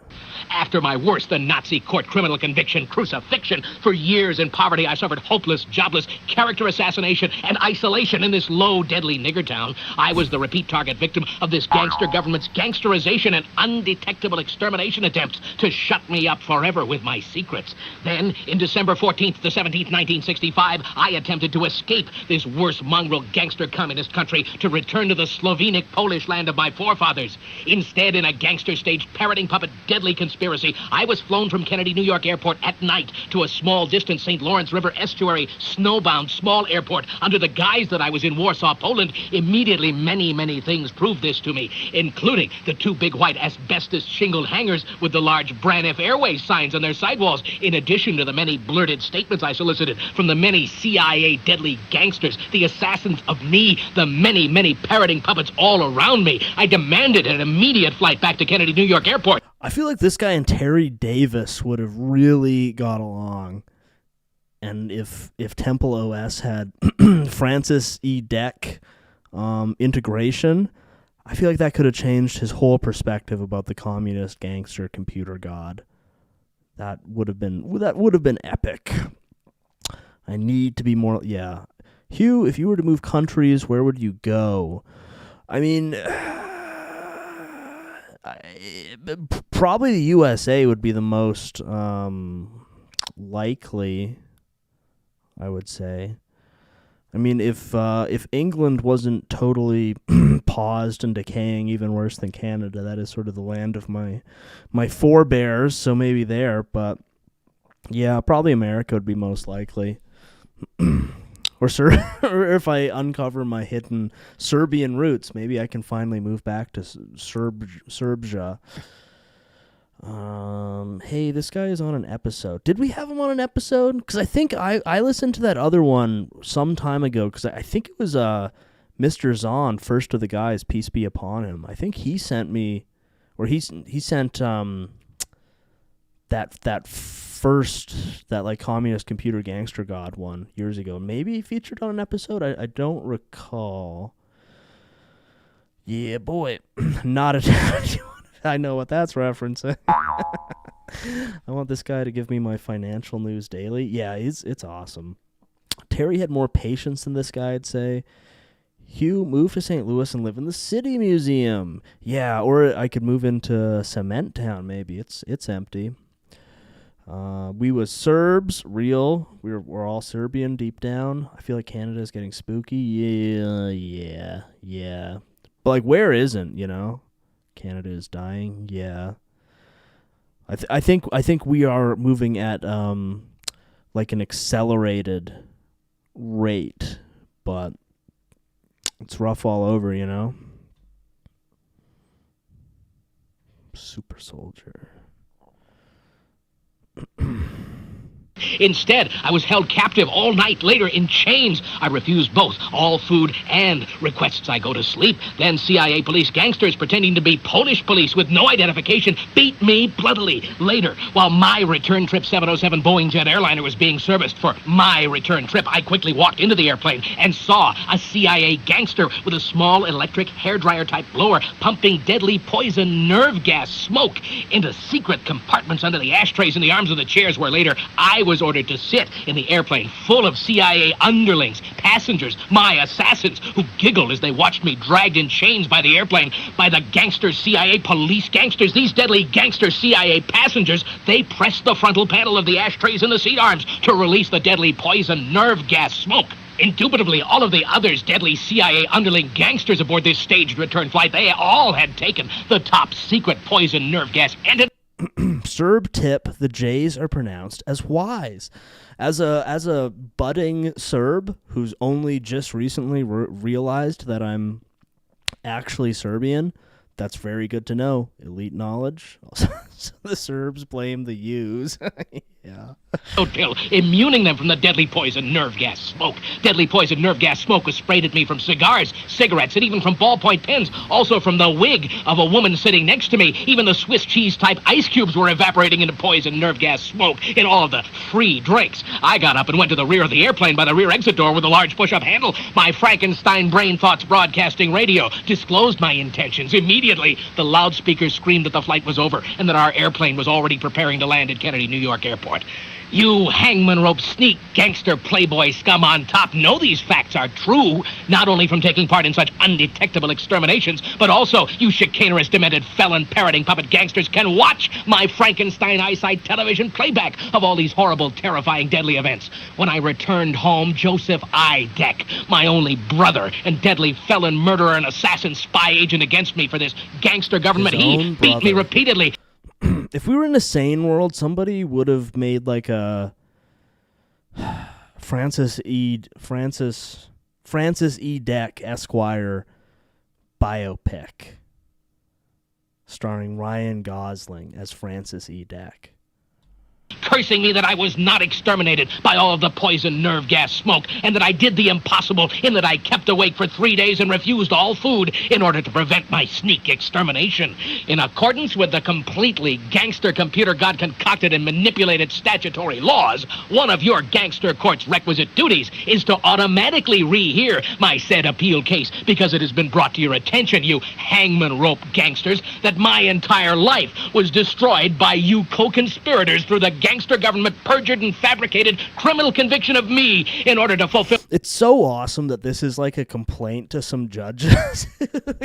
After my worse than Nazi court criminal conviction crucifixion, for years in poverty I suffered hopeless, jobless, character assassination and isolation in this low, deadly nigger town. I was the repeat target victim of this gangster government's gangsterization and undetectable extermination attempts to shut me up forever with my secrets. Then, in December 14th to 17th, 1965, I attempted to escape this worse mongrel gangster communist country to return to the Slovenic Polish land of my forefathers. Instead, in a gangster staged parroting puppet deadly conspiracy, I was flown from Kennedy, New York airport at night to a small distant St. Lawrence River estuary snowbound small airport under the guise that I was in Warsaw, Poland. Immediately, many things proved this to me, including the two big white asbestos shingled hangars with the large Braniff Airways signs on their sidewalls, in addition to the many blurted statements I solicited from the many CIA deadly gangsters, the assassins of me, the many parroting puppets all around me. I demanded an immediate flight back to Kennedy, New York airport. I feel like this guy and Terry Davis would have really got along. And if Temple OS had Francis E. Deck integration, I feel like that could have changed his whole perspective about the communist gangster computer god. That would have been epic. I need to be more, yeah. Hugh, if you were to move countries, where would you go? I mean, probably the USA would be the most likely, I would say. I mean, if England wasn't totally paused and decaying, even worse than Canada, that is sort of the land of my forebears, so maybe there. But yeah, probably America would be most likely. Or if I uncover my hidden Serbian roots, maybe I can finally move back to Serbia. Hey, this guy is on an episode. Did we have him on an episode? Because I think I listened to that other one some time ago, because I think it was Mr. Zahn, first of the guys, peace be upon him. I think he sent me, or he sent that first, that like communist computer gangster god one years ago. Maybe he featured on an episode. I don't recall. Yeah, boy, not a. I know what that's referencing. I want this guy to give me my financial news daily. Yeah, it's awesome. Terry had more patience than this guy, I'd say. Hugh, move to St. Louis and live in the City Museum. Yeah, or I could move into Cement Town, maybe. It's empty. We was Serbs, real. We're all Serbian deep down. I feel like Canada's getting spooky. Yeah. But like, where isn't, you know? Canada is dying. Yeah. I think we are moving at like an accelerated rate, but it's rough all over, you know. Super soldier. Instead, I was held captive all night, later in chains. I refused both, all food and requests I go to sleep. Then CIA police gangsters pretending to be Polish police with no identification beat me bloodily. Later, while my return trip 707 Boeing jet airliner was being serviced for my return trip, I quickly walked into the airplane and saw a CIA gangster with a small electric hairdryer type blower pumping deadly poison nerve gas smoke into secret compartments under the ashtrays in the arms of the chairs, where later I was ordered to sit in the airplane full of CIA underlings, passengers, my assassins, who giggled as they watched me dragged in chains by the airplane by the gangster CIA police gangsters. These deadly gangster CIA passengers, they pressed the frontal panel of the ashtrays in the seat arms to release the deadly poison nerve gas smoke. Indubitably, all of the others deadly CIA underling gangsters aboard this staged return flight, they all had taken the top secret poison nerve gas and Serb tip, the J's are pronounced as Y's. As a budding Serb who's only just recently realized that I'm actually Serbian, that's very good to know. Elite knowledge. So the Serbs blame the U's. Yeah. Pill, immuning them from the deadly poison nerve gas smoke. Deadly poison nerve gas smoke was sprayed at me from cigars, cigarettes, and even from ballpoint pens. Also from the wig of a woman sitting next to me. Even the Swiss cheese type ice cubes were evaporating into poison nerve gas smoke in all of the free drinks. I got up and went to the rear of the airplane by the rear exit door with a large push-up handle. My Frankenstein brain thoughts broadcasting radio disclosed my intentions. Immediately, the loudspeakers screamed that the flight was over and that our airplane was already preparing to land at Kennedy, New York Airport. You hangman rope sneak gangster playboy scum on top know these facts are true, not only from taking part in such undetectable exterminations, but also you chicanerous, demented, felon, parroting puppet gangsters can watch my Frankenstein eyesight television playback of all these horrible, terrifying, deadly events. When I returned home, Joseph I. Deck, my only brother and deadly felon, murderer, and assassin spy agent against me for this gangster government, he beat me repeatedly. If we were in a sane world, somebody would have made like a Francis E. Deck Esquire biopic starring Ryan Gosling as Francis E. Deck. Cursing me that I was not exterminated by all of the poison nerve gas smoke, and that I did the impossible in that I kept awake for 3 days and refused all food in order to prevent my sneak extermination. In accordance with the completely gangster computer god concocted and manipulated statutory laws, one of your gangster court's requisite duties is to automatically rehear my said appeal case, because it has been brought to your attention, you hangman rope gangsters, that my entire life was destroyed by you co-conspirators through the gangster government perjured and fabricated criminal conviction of me in order to fulfill... It's so awesome that this is like a complaint to some judges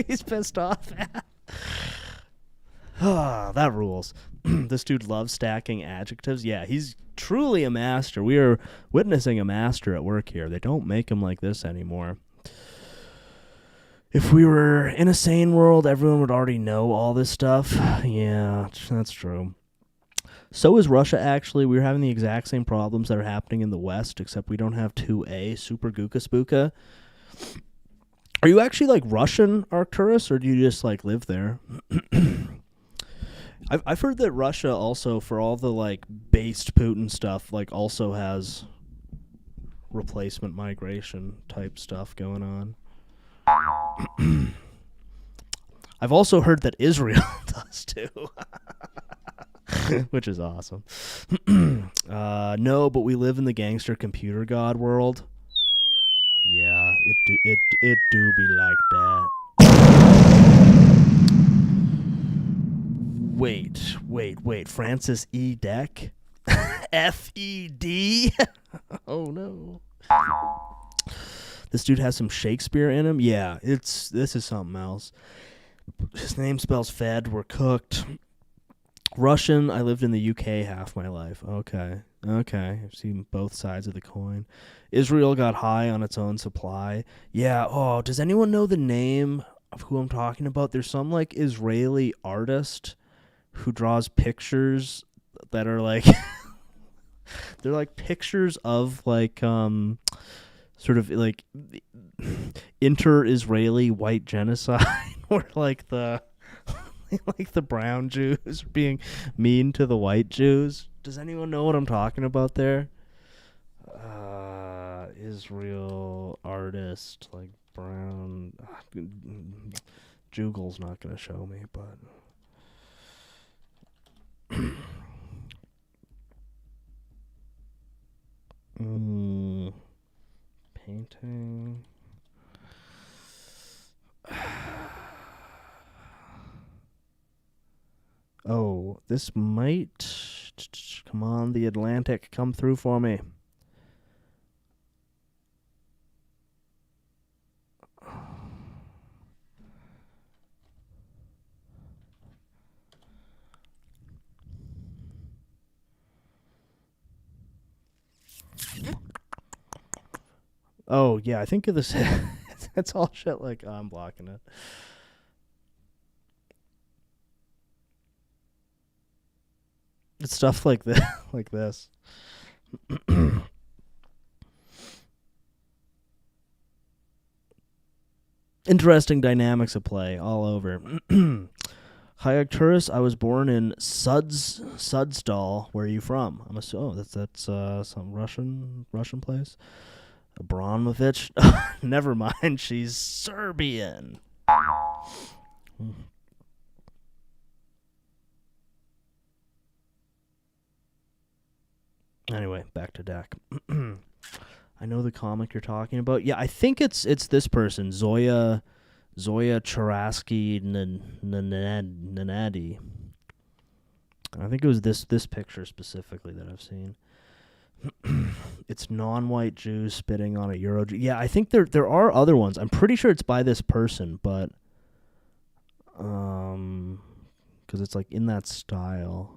he's pissed off at. That rules. This dude loves stacking adjectives. Yeah, he's truly a master. We are witnessing a master at work here. They don't make him like this anymore. If we were in a sane world, everyone would already know all this stuff. Yeah, that's true. So is Russia, actually. We're having the exact same problems that are happening in the West, except we don't have 2A, Super Gooka Spooka. Are you actually, like, Russian, Arcturus, or do you just, like, live there? I've heard that Russia also, for all the like based Putin stuff, like also has replacement migration type stuff going on. I've also heard that Israel does too, which is awesome. No, but we live in the gangster computer god world. Yeah, it do be like that. Wait. Francis E. Deck? F-E-D? Oh, no. This dude has some Shakespeare in him? Yeah, this is something else. His name spells Fed. We're cooked. Russian. I lived in the UK half my life. Okay. I've seen both sides of the coin. Israel got high on its own supply. Yeah. Oh, does anyone know the name of who I'm talking about? There's some like Israeli artist who draws pictures that are like they're like pictures of like sort of like inter-Israeli white genocide where like the brown Jews are being mean to the white Jews. Does anyone know what I'm talking about there? Israel artist like brown Jugal's not gonna show me, but painting. Oh, this might... Come on, the Atlantic, come through for me. Oh, yeah, I think of this... It's all shit like... I'm blocking it. It's stuff like this. Like this. Interesting dynamics at play all over. Hi, Arcturus. I was born in Sudsdal. Where are you from? That's some Russian place. Abramovich. Never mind. She's Serbian. Anyway, back to Dak. I know the comic you're talking about. Yeah, I think it's this person, Zoya Charaski Nanadi. I think it was this picture specifically that I've seen. It's non-white Jews spitting on a Euro. Yeah, I think there are other ones. I'm pretty sure it's by this person, but because it's like in that style.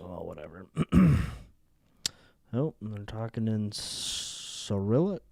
Whatever. Oh, they're talking in Cyrillic.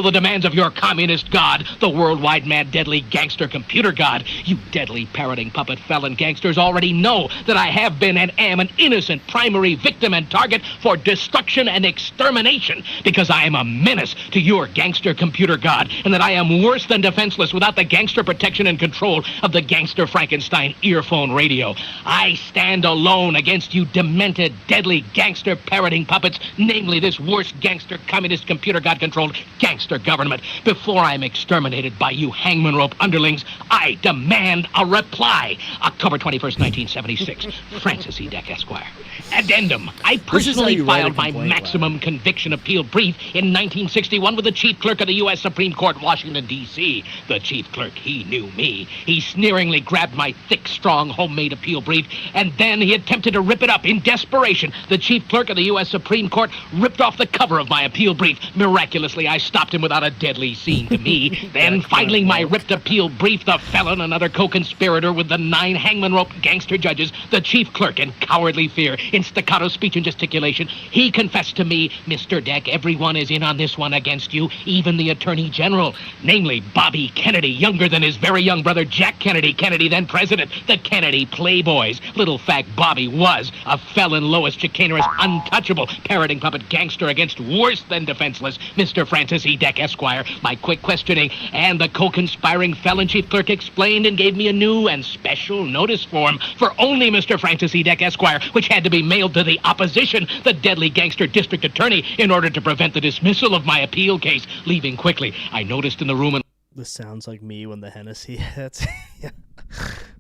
The demands of your communist god, the worldwide mad deadly gangster computer god. You deadly parroting puppet felon gangsters already know that I have been and am an innocent primary victim and target for destruction and extermination because I am a menace to your gangster computer god and that I am worse than defenseless without the gangster protection and control of the gangster Frankenstein earphone radio. I stand alone against you demented, deadly gangster parroting puppets, namely this worst gangster communist computer god controlled gangster government. Before I'm exterminated by you hangman rope underlings, I demand a reply. October 21st, 1976. Francis E. Deck, Esquire. Addendum. I personally filed my maximum conviction appeal brief in 1961 with the chief clerk of the U.S. Supreme Court, Washington, D.C. The chief clerk, he knew me. He sneeringly grabbed my thick, strong, homemade appeal brief, and then he attempted to rip it up in desperation. The chief clerk of the U.S. Supreme Court ripped off the cover of my appeal brief. Miraculously, I stopped him him without a deadly scene to me. Then, filing my ripped appeal brief, the felon, another co-conspirator with the 9 hangman rope gangster judges, the chief clerk in cowardly fear, in staccato speech and gesticulation, he confessed to me, Mr. Deck, everyone is in on this one against you, even the Attorney General, namely Bobby Kennedy, younger than his very young brother Jack Kennedy, Kennedy then president, the Kennedy Playboys. Little fact, Bobby was a felon, lowest, chicanerous, untouchable, parroting puppet gangster against worse than defenseless Mr. Francis E. Deck, Esquire. My quick questioning and the co-conspiring felon chief clerk explained and gave me a new and special notice form for only Mr. Francis E. Deck, Esquire, which had to be mailed to the opposition, the deadly gangster district attorney, in order to prevent the dismissal of my appeal case. Leaving quickly, I noticed in the room... This sounds like me when the Hennessy hits.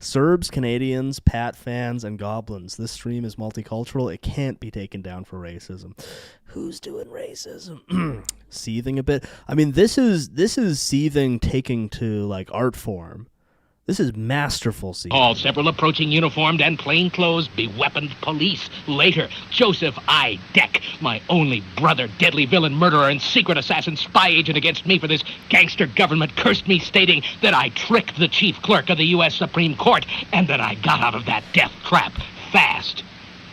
Serbs, Canadians, Pat fans, and goblins. This stream is multicultural. It can't be taken down for racism. Who's doing racism? Seething a bit. I mean, this is seething taking to like art form. This is masterful seething. All several approaching uniformed and plainclothes beweaponed police. Later, Joseph I. Deck, my only brother, deadly villain, murderer, and secret assassin spy agent against me for this gangster government, cursed me, stating that I tricked the chief clerk of the U.S. Supreme Court and that I got out of that death trap fast.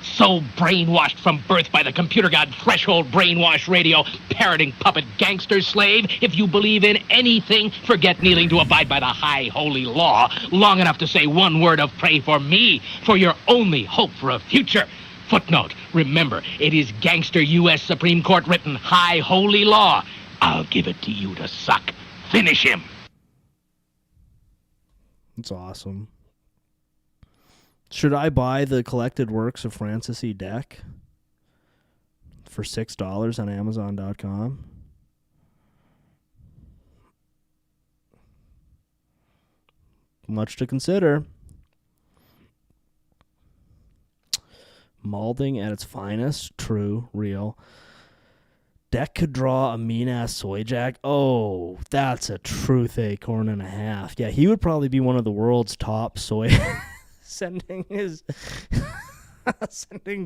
So brainwashed from birth by the computer god threshold brainwash radio, parroting puppet gangster slave, if you believe in anything, forget kneeling to abide by the high holy law, long enough to say one word of pray for me, for your only hope for a future. Footnote, remember, it is gangster U.S. Supreme Court written high holy law. I'll give it to you to suck. Finish him. It's awesome. Should I buy the collected works of Francis E. Deck for $6 on Amazon.com? Much to consider. Malding at its finest, true, real. Deck could draw a mean-ass soy jack. Oh, that's a truth acorn and a half. Yeah, he would probably be one of the world's top soy... sending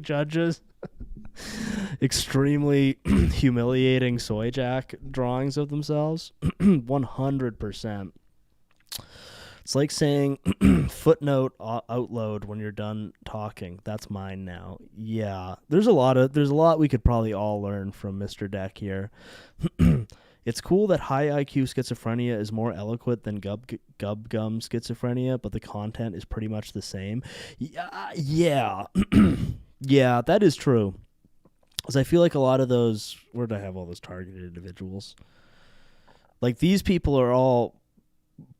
judges extremely humiliating soy jack drawings of themselves. 100%. It's like saying footnote outload when you're done talking. That's mine now. Yeah, there's a lot we could probably all learn from Mr. Deck here. It's cool that high IQ schizophrenia is more eloquent than gum schizophrenia, but the content is pretty much the same. Yeah, yeah, that is true. Because I feel like a lot of those, where did I have all those targeted individuals? Like, these people are all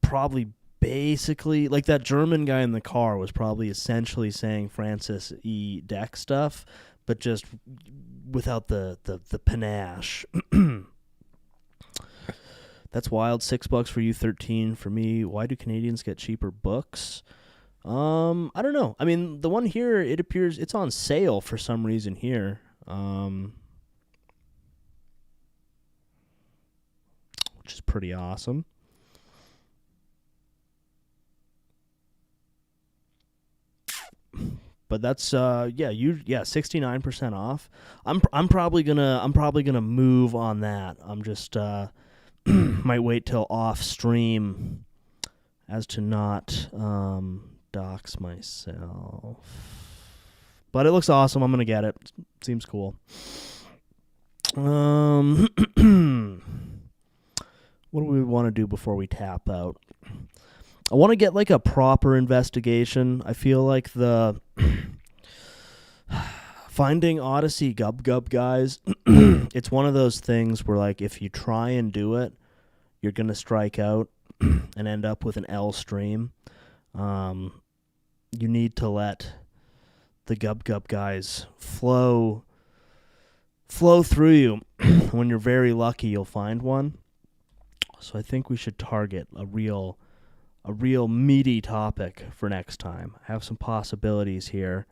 probably basically, like that German guy in the car was probably essentially saying Francis E. Deck stuff, but just without the panache. That's wild. $6 for you, 13 for me. Why do Canadians get cheaper books? I don't know. I mean, the one here, it appears it's on sale for some reason here. Which is pretty awesome. But that's 69% off. I'm probably gonna move on that. I'm just might wait till off stream as to not dox myself. But it looks awesome. I'm gonna get it. Seems cool. What do we want to do before we tap out? I want to get like a proper investigation. I feel like the Finding Odyssey Gub guys, it's one of those things where like if you try and do it, you're going to strike out and end up with an L stream. You need to let the Gub guys flow through you. When you're very lucky, you'll find one. So I think we should target a real meaty topic for next time. I have some possibilities here.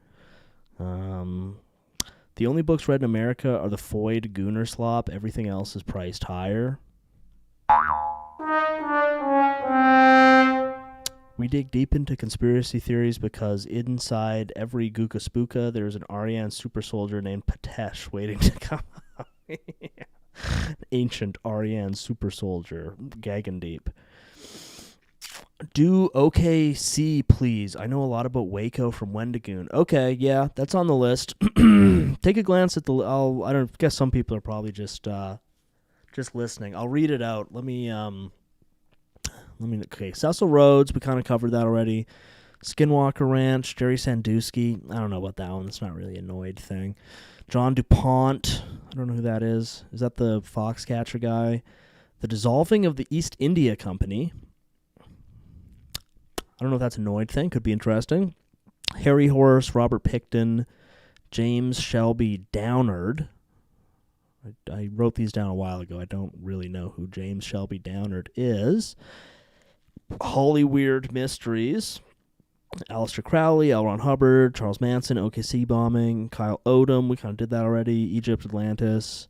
The only books read in America are the Foyd Goonerslop. Everything else is priced higher. We dig deep into conspiracy theories because inside every Gooka Spooka there's an Aryan super soldier named Patesh waiting to come out. Ancient Aryan super soldier, gagging deep. Do OKC, please. I know a lot about Waco from Wendigoon. Okay, yeah, that's on the list. Take a glance at the. I don't guess some people are probably just listening. I'll read it out. Let me. Okay, Cecil Rhodes. We kind of covered that already. Skinwalker Ranch. Jerry Sandusky. I don't know about that one. It's not really a Noid thing. John DuPont. I don't know who that is. Is that the Foxcatcher guy? The dissolving of the East India Company. I don't know if that's a Noid thing. Could be interesting. Harry Horse, Robert Picton, James Shelby Downard. I wrote these down a while ago. I don't really know who James Shelby Downard is. Holly Weird Mysteries. Aleister Crowley, L. Ron Hubbard, Charles Manson, OKC bombing, Kyle Odom. We kind of did that already. Egypt, Atlantis.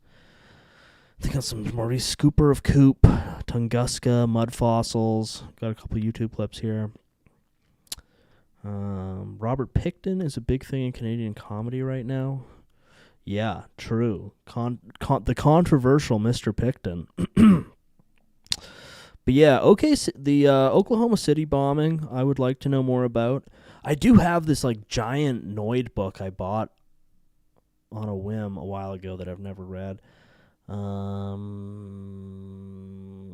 I think on some Maurice Scooper of Coop, Tunguska, Mud Fossils. Got a couple YouTube clips here. Robert Picton is a big thing in Canadian comedy right now. Yeah, true. The controversial Mr. Picton. But yeah, the Oklahoma City bombing, I would like to know more about. I do have this like giant Noid book I bought on a whim a while ago that I've never read.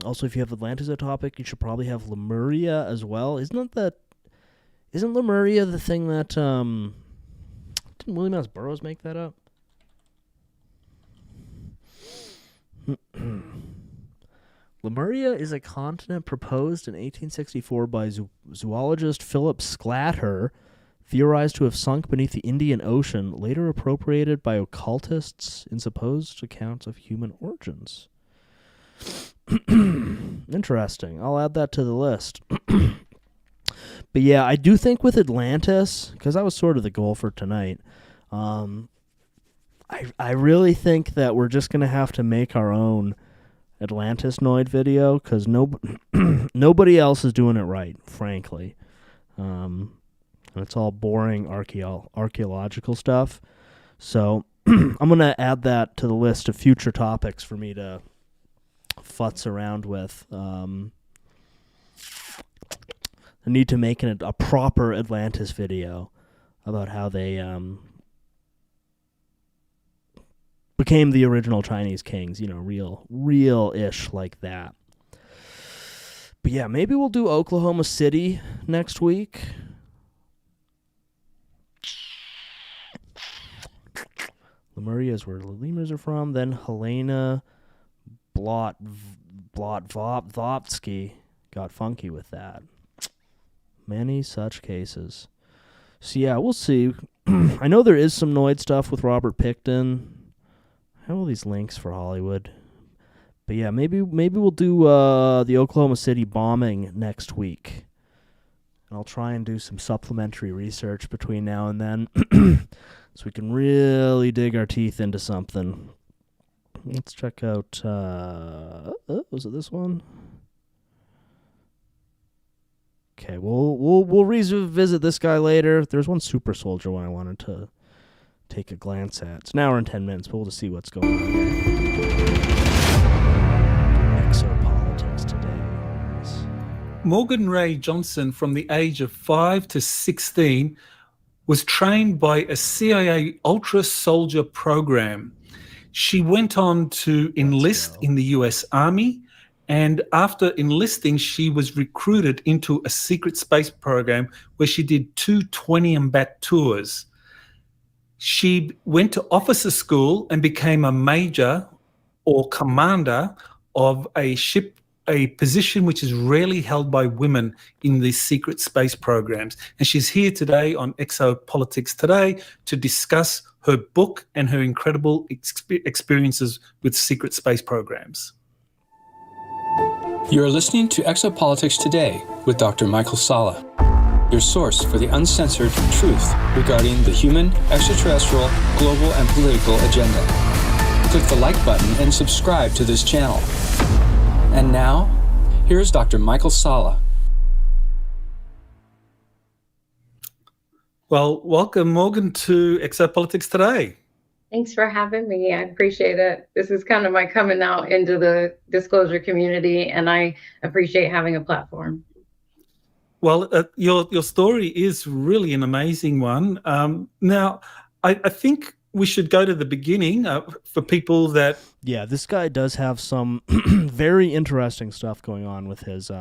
Also, if you have Atlantis a topic, you should probably have Lemuria as well. Isn't Lemuria the thing that didn't William S. Burroughs make that up? Lemuria is a continent proposed in 1864 by zoologist Philip Sclater, theorized to have sunk beneath the Indian Ocean, later appropriated by occultists in supposed accounts of human origins. Interesting. I'll add that to the list. But yeah, I do think with Atlantis, because that was sort of the goal for tonight, I really think that we're just going to have to make our own Atlantis Noid video, because nobody else is doing it right, frankly. And it's all boring archaeological stuff. So I'm going to add that to the list of future topics for me to futz around with. I need to make a proper Atlantis video about how they became the original Chinese kings, real-ish like that. But yeah, maybe we'll do Oklahoma City next week. Lemuria is where the lemurs are from. Then Helena Blotvotsky got funky with that. Many such cases. So yeah, we'll see. I know there is some Noid stuff with Robert Picton. I have all these links for Hollywood. But yeah, maybe we'll do the Oklahoma City bombing next week. And I'll try and do some supplementary research between now and then so we can really dig our teeth into something. Let's check out was it this one? Okay, we'll revisit this guy later. There's one super soldier one I wanted to take a glance at. It's an hour and 10 minutes, but we'll just see what's going on here. Exopolitics today. Morgan Ray Johnson, from the age of 5 to 16, was trained by a CIA Ultra Soldier program. She went on to enlist in the US Army, and after enlisting, she was recruited into a secret space program where she did 2 20-MBAT tours. She went to officer school and became a major or commander of a ship, a position which is rarely held by women in these secret space programs. And she's here today on Exopolitics Today to discuss her book and her incredible experiences with secret space programs. You are listening to Exopolitics Today with Dr. Michael Salla, your source for the uncensored truth regarding the human, extraterrestrial, global, and political agenda. Click the like button and subscribe to this channel. And now, here's Dr. Michael Salla. Well, welcome, Morgan, to Exopolitics Today. Thanks for having me. I appreciate it. This is kind of my coming out into the disclosure community, and I appreciate having a platform. Well, your story is really an amazing one. Now, I think we should go to the beginning for people that. Yeah, this guy does have some very interesting stuff going on with his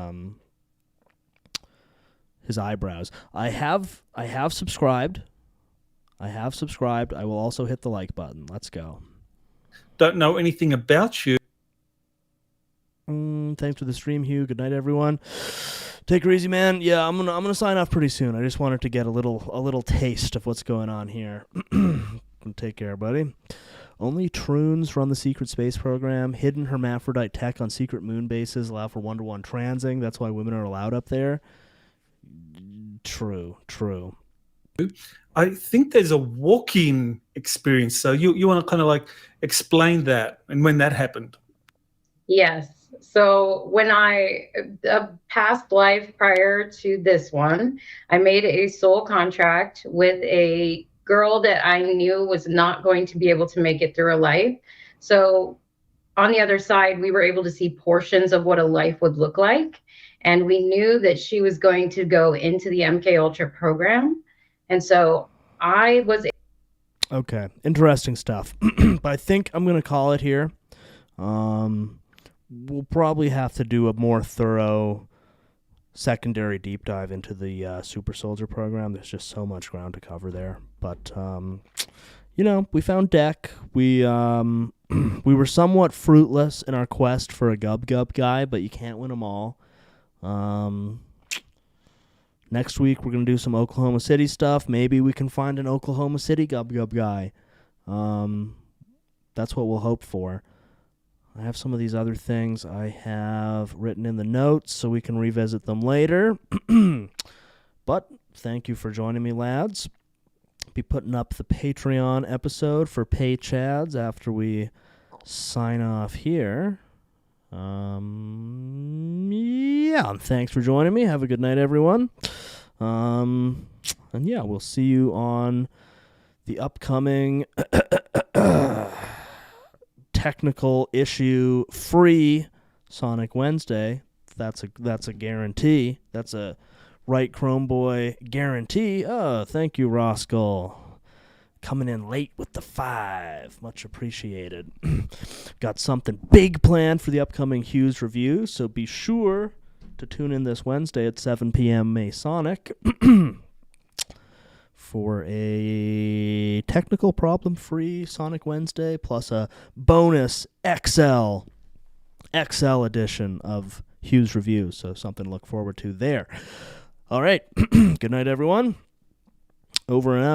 eyebrows. I have subscribed. I will also hit the like button. Let's go. Don't know anything about you. Thanks for the stream, Hugh. Good night, everyone. Take her easy, man. Yeah, I'm gonna sign off pretty soon. I just wanted to get a little taste of what's going on here. Take care, buddy. Only Troons run the secret space program. Hidden hermaphrodite tech on secret moon bases allow for 1-to-1 transing. That's why women are allowed up there. True. I think there's a walk-in experience. So you want to kind of like explain that and when that happened. Yes. So when a past life prior to this one, I made a soul contract with a girl that I knew was not going to be able to make it through a life. So on the other side, we were able to see portions of what a life would look like. And we knew that she was going to go into the MK Ultra program. And so I was. Okay, interesting stuff. But I think I'm going to call it here. We'll probably have to do a more thorough secondary deep dive into the Super Soldier program. There's just so much ground to cover there. But, we found Deck. We were somewhat fruitless in our quest for a Gub guy, but you can't win them all. Next week, we're going to do some Oklahoma City stuff. Maybe we can find an Oklahoma City Gub guy. That's what we'll hope for. I have some of these other things I have written in the notes so we can revisit them later. But thank you for joining me, lads. Be putting up the Patreon episode for Pay Chads after we sign off here. Yeah, thanks for joining me. Have a good night, everyone. And yeah, we'll see you on the upcoming technical issue free Sonic Wednesday. That's a guarantee. That's a right Chrome Boy guarantee. Oh, thank you, Roscoe. Coming in late with the 5. Much appreciated. Got something big planned for the upcoming Hughes review, so be sure to tune in this Wednesday at 7 p.m. Masonic for a technical problem-free Sonic Wednesday, plus a bonus XL edition of Hughes Review, so something to look forward to there. All right, good night, everyone. Over and out.